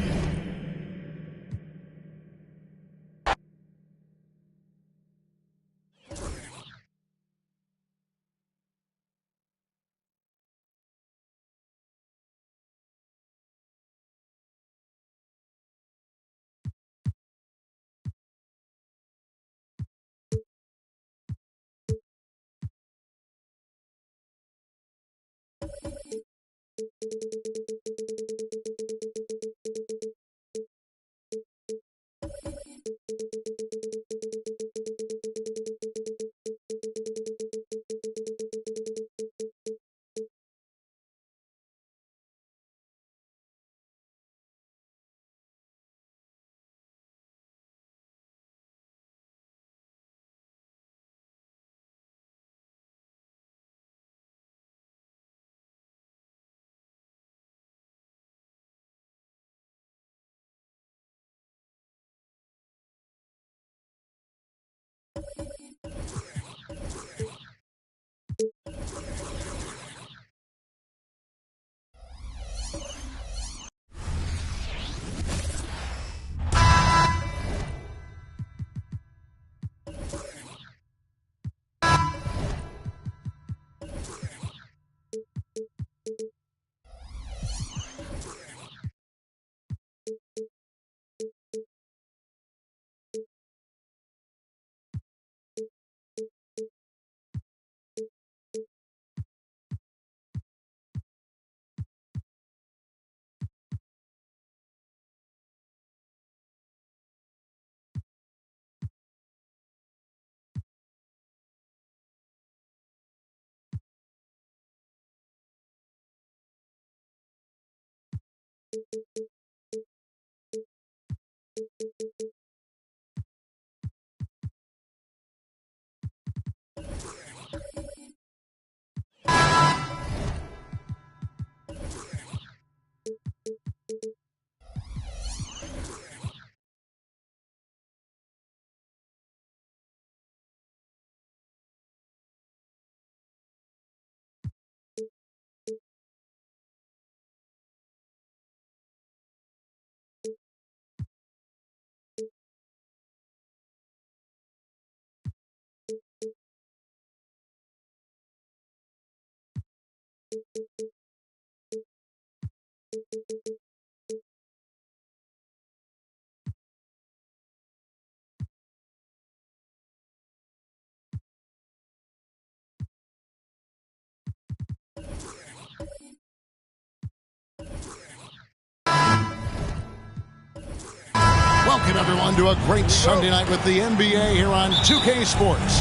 Welcome, everyone, to a great Sunday night with the NBA here on 2K Sports.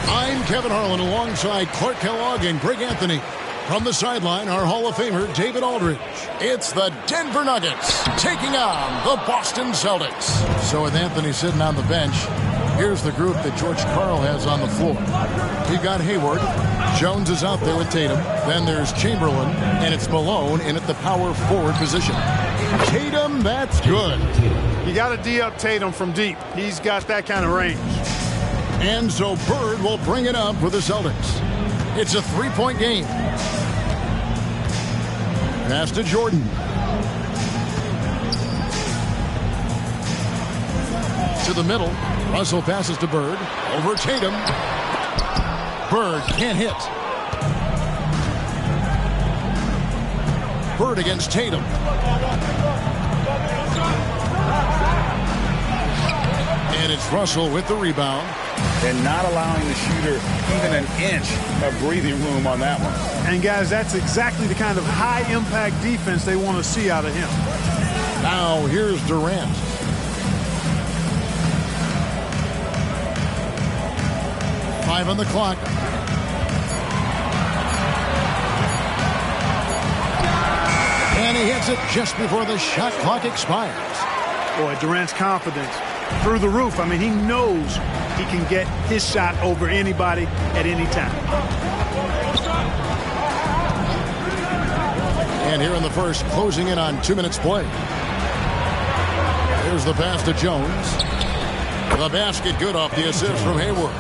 I'm Kevin Harlan alongside Clark Kellogg and Greg Anthony. From the sideline, our Hall of Famer, David Aldridge. It's the Denver Nuggets taking on the Boston Celtics. So with Anthony sitting on the bench, here's the group that George Karl has on the floor. We've got Hayward. Jones is out there with Tatum. Then there's Chamberlain, and it's Malone in at the power forward position. Tatum, that's good. You got to D up Tatum from deep. He's got that kind of range. And so Bird will bring it up for the Celtics. It's a three-point game. Pass to Jordan. To the middle. Russell passes to Bird. Over Tatum. Bird can't hit. Bird against Tatum. And it's Russell with the rebound. And not allowing the shooter even an inch of breathing room on that one. And, guys, that's exactly the kind of high-impact defense they want to see out of him. Now, here's Durant. Five on the clock. And he hits it just before the shot clock expires. Boy, Durant's confidence through the roof. I mean, he knows he can get his shot over anybody at any time. And here in the first, closing in on 2 minutes play. Here's the pass to Jones. The basket good off the assist from Hayward.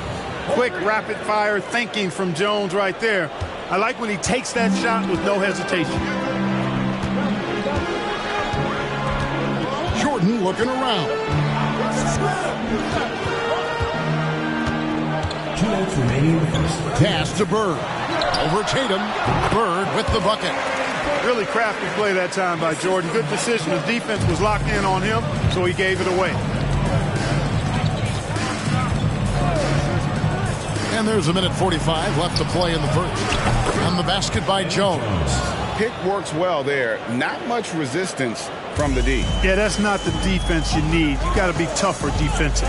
Quick, rapid-fire thinking from Jones right there. I like when he takes that shot with no hesitation. Jordan looking around. 2 minutes remaining in the first. Pass to Bird. Over Tatum. Bird with the bucket. Really crafty play that time by Jordan. Good decision. His defense was locked in on him, so he gave it away. And there's a minute 45 left to play in the first. And the basket by Jones. Pick works well there. Not much resistance from the D. Yeah, that's not the defense you need. You got to be tougher defensive.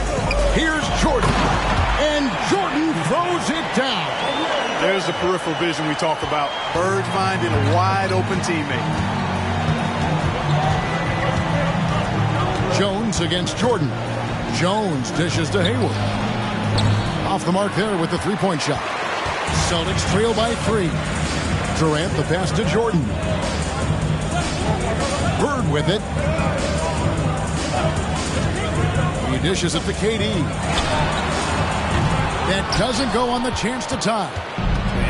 Here's Jordan. And Jordan throws it down. There's the peripheral vision we talk about. Bird finding a wide open teammate. Jones against Jordan. Jones dishes to Hayward. Off the mark there with the three-point shot. Celtics trail by 3. Durant the pass to Jordan. Bird with it. He dishes it to KD. That doesn't go on the chance to tie.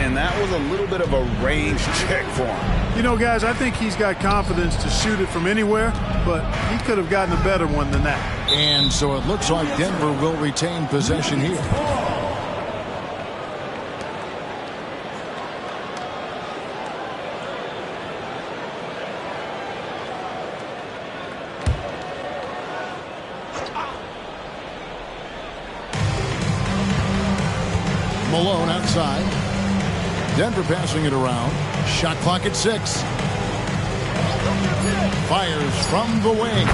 And that was a little bit of a range check for him. You know, guys, I think he's got confidence to shoot it from anywhere, but he could have gotten a better one than that. And so it looks like Denver will retain possession here. Malone outside. Denver passing it around. Shot clock at 6. Fires from the wing.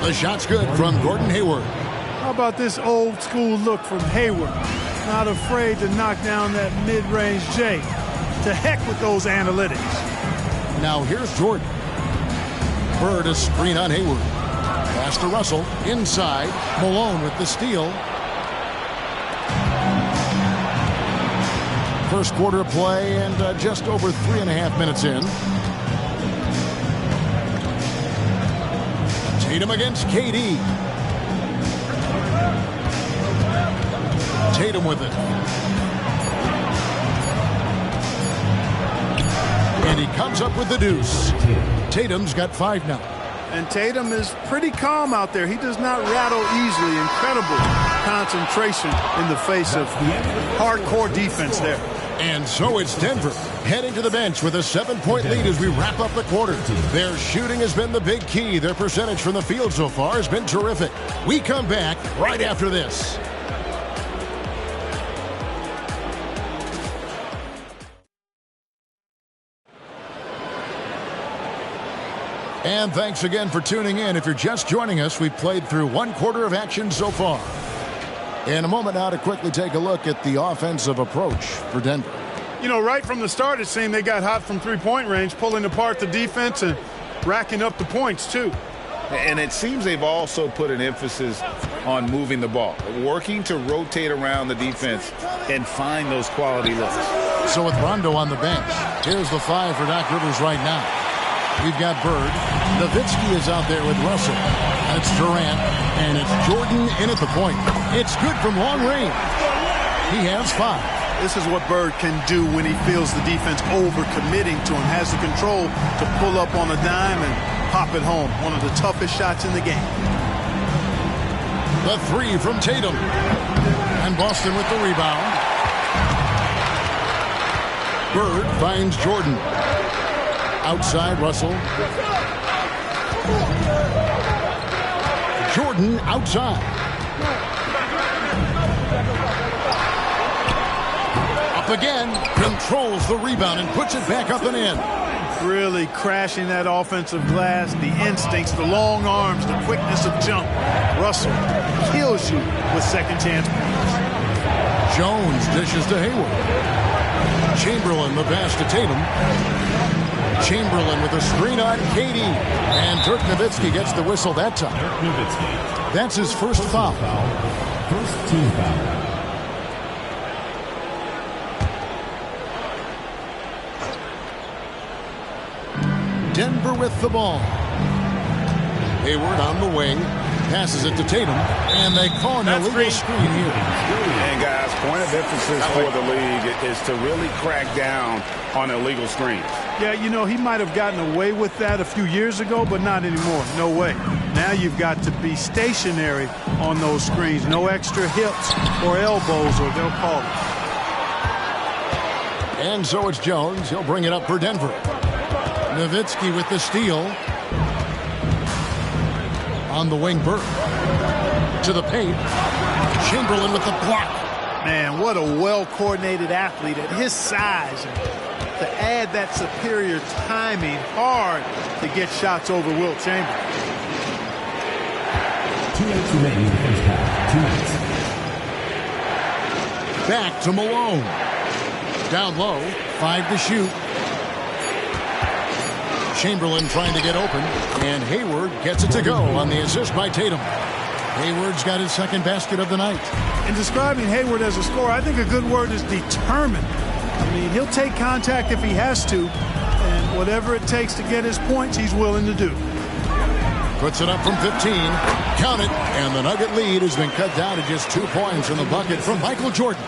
The shot's good from Gordon Hayward. How about this old school look from Hayward? Not afraid to knock down that mid-range J. To heck with those analytics. Now here's Jordan. Bird a screen on Hayward. Pass to Russell. Inside. Malone with the steal. First quarter of play and just over 3.5 minutes in. Tatum against KD. Tatum with it. And he comes up with the deuce. Tatum's got 5 now. And Tatum is pretty calm out there. He does not rattle easily. Incredible concentration in the face of hardcore defense there. And so it's Denver heading to the bench with a 7-point lead as we wrap up the quarter. Their shooting has been the big key. Their percentage from the field so far has been terrific. We come back right after this. And thanks again for tuning in. If you're just joining us, we've played through 1 quarter of action so far. In a moment now to quickly take a look at the offensive approach for Denver. You know, right from the start, it seemed they got hot from three-point range, pulling apart the defense and racking up the points, too. And it seems they've also put an emphasis on moving the ball, working to rotate around the defense and find those quality looks. So with Rondo on the bench, here's the 5 for Doc Rivers right now. We've got Bird. Nowitzki is out there with Russell. That's Durant. And it's Jordan in at the point. It's good from long range. He has 5. This is what Bird can do when he feels the defense over-committing to him. Has the control to pull up on a dime and pop it home. One of the toughest shots in the game. The 3 from Tatum. And Boston with the rebound. Bird finds Jordan. Outside Russell. Jordan outside. Up again. Controls the rebound and puts it back up and in. Really crashing that offensive glass. The instincts, the long arms, the quickness of jump. Russell kills you with second chance points. Jones dishes to Hayward. Chamberlain the pass to Tatum. Chamberlain with a screen on KD. And Dirk Nowitzki gets the whistle that time. That's his first foul. First team foul. Denver with the ball. Hayward on the wing. Passes it to Tatum, and they call an illegal screen here. And guys, point of emphasis for the league is to really crack down on illegal screens. Yeah, you know, he might have gotten away with that a few years ago, but not anymore. No way. Now you've got to be stationary on those screens. No extra hips or elbows, or they'll call it. And so it's Jones. He'll bring it up for Denver. Nowitzki with the steal. On the wing, Burke. To the paint. Chamberlain with the block. Man, what a well-coordinated athlete at his size. And to add that superior timing, hard to get shots over Wilt Chamberlain. 2 minutes remaining in the first half. 2 minutes. Back to Malone. Down low. 5 to shoot. Chamberlain trying to get open, and Hayward gets it to go on the assist by Tatum. Hayward's got his second basket of the night. In describing Hayward as a scorer, I think a good word is determined. I mean, he'll take contact if he has to, and whatever it takes to get his points, he's willing to do. Puts it up from 15. Count it, and the Nugget lead has been cut down to just 2 points in the bucket from Michael Jordan.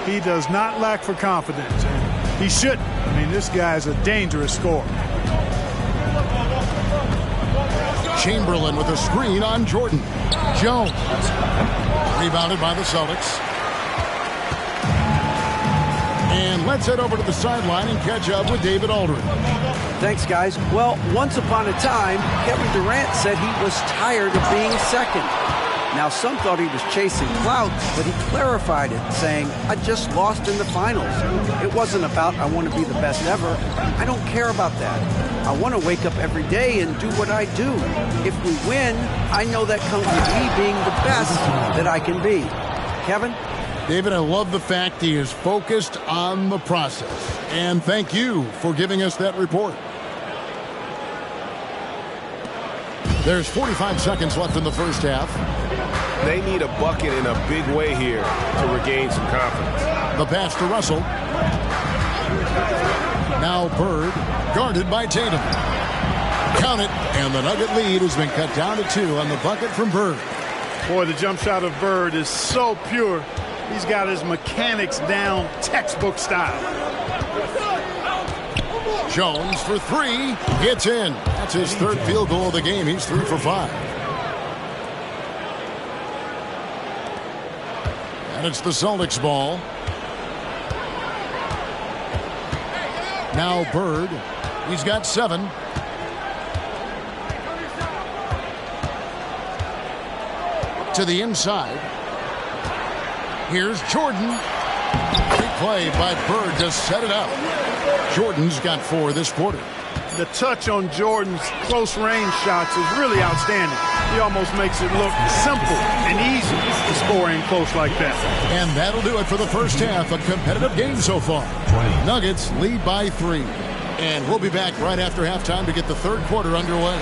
He does not lack for confidence, and he shouldn't. I mean, this guy's a dangerous scorer. Chamberlain with a screen on Jordan. Jones. Rebounded by the Celtics. And let's head over to the sideline and catch up with David Aldridge. Thanks, guys. Well, once upon a time, Kevin Durant said he was tired of being second. Now, some thought he was chasing clout, but he clarified it, saying, I just lost in the finals. It wasn't about I want to be the best ever. I don't care about that. I want to wake up every day and do what I do. If we win, I know that comes with me being the best that I can be. Kevin? David, I love the fact he is focused on the process. And thank you for giving us that report. There's 45 seconds left in the first half. They need a bucket in a big way here to regain some confidence. The pass to Russell. Now Bird, guarded by Tatum. Count it, and the Nugget lead has been cut down to 2 on the bucket from Bird. Boy, the jump shot of Bird is so pure. He's got his mechanics down textbook style. Jones for 3, gets in. That's his third field goal of the game. He's 3 for 5. And it's the Celtics ball. Now Bird. He's got 7. To the inside. Here's Jordan. Big play by Bird to set it up. Jordan's got 4 this quarter. The touch on Jordan's close range shots is really outstanding. He almost makes it look simple and easy to score in close like that. And that'll do it for the first half. A competitive game so far. Nuggets lead by 3. And we'll be back right after halftime to get the third quarter underway.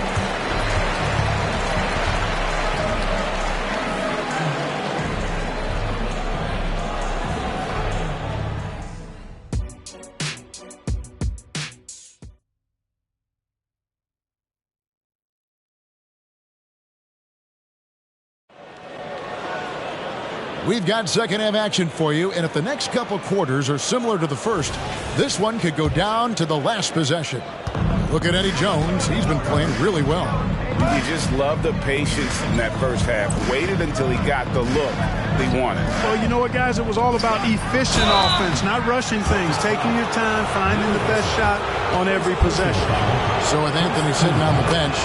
We've got second half action for you, and if the next couple quarters are similar to the first, this one could go down to the last possession. Look at Eddie Jones. He's been playing really well. You just love the patience in that first half. Waited until he got the look he wanted. Well, you know what, guys? It was all about efficient offense, not rushing things, taking your time, finding the best shot on every possession. So with Anthony sitting on the bench,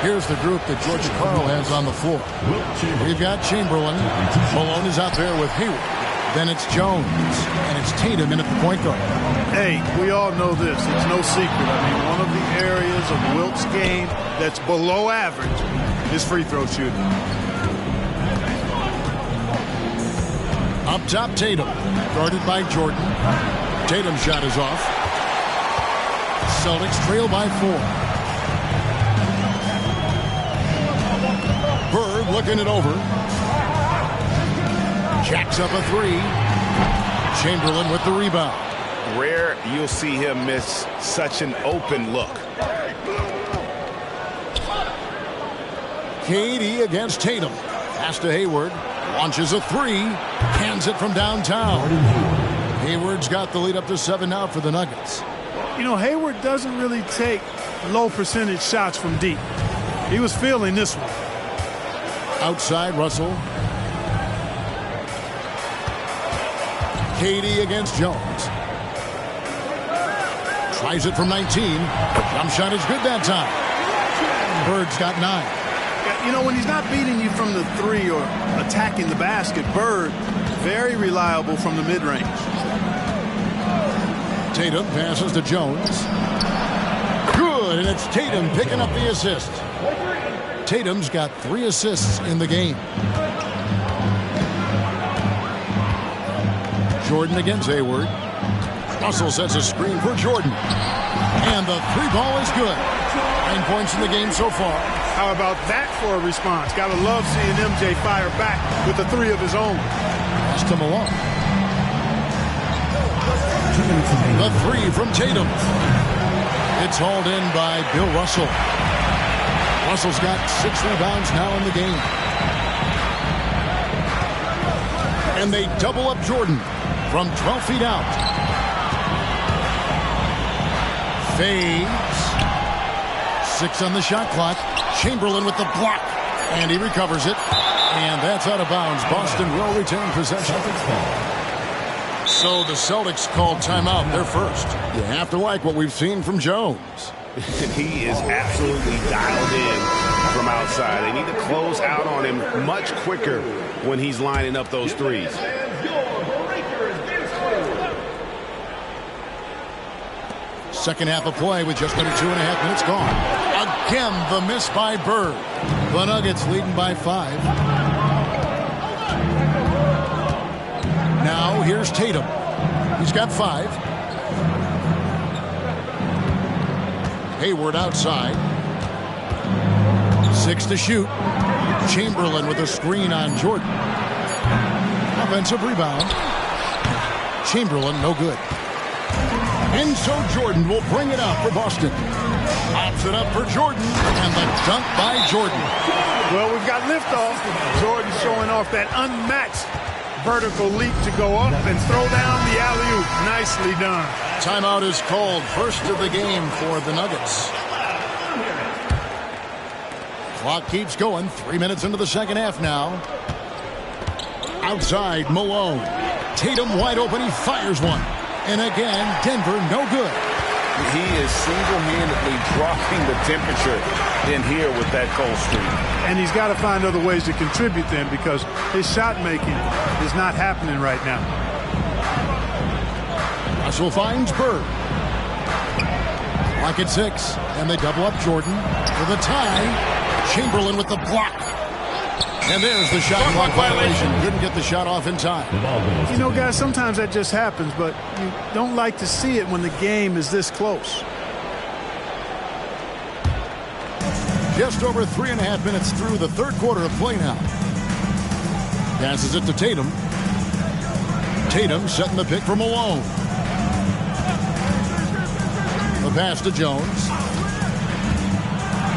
here's the group that George Karl has on the floor. We've got Chamberlain. Malone is out there with Hayward. Then it's Jones. And it's Tatum in at the point guard. Hey, we all know this. It's no secret. I mean, one of the areas of Wilt's game that's below average is free throw shooting. Up top, Tatum. Guarded by Jordan. Tatum's shot is off. Celtics trail by 4. Bird looking it over. Jacks up a 3. Chamberlain with the rebound. Rare you'll see him miss such an open look. KD against Tatum. Pass to Hayward. Launches a three. Cans it from downtown. Hayward's got the lead up to 7 now for the Nuggets. You know, Hayward doesn't really take low percentage shots from deep. He was feeling this one. Outside, Russell. KD against Jones. Tries it from 19. Jump shot is good that time. Bird's got 9. Yeah, you know, when he's not beating you from the 3 or attacking the basket, Bird, very reliable from the mid-range. Tatum passes to Jones. Good, and it's Tatum picking up the assist. Tatum's got 3 assists in the game. Jordan against Hayward. Russell sets a screen for Jordan. And the 3 ball is good. 9 points in the game so far. How about that for a response? Gotta love seeing MJ fire back with the 3 of his own. Pass to Malone. The 3 from Tatum. It's hauled in by Bill Russell. Russell's got 6 rebounds now in the game. And they double up Jordan from 12 feet out. Fades. 6 on the shot clock. Chamberlain with the block. And he recovers it. And that's out of bounds. Boston will retain possession. So the Celtics called timeout. They're first. You have to like what we've seen from Jones. He is absolutely dialed in from outside. They need to close out on him much quicker when he's lining up those threes. Second half of play with just under 2.5 minutes gone. Again, the miss by Bird. The Nuggets leading by 5. Now here's Tatum. He's got 5. Hayward outside. 6 to shoot. Chamberlain with a screen on Jordan. Offensive rebound. Chamberlain no good. And so Jordan will bring it out for Boston. Pops it up for Jordan, and the dunk by Jordan. Well, we've got liftoff. Jordan showing off that unmatched vertical leap to go up and throw down the alley-oop. Nicely done. Timeout is called. First of the game for the Nuggets. Clock keeps going. 3 minutes into the second half now. Outside, Malone. Tatum wide open. He fires one. And again, Denver no good. He is single-handedly dropping the temperature in here with that cold streak. And he's got to find other ways to contribute then, because his shot making is not happening right now. Russell finds Bird. Clock at 6. And they double up Jordan for the tie. Chamberlain with the block. And there's the shot clock violation. Couldn't get the shot off in time. You know, guys, sometimes that just happens, but you don't like to see it when the game is this close. Just over 3.5 minutes through the third quarter of play now. Passes it to Tatum. Tatum setting the pick for Malone. The pass to Jones.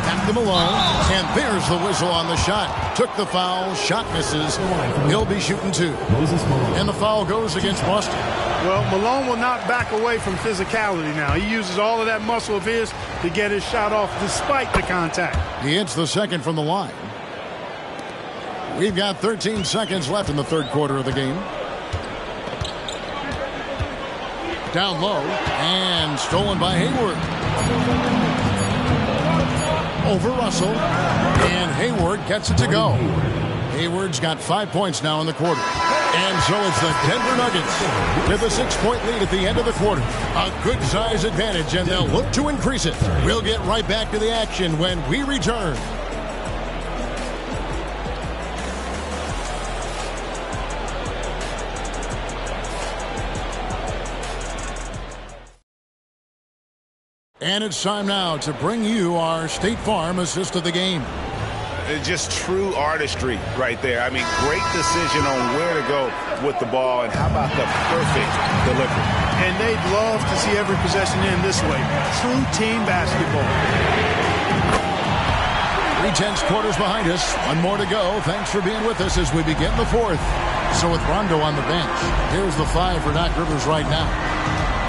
Back to Malone. And there's the whistle on the shot. Took the foul. Shot misses. He'll be shooting 2. And the foul goes against Boston. Well, Malone will not back away from physicality now. He uses all of that muscle of his to get his shot off despite the contact. He hits the second from the line. We've got 13 seconds left in the third quarter of the game. Down low. And stolen by Hayward. Over Russell. And Hayward gets it to go. Hayward's got 5 points now in the quarter. And so it's the Denver Nuggets with a 6-point lead at the end of the quarter. A good size advantage, and they'll look to increase it. We'll get right back to the action when we return. And it's time now to bring you our State Farm assist of the game. It's just true artistry right there. I mean, great decision on where to go with the ball, and how about the perfect delivery. And they'd love to see every possession end this way. True team basketball. 3/10 quarters behind us. One more to go. Thanks for being with us as we begin the fourth. So with Rondo on the bench, here's the 5 for Doc Rivers right now.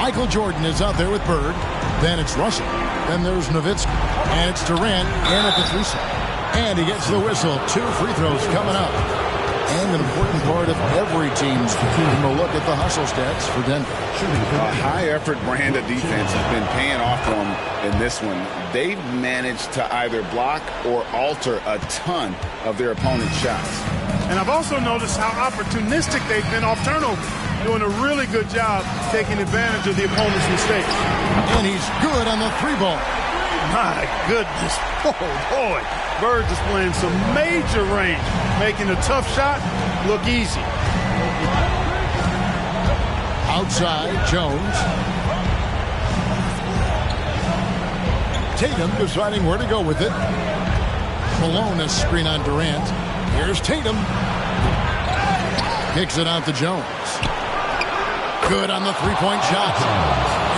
Michael Jordan is out there with Bird. Then it's Russell. Then there's Nowitzki. And it's Durant in at the 3 spot. And he gets the whistle. 2 free throws coming up. And an important part of every team's team will look at the hustle stats for Denver. A high-effort brand of defense has been paying off for them in this one. They've managed to either block or alter a ton of their opponent's shots. And I've also noticed how opportunistic they've been off turnover, doing a really good job taking advantage of the opponent's mistakes. And he's good on the 3-ball. My goodness. Oh, boy. Bird displaying some major range, making a tough shot look easy. Outside, Jones. Tatum deciding where to go with it. Malone is screen on Durant. Here's Tatum. Kicks it out to Jones. Good on the 3-point shot.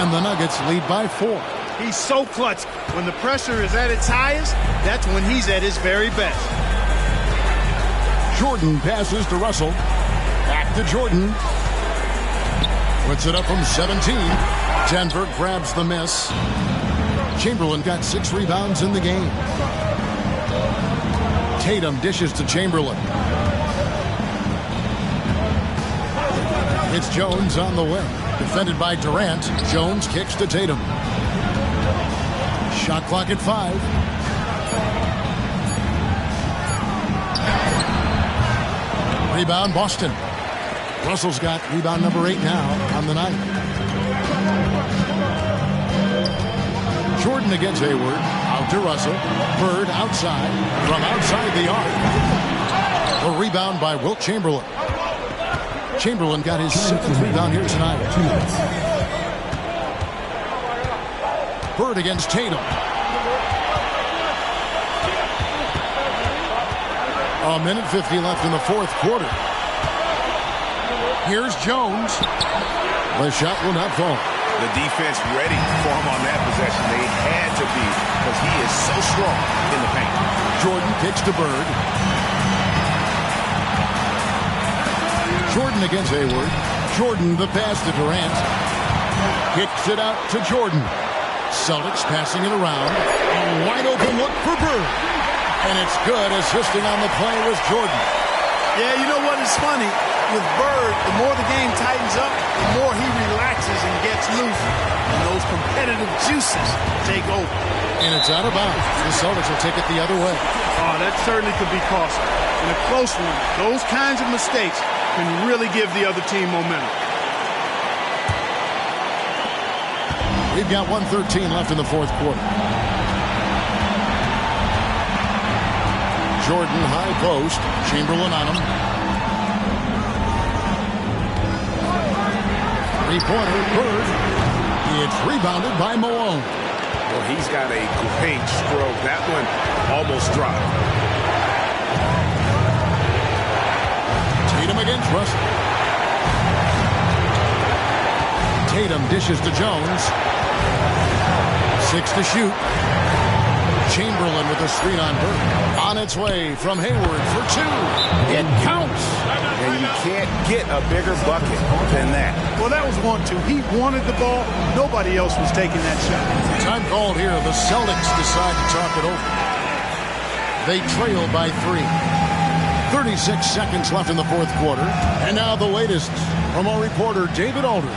And the Nuggets lead by 4. He's so clutch. When the pressure is at its highest, that's when he's at his very best. Jordan passes to Russell. Back to Jordan. Puts it up from 17. Denver grabs the miss. Chamberlain got 6 rebounds in the game. Tatum dishes to Chamberlain. It's Jones on the wing. Defended by Durant. Jones kicks to Tatum. Shot clock at 5. Rebound, Boston. Russell's got rebound number 8 now on the night. Jordan against Hayward. Out to Russell. Bird outside. From outside the arc. A rebound by Wilt Chamberlain. Chamberlain got his 7th rebound here tonight. Bird against Tatum. A minute 50 left in the 4th quarter. Here's Jones. The shot will not fall. The defense ready for him on that possession. They had to be because he is so strong in the paint. Jordan kicks to Bird. Jordan against Hayward. Jordan the pass to Durant. Kicks it out to Jordan. Celtics passing it around. A wide open look for Bird. And it's good. Assisting on the play was Jordan. Yeah, you know what is funny? With Bird, the more the game tightens up, the more he relaxes and gets loose. And those competitive juices take over. And it's out of bounds. The Celtics will take it the other way. Oh, that certainly could be costly. In a close one, those kinds of mistakes can really give the other team momentum. We've got 1:13 left in the 4th quarter. Jordan high post. Chamberlain on him. 3-pointer, Bird. It's rebounded by Malone. Well, he's got a great stroke. That one almost dropped. Tatum against Russell. Tatum dishes to Jones. 6 to shoot. Chamberlain with a screen on Bird. On its way from Hayward for 2. It counts. And you can't get a bigger bucket than that. Well, that was 1-2. He wanted the ball. Nobody else was taking that shot. Time called here. The Celtics decide to talk it over. They trail by 3. 36 seconds left in the 4th quarter. And now the latest from our reporter, David Aldridge.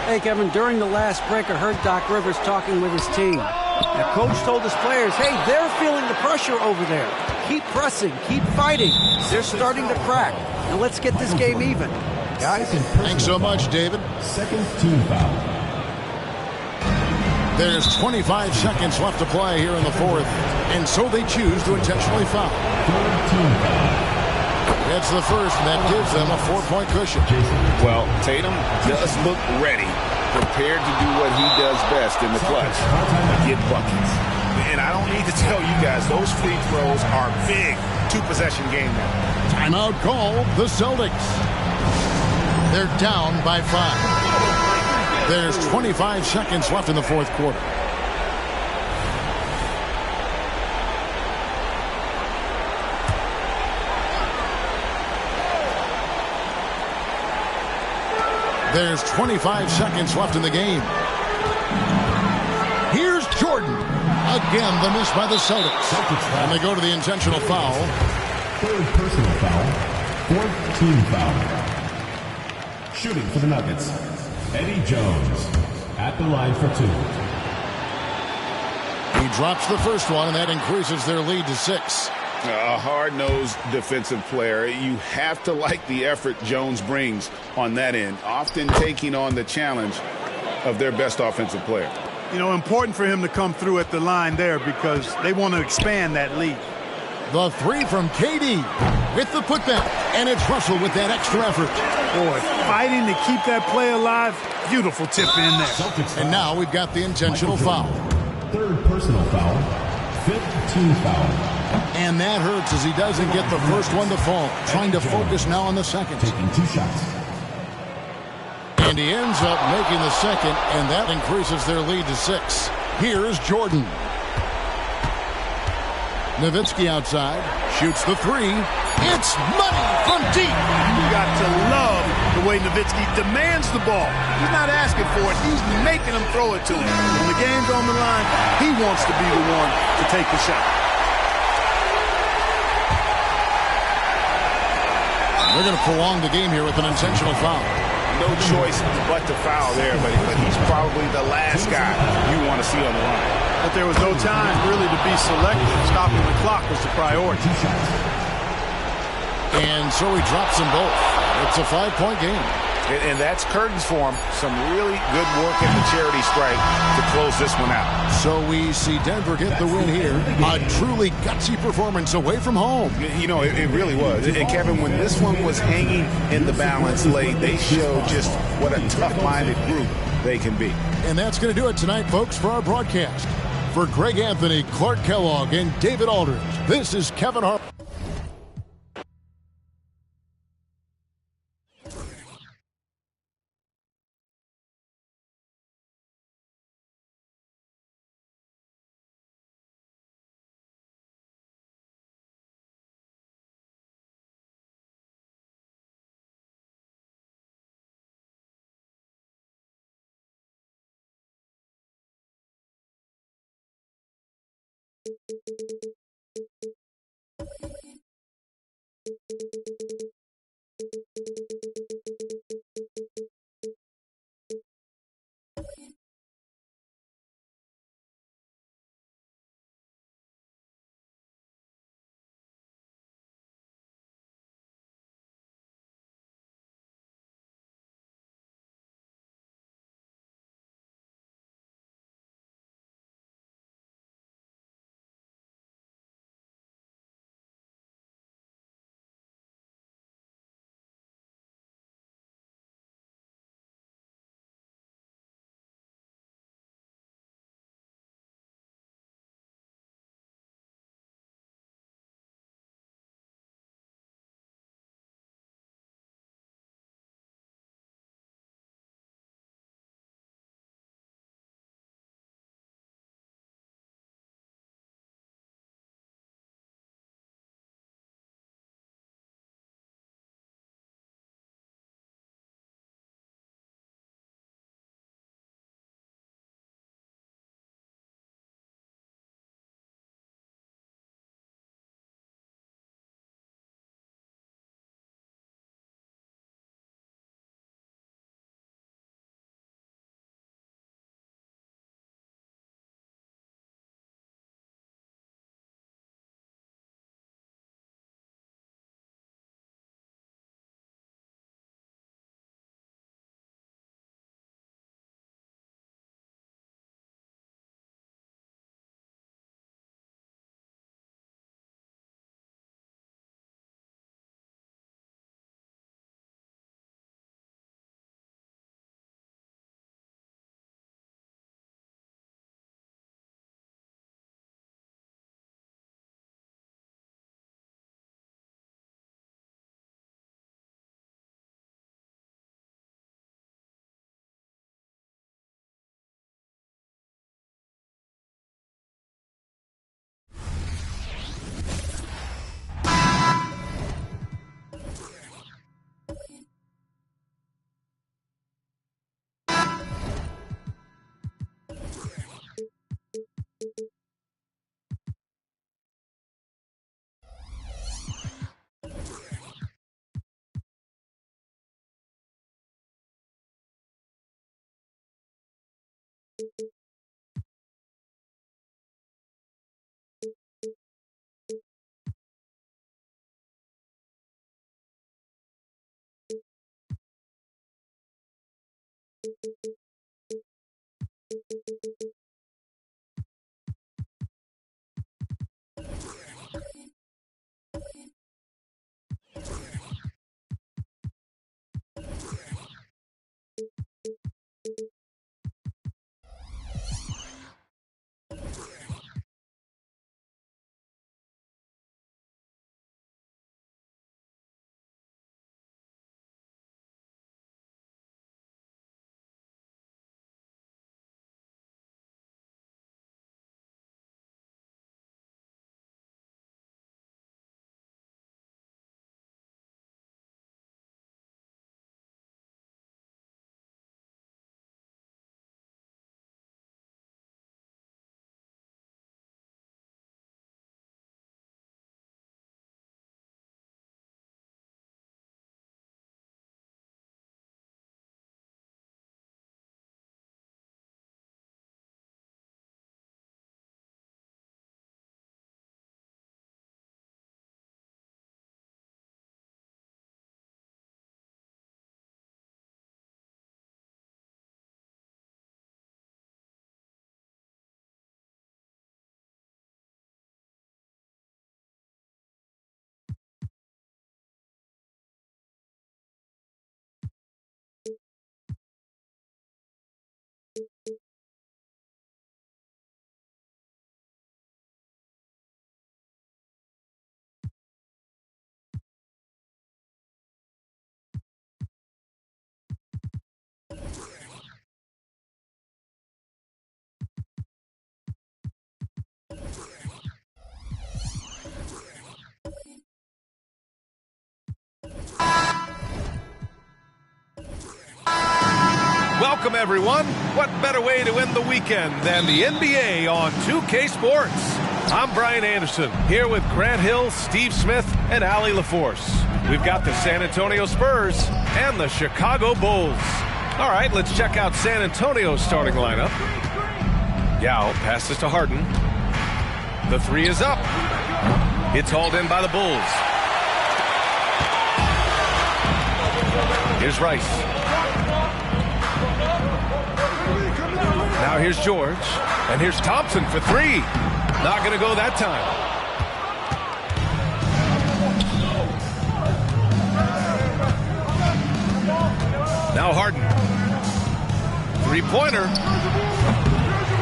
Hey, Kevin, during the last break, I heard Doc Rivers talking with his team. The coach told his players, hey, they're feeling the pressure over there. Keep pressing, keep fighting. They're starting to crack. Now let's get this game even. Guys, thanks so much, David. Second team foul. There's 25 seconds left to play here in the 4th, and so they choose to intentionally foul. Third team foul. That's the first, and that gives them a 4-point cushion. Well, Tatum does look ready, prepared to do what he does best in the clutch, get buckets. And I don't need to tell you guys, those free throws are big 2-possession game now. Timeout call, the Celtics. They're down by 5. There's 25 seconds left in the 4th quarter. There's 25 seconds left in the game. Here's Jordan. Again, the miss by the Celtics. And they go to the intentional foul. Third personal foul. Fourth team foul. Shooting for the Nuggets, Eddie Jones at the line for 2. He drops the first one, and that increases their lead to 6. A hard-nosed defensive player. You have to like the effort Jones brings on that end, often taking on the challenge of their best offensive player. You know, important for him to come through at the line there because they want to expand that lead. The three from KD with the putback, and it's Russell with that extra effort. Boy, fighting to keep that play alive. Beautiful tip in there. And now we've got the intentional foul. Third personal foul. Fifth team foul. And that hurts as he doesn't get the first one to fall. Trying to focus now on the second. Taking 2 shots. And he ends up making the second, and that increases their lead to 6. Here's Jordan. Nowitzki outside, shoots the three. It's money from deep. You got to love the way Nowitzki demands the ball. He's not asking for it. He's making him throw it to him. When the game's on the line, he wants to be the one to take the shot. They're going to prolong the game here with an intentional foul. No choice but to foul there, but he's probably the last guy you want to see on the line. But there was no time really to be selective. Stopping the clock was the priority. And so he drops them both. It's a 5-point game. And that's curtains for him. Some really good work at the charity strike to close this one out. So we see Denver get the win here. A truly gutsy performance away from home. You know, it really was. And Kevin, when this one was hanging in the balance late, they showed just what a tough-minded group they can be. And that's going to do it tonight, folks, for our broadcast. For Greg Anthony, Clark Kellogg, and David Aldridge, this is Kevin Harlan. Welcome, everyone. What better way to end the weekend than the NBA on 2K Sports? I'm Brian Anderson, here with Grant Hill, Steve Smith, and Allie LaForce. We've got the San Antonio Spurs and the Chicago Bulls. All right, let's check out San Antonio's starting lineup. Yao passes to Harden. The three is up. It's hauled in by the Bulls. Here's Rice. Now here's George, and here's Thompson for three. Not going to go that time. Now Harden. Three-pointer.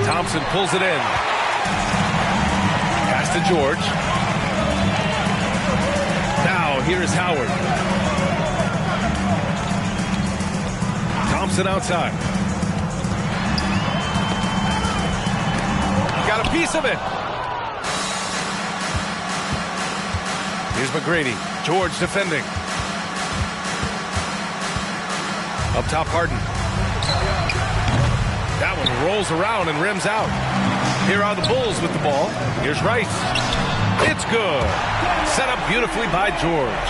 Thompson pulls it in. Pass to George. Now here is Howard. Thompson outside. Got a piece of it. Here's McGrady. George defending. Up top, Harden. That one rolls around and rims out. Here are the Bulls with the ball. Here's Rice. It's good. Set up beautifully by George.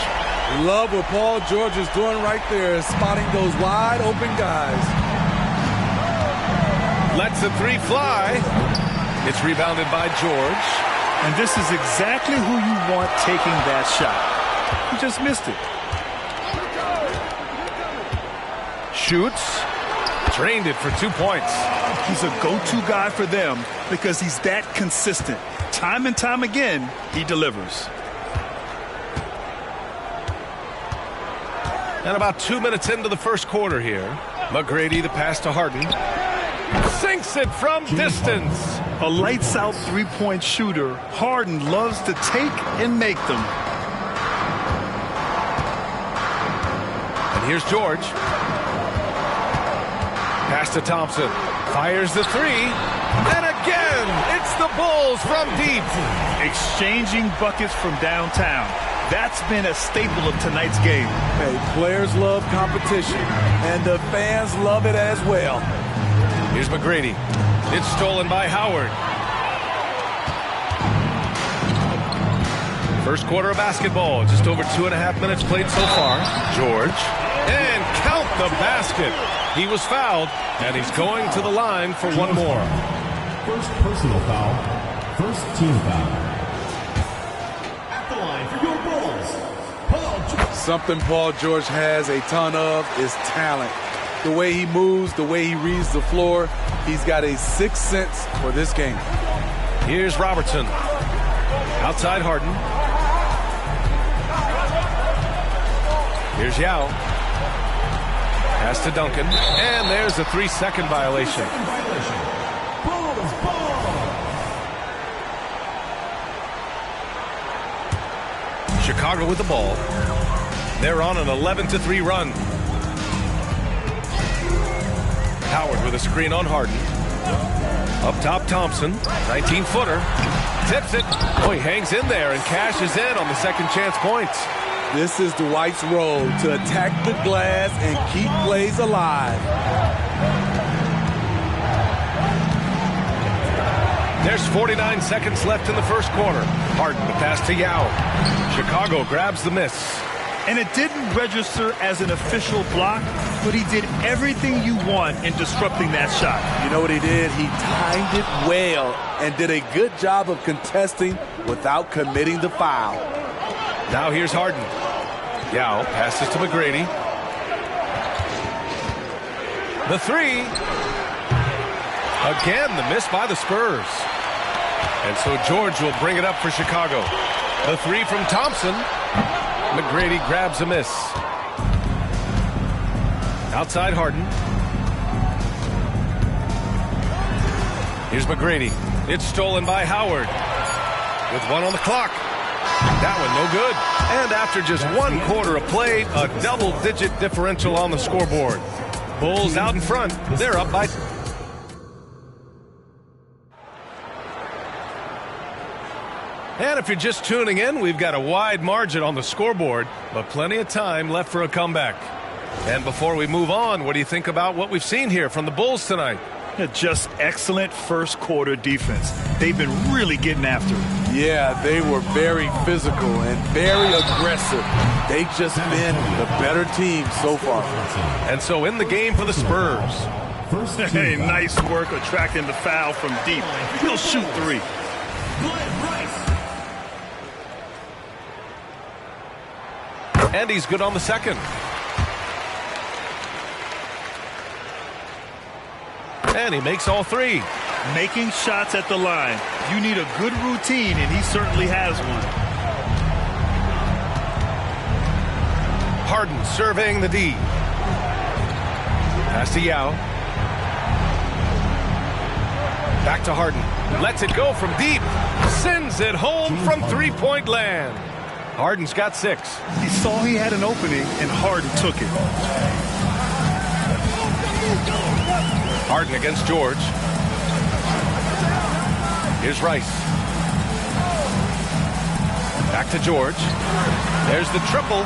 Love what Paul George is doing right there, spotting those wide open guys. Lets the three fly. It's rebounded by George. And this is exactly who you want taking that shot. He just missed it. Shoots. Drained it for 2 points. He's a go-to guy for them because he's that consistent. Time and time again, he delivers. And about 2 minutes into the first quarter here. McGrady, the pass to Harden. Sinks it from distance. A lights-out three-point shooter, Harden loves to take and make them. And here's George. Pass to Thompson. Fires the three. And again, it's the Bulls from deep. Exchanging buckets from downtown. That's been a staple of tonight's game. Hey, players love competition, and the fans love it as well. Here's McGrady. It's stolen by Howard. First quarter of basketball. Just over 2.5 minutes played so far. George. And count the basket. He was fouled, and he's going to the line for one more. First personal foul. First team foul. At the line for your Bulls, Paul George. Something Paul George has a ton of is talent. the way he moves, the way he reads the floor. He's got a sixth sense for this game. Here's Robertson. Outside Harden. Here's Yao. Pass to Duncan. And there's a 3-second violation. Chicago with the ball. They're on an 11-3 run. Howard with a screen on Harden. Up top, Thompson. 19-footer. Tips it. Oh, he hangs in there and cashes in on the second chance points. This is Dwight's role, to attack the glass and keep plays alive. There's 49 seconds left in the first quarter. Harden to pass to Yao. Chicago grabs the miss. And it didn't register as an official block, but he did everything you want in disrupting that shot. You know what he did? He timed it well and did a good job of contesting without committing the foul. Now here's Harden. Yao passes to McGrady. The three. Again, the miss by the Spurs. And so George will bring it up for Chicago. The three from Thompson. McGrady grabs a miss. Outside Harden. Here's McGrady. It's stolen by Howard. With 1 on the clock. That one no good. And after just 1 quarter of play, a double-digit differential on the scoreboard. Bulls out in front. They're up by... And if you're just tuning in, we've got a wide margin on the scoreboard, but plenty of time left for a comeback. And before we move on, what do you think about what we've seen here from the Bulls tonight? Just excellent first quarter defense. They've been really getting after it. Yeah, they were very physical and very aggressive. They've just been the better team so far. And so in the game for the Spurs. Hey, nice work attracting the foul from deep. He'll shoot 3. And he's good on the second. And he makes all 3. Making shots at the line. You need a good routine, and he certainly has one. Harden surveying the D. Pass to Yao. Back to Harden. Lets it go from deep. Sends it home from three-point land. Harden's got 6. He saw he had an opening, and Harden took it. Harden against George. Here's Rice. Back to George. There's the triple.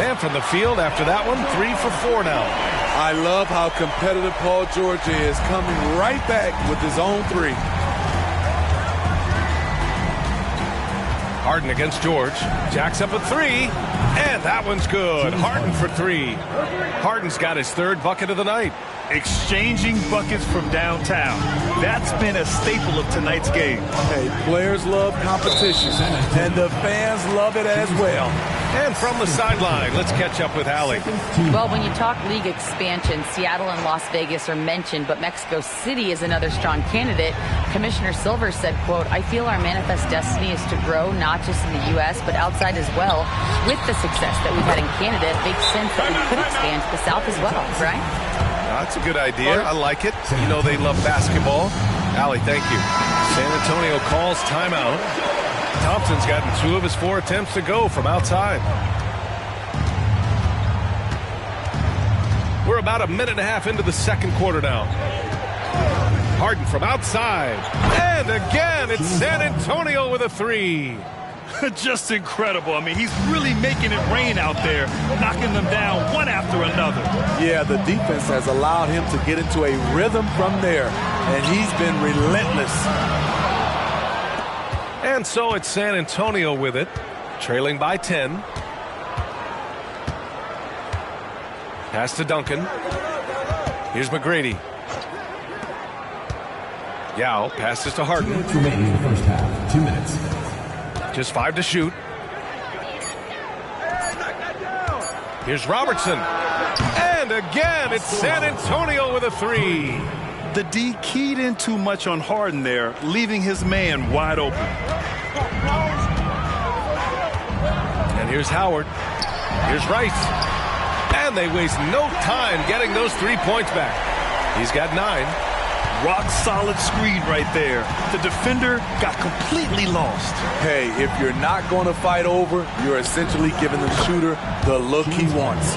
And from the field after that one, 3 for 4 now. I love how competitive Paul George is, coming right back with his own 3. Harden against George. Jacks up a 3. And that one's good. Harden for 3. Harden's got his 3rd bucket of the night. Exchanging buckets from downtown. That's been a staple of tonight's game. Hey, players love competition, and the fans love it as well. And from the sideline, let's catch up with Allie. Well, when you talk league expansion, Seattle and Las Vegas are mentioned, but Mexico City is another strong candidate. Commissioner Silver said, quote, "I feel our manifest destiny is to grow not just in the U.S., but outside as well. With the success that we've had in Canada, it makes sense that we could expand to the South as well." Right? That's a good idea. I like it. You know they love basketball. Allie, thank you. San Antonio calls timeout. Thompson's gotten 2 of his 4 attempts to go from outside. We're about a minute and a half into the second quarter now. Harden from outside. And again, it's San Antonio with a 3. Just incredible. I mean, he's really making it rain out there, knocking them down one after another. Yeah, the defense has allowed him to get into a rhythm from there, and he's been relentless. And so it's San Antonio with it, trailing by 10. Pass to Duncan. Here's McGrady. Yao passes to Harden. Remaining in the first half, 2 minutes. Just 5 to shoot. Here's Robertson. And again, it's San Antonio with a three. The D keyed in too much on Harden there, leaving his man wide open. And here's Howard. Here's Rice. And they waste no time getting those 3 points back. He's got 9. Rock solid screen right there. The defender got completely lost. Hey, if you're not going to fight over, you're essentially giving the shooter the look he wants.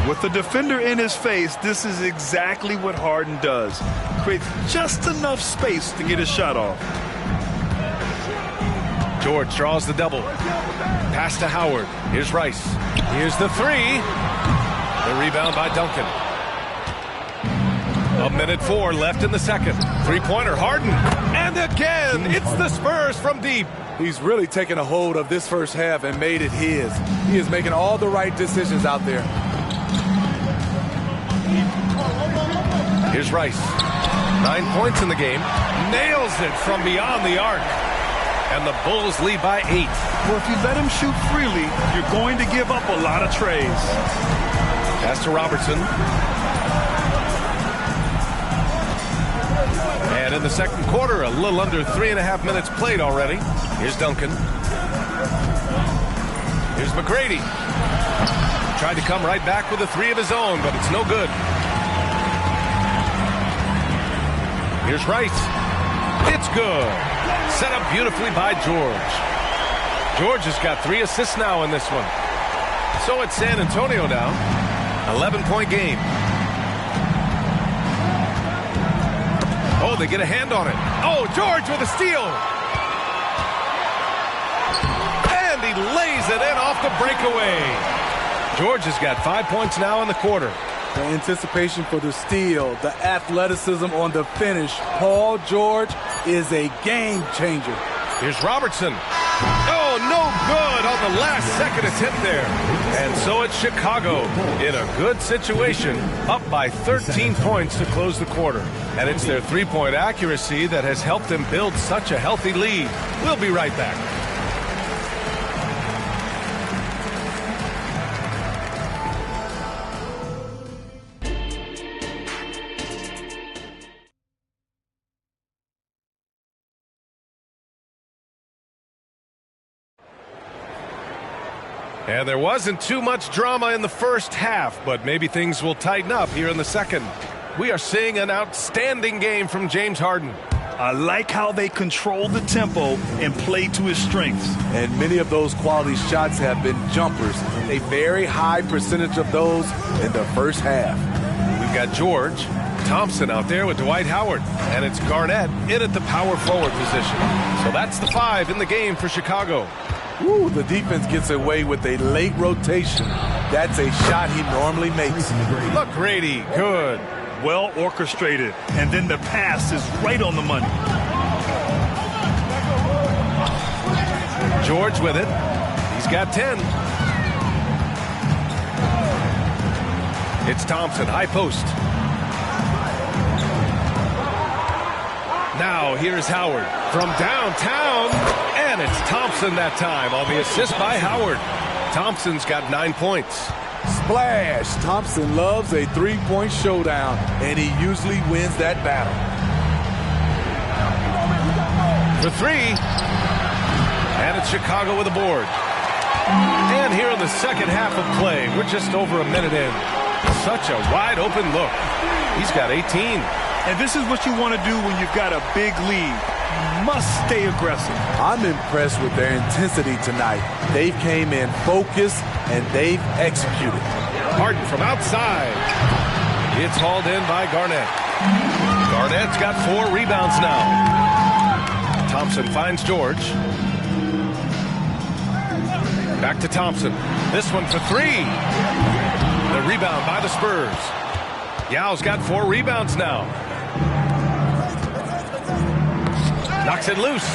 With the defender in his face, this is exactly what Harden does. Creates just enough space to get his shot off. George draws the double. Pass to Howard. Here's Rice. Here's the three. The rebound by Duncan. 1:04 left in the second. Three-pointer, Harden. And again, it's the Spurs from deep. He's really taken a hold of this first half and made it his. He is making all the right decisions out there. Here's Rice. 9 points in the game. Nails it from beyond the arc. And the Bulls lead by 8. Well, if you let him shoot freely, you're going to give up a lot of trays. Pass to Robertson. And in the second quarter, a little under 3.5 minutes played already. Here's Duncan. Here's McGrady. Tried to come right back with a three of his own, but it's no good. Here's Rice. It's good. Set up beautifully by George. George has got 3 assists now in this one. So it's San Antonio now. 11-point game. Oh, they get a hand on it. Oh, George with a steal. And he lays it in off the breakaway. George has got 5 points now in the quarter. The anticipation for the steal, the athleticism on the finish. Paul George is a game changer. Here's Robertson. Oh, no good on the last second attempt there. And so it's Chicago in a good situation, up by 13 points to close the quarter. And it's their three-point accuracy that has helped them build such a healthy lead. We'll be right back. And there wasn't too much drama in the first half, but maybe things will tighten up here in the second. We are seeing an outstanding game from James Harden. I like how they control the tempo and play to his strengths. And many of those quality shots have been jumpers. A very high percentage of those in the first half. We've got George, Thompson out there with Dwight Howard, and it's Garnett in at the power forward position. So that's the 5 in the game for Chicago. Ooh, the defense gets away with a late rotation. That's a shot he normally makes. McGrady, good. Well orchestrated, and then the pass is right on the money. George with it. He's got 10. It's Thompson, high post. Now here's Howard from downtown, and it's Thompson that time on the assist by Howard. Thompson's got 9 points. Splash! Thompson loves a three-point showdown, and he usually wins that battle. For 3, and it's Chicago with a board. And here in the second half of play, we're just over a minute in. Such a wide-open look. He's got 18. And this is what you want to do when you've got a big lead. You must stay aggressive. I'm impressed with their intensity tonight. They came in focused, and they've executed. Harden from outside. It's hauled in by Garnett. Garnett's got 4 rebounds now. Thompson finds George. Back to Thompson. This one for 3. The rebound by the Spurs. Yao's got 4 rebounds now. Knocks it loose.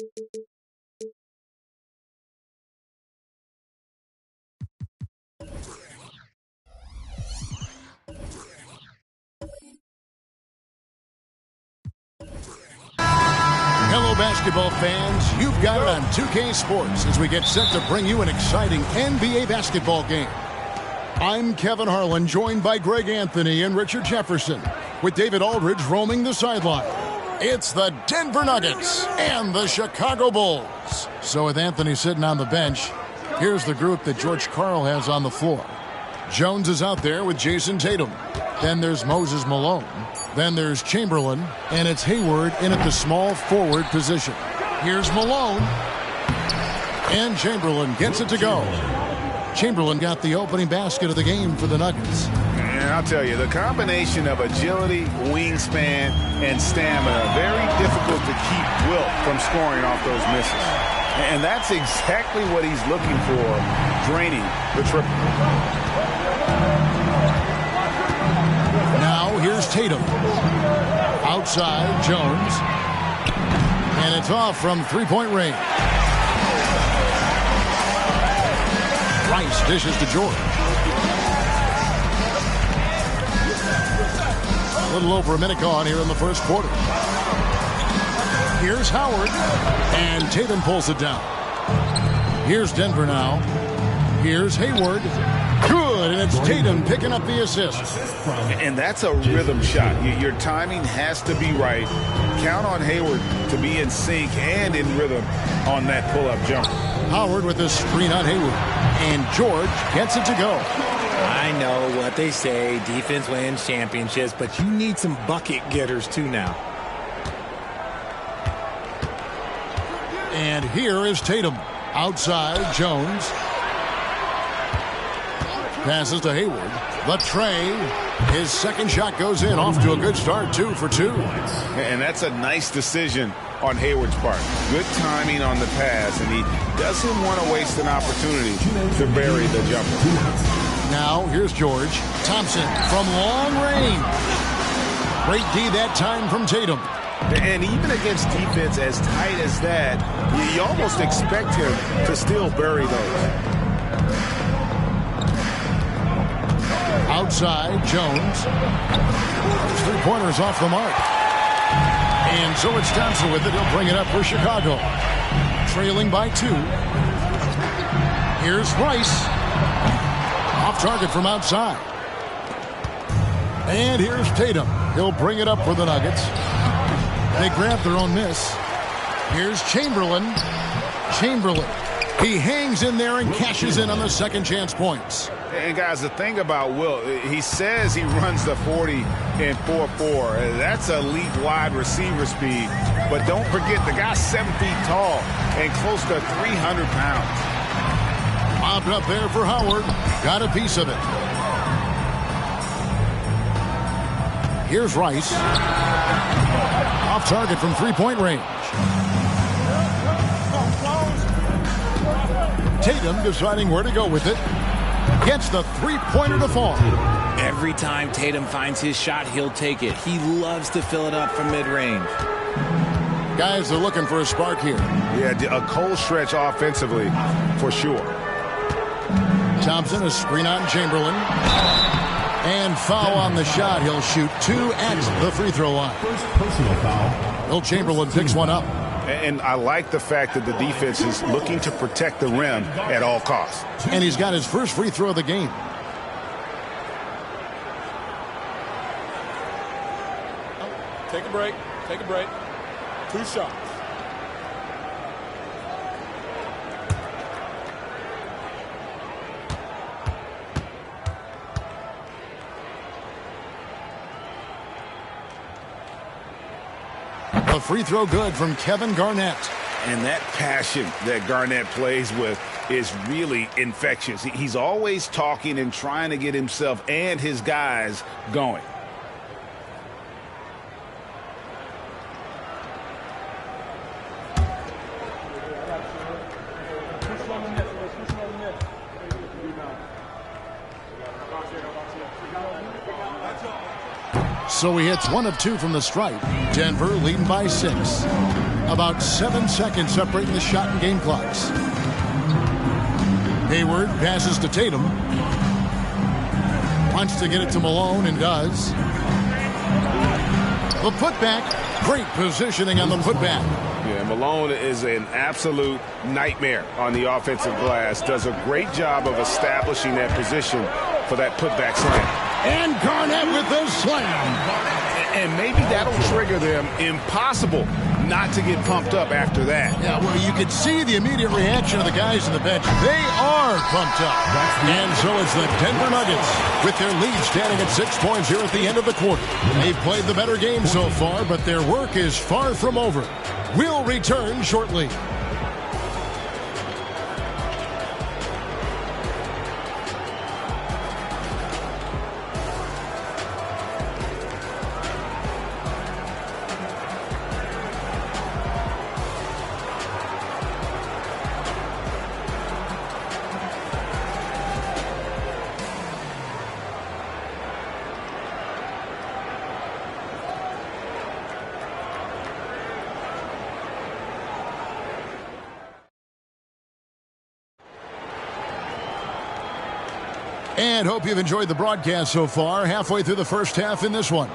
Hello, basketball fans. You've got it on 2K Sports as we get set to bring you an exciting NBA basketball game. I'm Kevin Harlan, joined by Greg Anthony and Richard Jefferson, with David Aldridge roaming the sideline. It's the Denver Nuggets and the Chicago Bulls. So with Anthony sitting on the bench, here's the group that George Karl has on the floor. Jones is out there with Jason Tatum. Then there's Moses Malone. Then there's Chamberlain, and it's Hayward in at the small forward position. Here's Malone, and Chamberlain gets it to go. Chamberlain got the opening basket of the game for the Nuggets. And I'll tell you, the combination of agility, wingspan, and stamina, very difficult to keep Wilt from scoring off those misses. And that's exactly what he's looking for, draining the triple. Now here's Tatum. Outside, Jones. And it's off from three-point range. Rice dishes to George. A little over a minute gone here in the first quarter. Here's Howard. And Tatum pulls it down. Here's Denver now. Here's Hayward. Good, and it's Tatum picking up the assist. And that's a rhythm shot. Your timing has to be right. Count on Hayward to be in sync and in rhythm on that pull-up jumper. Howard with the screen on Hayward. And George gets it to go. I know what they say, defense wins championships, but you need some bucket getters too now. And here is Tatum. Outside, Jones. Passes to Hayward. The tray. His second shot goes in. Off to a good start. 2 for 2. And that's a nice decision on Hayward's part. Good timing on the pass, and he doesn't want to waste an opportunity to bury the jumper. Now, here's George. Thompson from long range. Great D that time from Tatum. And even against defense as tight as that, you almost expect him to still bury those. Outside, Jones. Three-pointers off the mark. And so it's Thompson with it. He'll bring it up for Chicago. Trailing by 2. Here's Rice. Off target from outside. And here's Tatum. He'll bring it up for the Nuggets. They grab their own miss. Here's Chamberlain. Chamberlain. He hangs in there and cashes in on the second chance points. And guys, the thing about Wilt, he says he runs the 40 in 4.4. That's elite wide receiver speed. But don't forget, the guy's 7 feet tall and close to 300 pounds. Mobbed up there for Howard. Got a piece of it. Here's Rice. Off target from three-point range. Tatum deciding where to go with it. Gets the three-pointer to fall. Every time Tatum finds his shot, he'll take it. He loves to fill it up from mid-range. Guys are looking for a spark here. Yeah, a cold stretch offensively for sure. Thompson, a screen on Chamberlain. And foul on the shot. He'll shoot 2 at the free throw line. First personal foul. Will Chamberlain picks one up. And I like the fact that the defense is looking to protect the rim at all costs. And he's got his first free throw of the game. Take a break. Take a break. 2 shots. A free throw good from Kevin Garnett. And that passion that Garnett plays with is really infectious. He's always talking and trying to get himself and his guys going. So he hits 1 of 2 from the stripe. Denver leading by 6. About 7 seconds separating the shot and game clocks. Hayward passes to Tatum. Wants to get it to Malone and does. The putback. Great positioning on the putback. Yeah, Malone is an absolute nightmare on the offensive glass. Does a great job of establishing that position for that putback slam. And Garnett with the slam. And maybe that'll trigger them. Impossible not to get pumped up after that. Yeah, well, you could see the immediate reaction of the guys on the bench. They are pumped up. And so it's the Denver Nuggets with their lead standing at 6 points here at the end of the quarter. They've played the better game so far, but their work is far from over. We'll return shortly. And hope you've enjoyed the broadcast so far. Halfway through the first half in this one.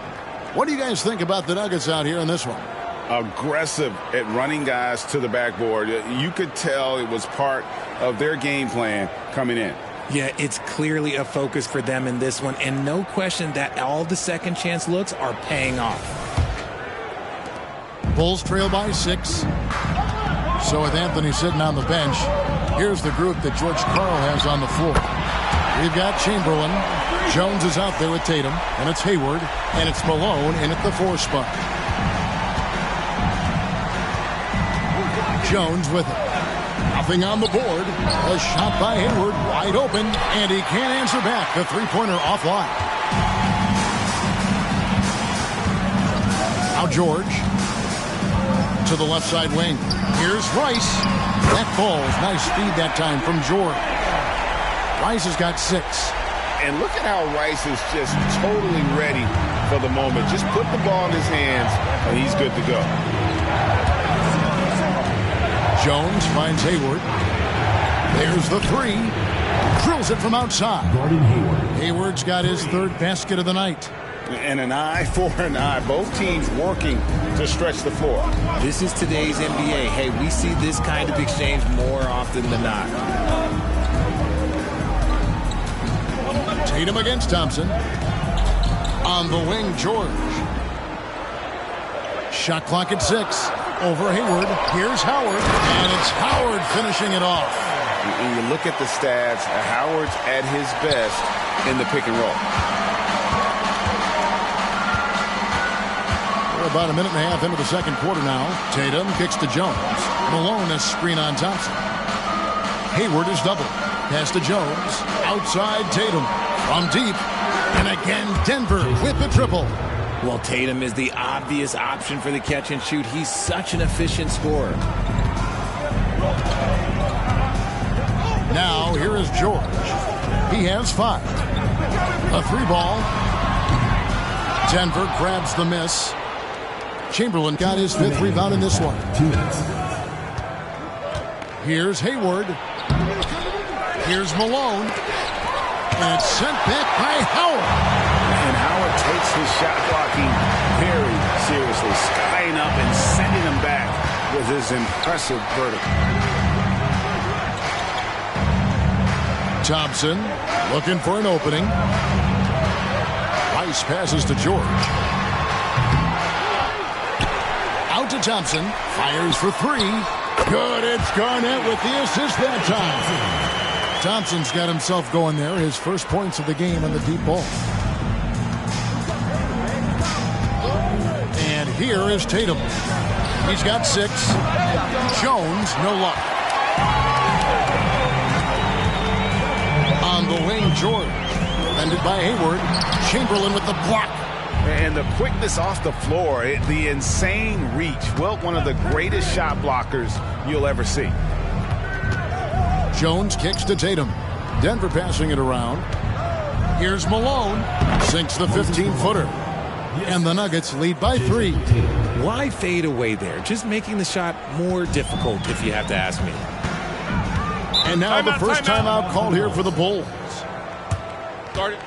What do you guys think about the Nuggets out here in this one? Aggressive at running guys to the backboard. You could tell it was part of their game plan coming in. Yeah, it's clearly a focus for them in this one, and no question that all the second chance looks are paying off. Bulls trail by 6. So with Anthony sitting on the bench, here's the group that George Karl has on the floor. We've got Chamberlain. Jones is out there with Tatum, and it's Hayward, and it's Malone in at the 4 spot. Jones with it. Nothing on the board. A shot by Hayward, wide open, and he can't answer back. The three-pointer offline. Now George to the left side wing. Here's Rice. That falls. Nice speed that time from George. Rice has got 6. And look at how Rice is just totally ready for the moment. Just put the ball in his hands, and he's good to go. Jones finds Hayward. There's the 3. Drills it from outside. Gordon Hayward. Hayward's got his 3rd basket of the night. And an eye for an eye. Both teams working to stretch the floor. This is today's NBA. Hey, we see this kind of exchange more often than not. Tatum against Thompson. On the wing, George. Shot clock at 6. Over Hayward. Here's Howard. And it's Howard finishing it off. When you look at the stats, Howard's at his best in the pick and roll. We're about a minute and a half into the second quarter now. Tatum kicks to Jones. Malone a screen on Thompson. Hayward is doubled. Pass to Jones. Outside Tatum. From deep. And again, Denver with the triple. Well, Tatum is the obvious option for the catch and shoot. He's such an efficient scorer. Now, here is George. He has 5. A 3-ball. Denver grabs the miss. Chamberlain got his 5th rebound in this one. 2 minutes. Here's Hayward. Here's Malone. And it's sent back by Howard. And Howard takes his shot blocking very seriously, skying up and sending him back with his impressive vertical. Thompson looking for an opening. Rice passes to George. Out to Thompson. Fires for 3. Good. It's Garnett with the assist that time. Thompson's got himself going there. His first points of the game on the deep ball. And here is Tatum. He's got 6. Jones, no luck. On the wing, George. Defended by Hayward. Chamberlain with the block. And the quickness off the floor, the insane reach. Well, one of the greatest shot blockers you'll ever see. Jones kicks to Tatum. Denver passing it around. Here's Malone. Sinks the 15-footer. And the Nuggets lead by 3. Why fade away there? Just making the shot more difficult, if you have to ask me. And now the first timeout called here for the Bulls. Start it.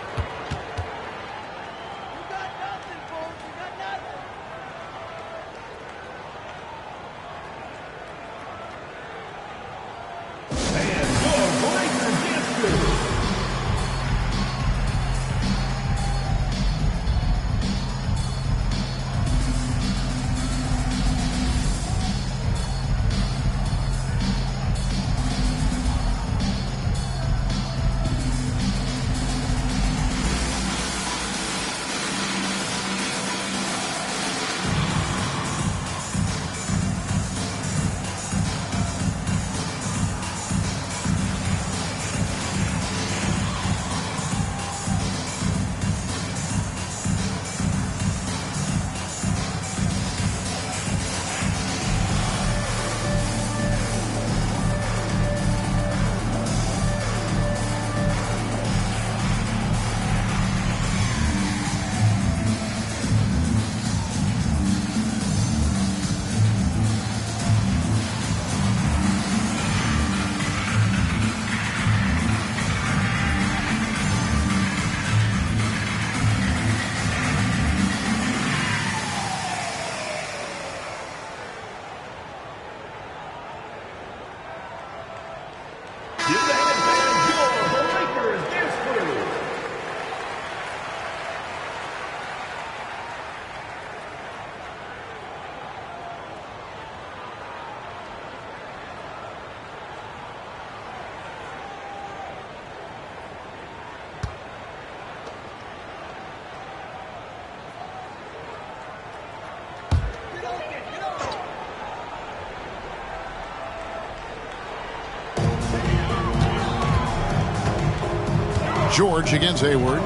George against Hayward.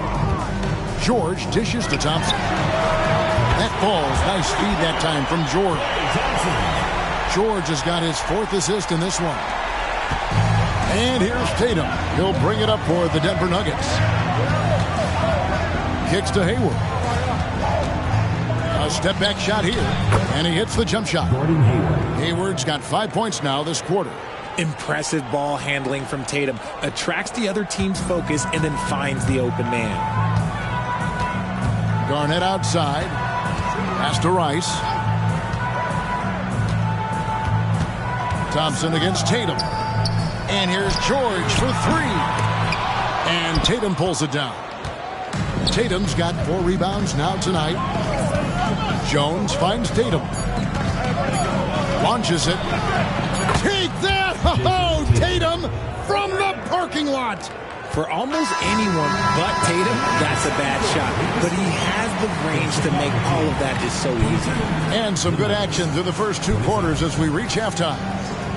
George dishes to Thompson. That falls. Nice speed that time from George. George has got his 4th assist in this one. And here's Tatum. He'll bring it up for the Denver Nuggets. Kicks to Hayward. A step back shot here. And he hits the jump shot. Hayward's got 5 points now this quarter. Impressive ball handling from Tatum. Attracts the other team's focus and then finds the open man. Garnett outside. Pass to Rice. Thompson against Tatum. And here's George for 3. And Tatum pulls it down. Tatum's got 4 rebounds now tonight. Jones finds Tatum. Launches it. Take that! Oh, Tatum from the parking lot. For almost anyone but Tatum, that's a bad shot. But he has the range to make all of that just so easy. And some good action through the first 2 quarters as we reach halftime.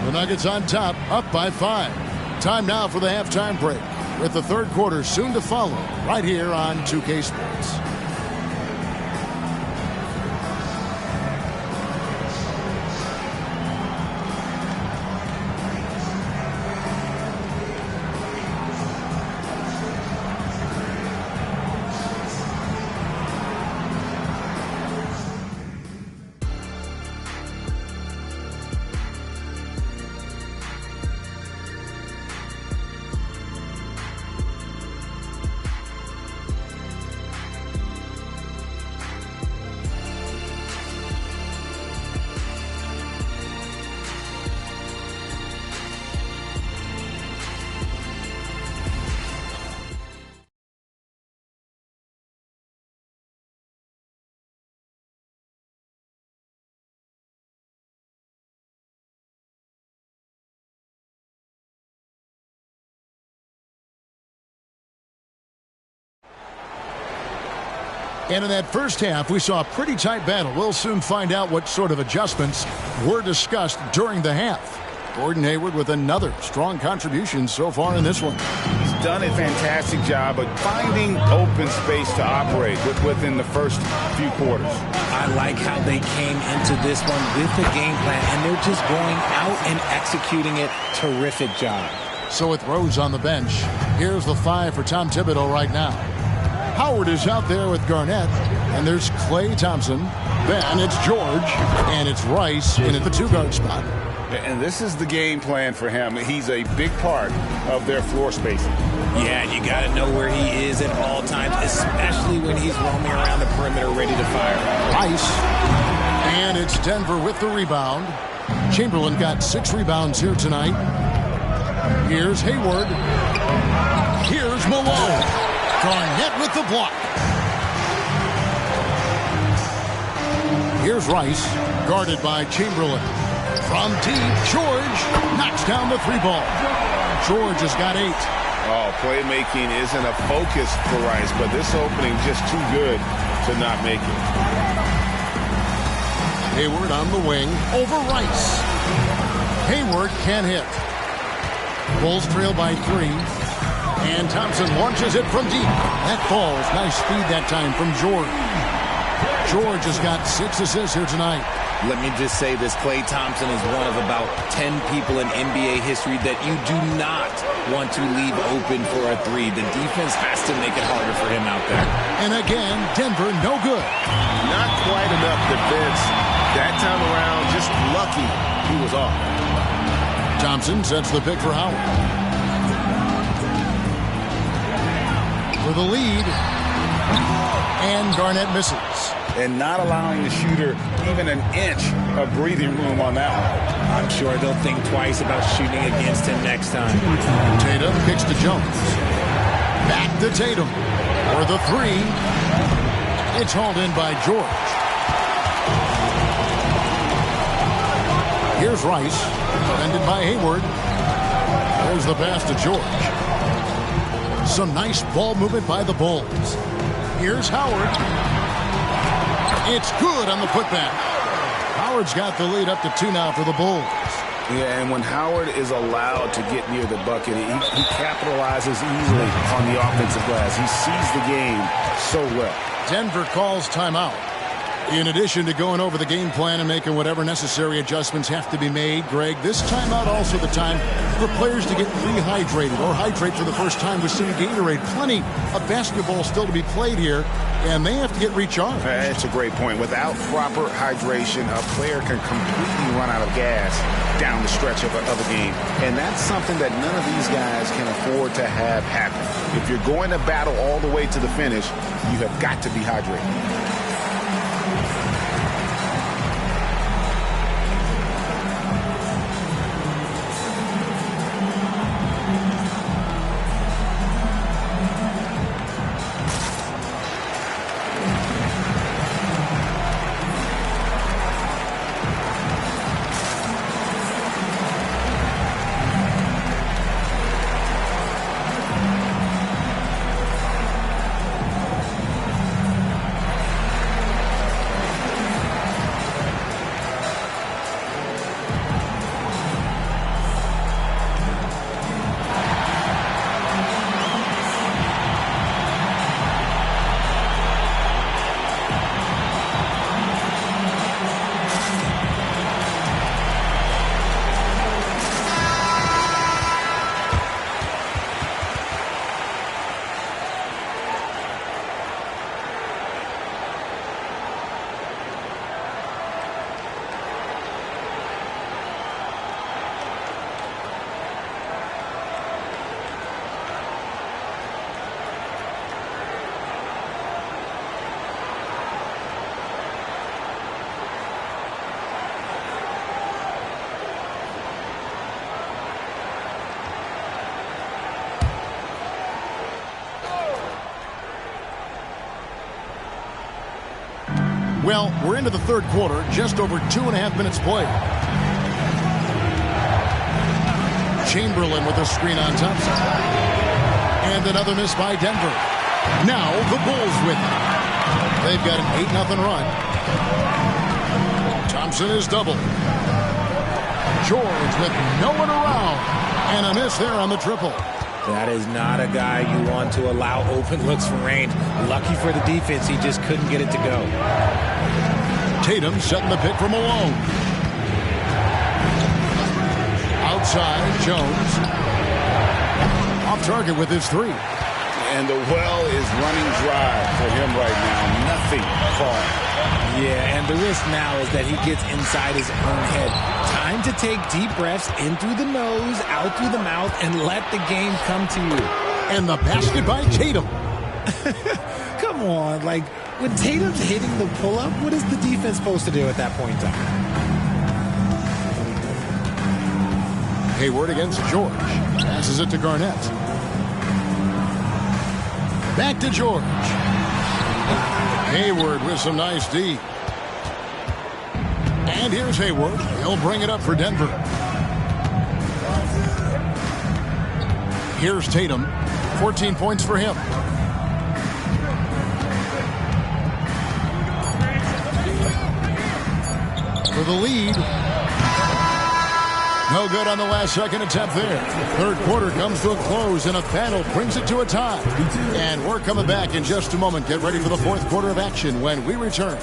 The Nuggets on top, up by 5. Time now for the halftime break, with the 3rd quarter soon to follow, right here on 2K Sports. And in that first half, we saw a pretty tight battle. We'll soon find out what sort of adjustments were discussed during the half. Gordon Hayward with another strong contribution so far in this one. He's done a fantastic job of finding open space to operate within the first few quarters. I like how they came into this one with a game plan, and they're just going out and executing it. Terrific job. So with Rose on the bench, here's the 5 for Tom Thibodeau right now. Howard is out there with Garnett. And there's Klay Thompson. Then it's George. And it's Rice in at the 2-guard spot. And this is the game plan for him. He's a big part of their floor spacing. Yeah, you got to know where he is at all times, especially when he's roaming around the perimeter ready to fire. Rice. And it's Denver with the rebound. Chamberlain got 6 rebounds here tonight. Here's Hayward. Here's Malone. Garnett with the block. Here's Rice, guarded by Chamberlain. From deep, George knocks down the 3-ball. George has got 8. Oh, playmaking isn't a focus for Rice, but this opening just too good to not make it. Hayward on the wing over Rice. Hayward can't hit. Bulls trail by 3. And Thompson launches it from deep. That falls. Nice speed that time from George. George has got 6 assists here tonight. Let me just say this, Klay Thompson is one of about 10 people in NBA history that you do not want to leave open for a 3. The defense has to make it harder for him out there. And again, Denver no good. Not quite enough defense. That time around, just lucky he was off. Thompson sets the pick for Howard. For the lead. And Garnett misses. And not allowing the shooter even an inch of breathing room on that one. I'm sure they'll think twice about shooting against him next time. Tatum kicks to Jones. Back to Tatum. For the 3. It's hauled in by George. Here's Rice. Defended by Hayward. There's the pass to George. Some nice ball movement by the Bulls. Here's Howard. It's good on the putback. Howard's got the lead up to 2 now for the Bulls. Yeah, and when Howard is allowed to get near the bucket, he capitalizes easily on the offensive glass. He sees the game so well. Denver calls timeout. In addition to going over the game plan and making whatever necessary adjustments have to be made, Greg, this timeout also the time for players to get rehydrated or hydrate for the first time with some Gatorade. Plenty of basketball still to be played here, and they have to get recharged. That's a great point. Without proper hydration, a player can completely run out of gas down the stretch of a game. And that's something that none of these guys can afford to have happen. If you're going to battle all the way to the finish, you have got to be hydrated. Well, we're into the 3rd quarter, just over 2.5 minutes played. Chamberlain with a screen on Thompson. And another miss by Denver. Now the Bulls with it. They've got an 8-0 run. Thompson is doubled. George with no one around. And a miss there on the triple. That is not a guy you want to allow open looks from range. Lucky for the defense, he just couldn't get it to go. Tatum setting the pick for Malone. Outside, Jones. Off target with his 3. And the well is running dry for him right now. Nothing falling. Yeah, and the risk now is that he gets inside his own head. Time to take deep breaths in through the nose, out through the mouth, and let the game come to you. And the basket by Tatum. Come on, like, when Tatum's hitting the pull-up, what is the defense supposed to do at that point in time? Hayward against George. Passes it to Garnett. Back to George. Hayward with some nice D. And here's Hayward. He'll bring it up for Denver. Here's Tatum. 14 points for him. For the lead. No good on the last second attempt there. Third quarter comes to a close and a battle brings it to a tie. And we're coming back in just a moment. Get ready for the fourth quarter of action when we return.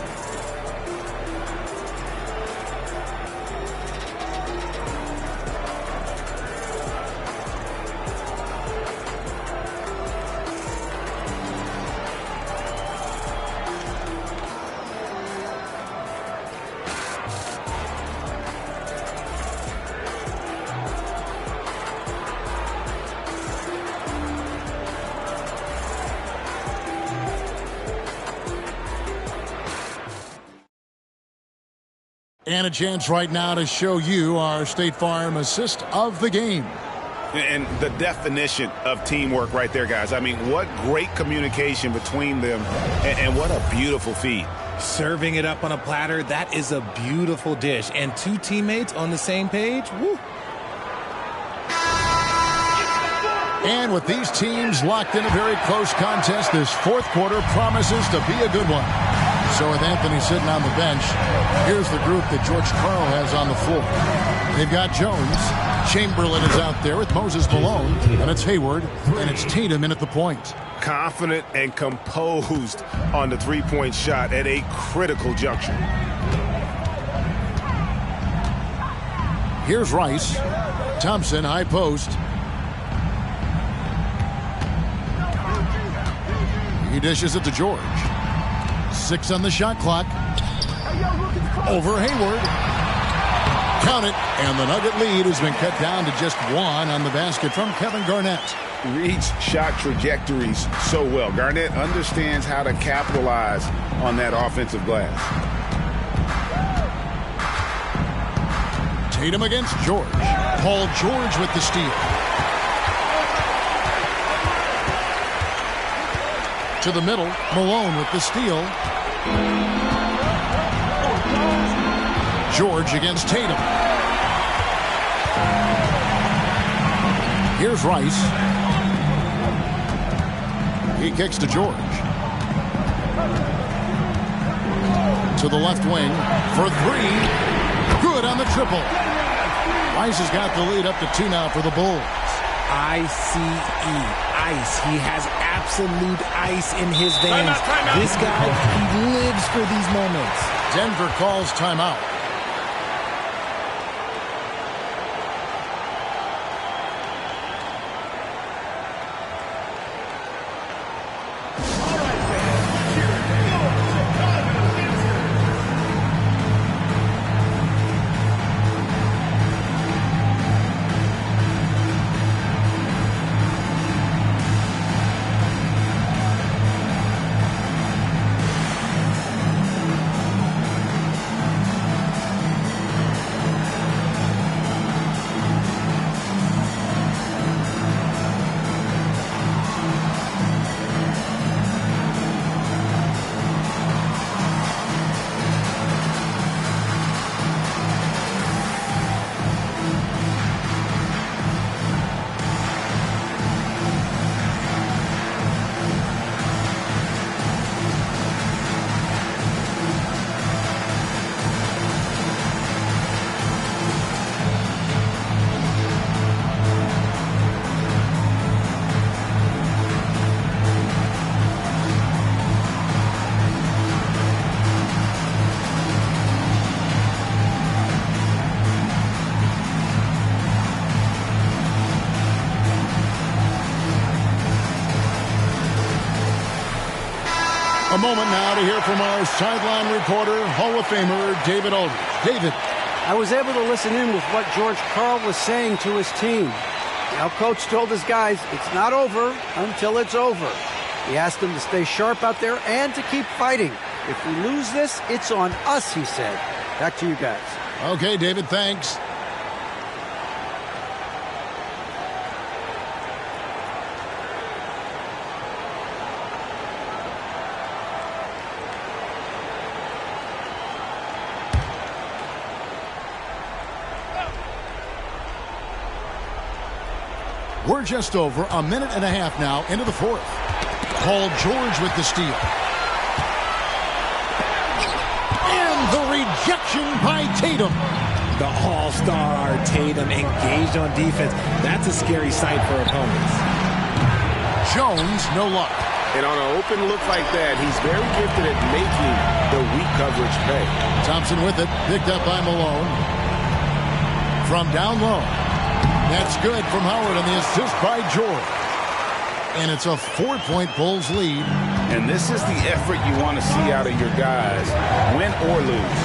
And a chance right now to show you our State Farm assist of the game. And the definition of teamwork right there, guys. I mean, what great communication between them, and what a beautiful feed. Serving it up on a platter, that is a beautiful dish. And two teammates on the same page, woo. And with these teams locked in a very close contest, this fourth quarter promises to be a good one. So with Anthony sitting on the bench, here's the group that George Karl has on the floor. They've got Jones. Chamberlain is out there with Moses Malone. And it's Hayward. And it's Tatum in at the point. Confident and composed on the three-point shot at a critical juncture. Here's Rice. Thompson, high post. He dishes it to George. 6 on the shot clock. Over Hayward. Count it. And the Nugget lead has been cut down to just 1 on the basket from Kevin Garnett. Reads shot trajectories so well. Garnett understands how to capitalize on that offensive glass. Tatum against George. Paul George with the steal. To the middle, Malone with the steal. George against Tatum. Here's Rice. He kicks to George. To the left wing for 3. Good on the triple. Rice has got the lead up to 2 now for the Bulls. ICE. Ice. He has absolute ice in his veins. This guy, he lives for these moments. Denver calls timeout. A moment now to hear from our sideline reporter, Hall of Famer David Aldridge. David. I was able to listen in with what George Karl was saying to his team. Now, Coach told his guys it's not over until it's over. He asked them to stay sharp out there and to keep fighting. If we lose this, it's on us, he said. Back to you guys. Okay, David, thanks. We're just over a minute and a half now into the fourth. Paul George with the steal. And the rejection by Tatum. The all-star Tatum engaged on defense. That's a scary sight for opponents. Jones, no luck. And on an open look like that, he's very gifted at making the weak coverage pay. Thompson with it, picked up by Malone. From down low. That's good from Howard, and the assist by George. And it's a 4-point Bulls lead. And this is the effort you want to see out of your guys, win or lose.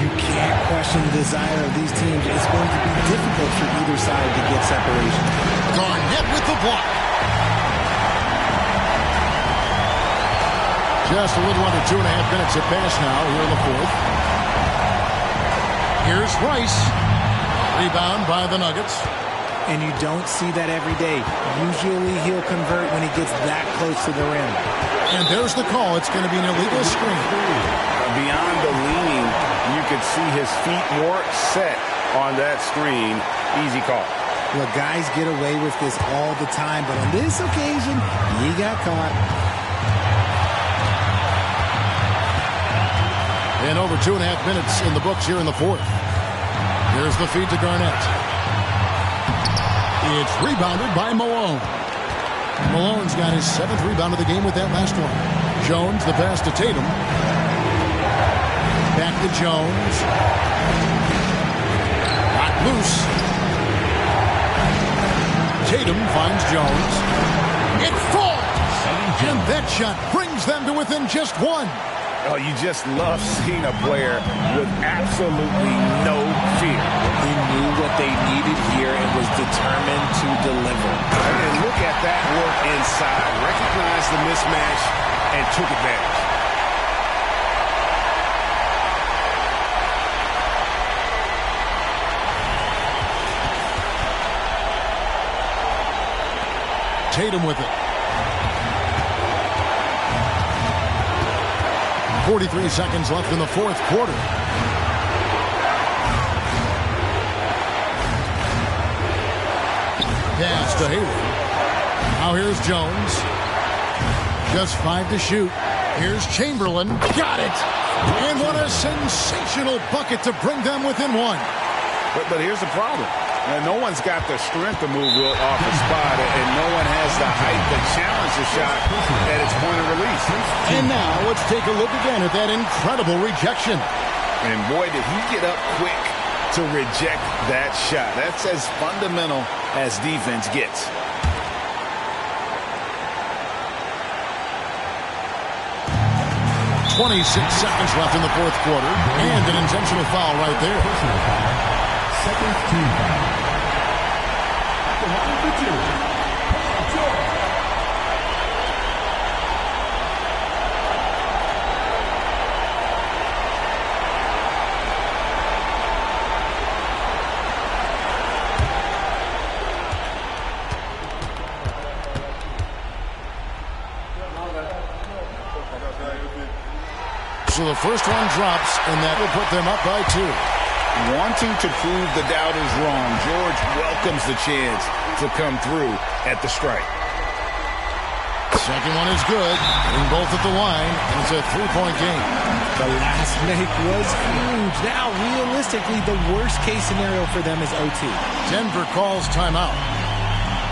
You can't question the desire of these teams. It's going to be difficult for either side to get separation. Garnett with the block. Just a little under 2.5 minutes at pass now here in the fourth. Here's Rice. Rebound by the Nuggets. And you don't see that every day. Usually he'll convert when he gets that close to the rim. And there's the call. It's going to be an illegal screen. Beyond the leaning, you could see his feet more set on that screen. Easy call. Well, guys get away with this all the time, but on this occasion, he got caught. And over 2.5 minutes in the books here in the fourth. Here's the feed to Garnett. It's rebounded by Malone. Malone's got his 7th rebound of the game with that last one. Jones, the pass to Tatum. Back to Jones. Got loose. Tatum finds Jones. It falls! And that shot brings them to within just one. Oh, you just love seeing a player with absolutely no fear. He knew what they needed here and was determined to deliver. And look at that work inside. Recognized the mismatch and took advantage. Tatum with it. 43 seconds left in the fourth quarter. Pass to Hayward. Now here's Jones. Just 5 to shoot. Here's Chamberlain. Got it! And what a sensational bucket to bring them within one. But here's the problem. No one's got the strength to move Wilt off the spot, and no one has the height to challenge the shot at its point of release. And now let's take a look again at that incredible rejection. And boy, did he get up quick to reject that shot. That's as fundamental as defense gets. .26 seconds left in the fourth quarter, and an intentional foul right there. Second team foul. At the line for 2, Paul George. So the first one drops, and that will put them up by 2. Wanting to prove the doubters wrong, George welcomes the chance to come through at the strike. Second one is good. Hitting both at the line, and it's a 3-point game. The last make was huge. Now, realistically, the worst-case scenario for them is OT. Denver calls timeout.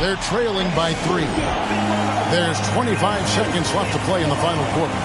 They're trailing by 3. There's 25 seconds left to play in the final quarter.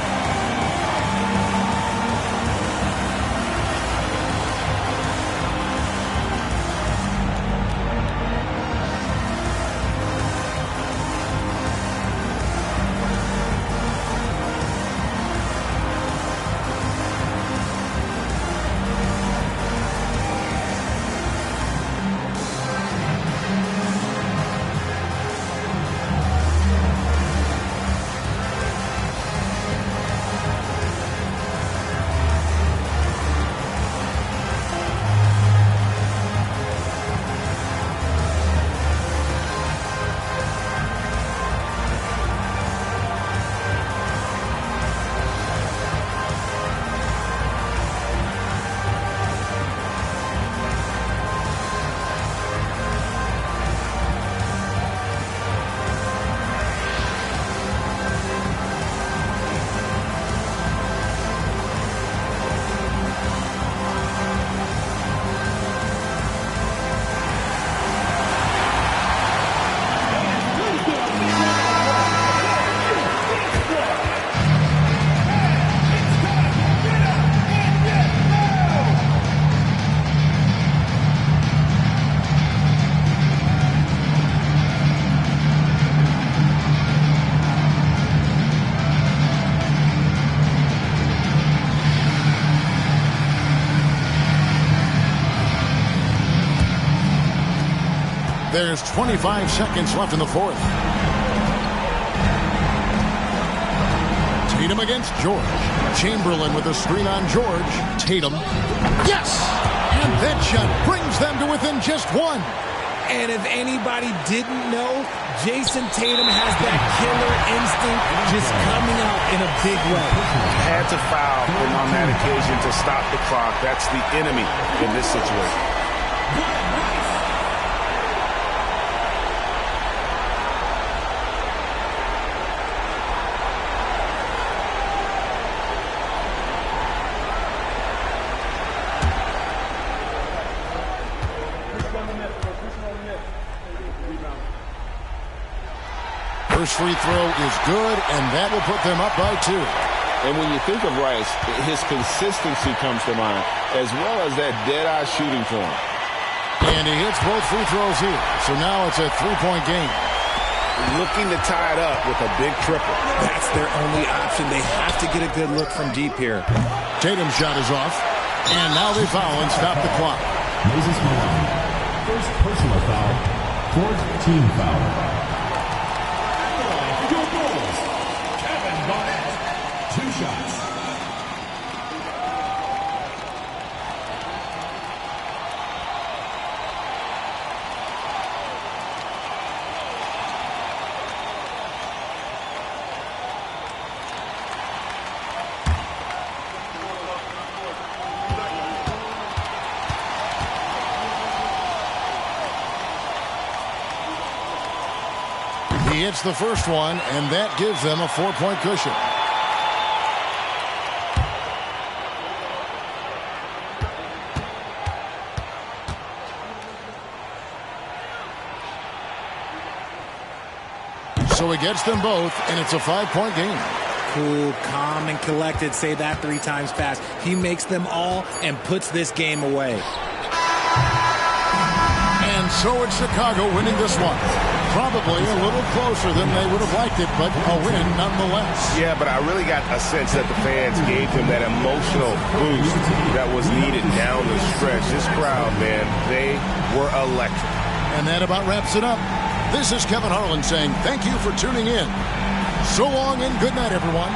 There's 25 seconds left in the fourth. Tatum against George. Chamberlain with a screen on George. Tatum. Yes! And that shot brings them to within just one. And if anybody didn't know, Jason Tatum has that killer instinct just coming out in a big way. Had to foul him on that occasion to stop the clock. That's the enemy in this situation. First free throw is good, and that will put them up by 2. And when you think of Rice, his consistency comes to mind, as well as that dead-eye shooting form. And he hits both free throws here. So now it's a 3-point game. Looking to tie it up with a big triple. That's their only option. They have to get a good look from deep here. Tatum's shot is off. And now they foul and stop the clock. Moses Malone. First personal foul. Fourth team foul. Kevin Garnett. 2 shots. He hits the first one, and that gives them a 4-point cushion. So he gets them both, and it's a 5-point game. Cool, calm, and collected. Say that 3 times fast. He makes them all and puts this game away. And so it's Chicago winning this one. Probably a little closer than they would have liked it, but a win nonetheless. Yeah, but I really got a sense that the fans gave him that emotional boost that was needed down the stretch. This crowd, man, they were electric. And that about wraps it up. This is Kevin Harlan saying thank you for tuning in. So long and good night, everyone.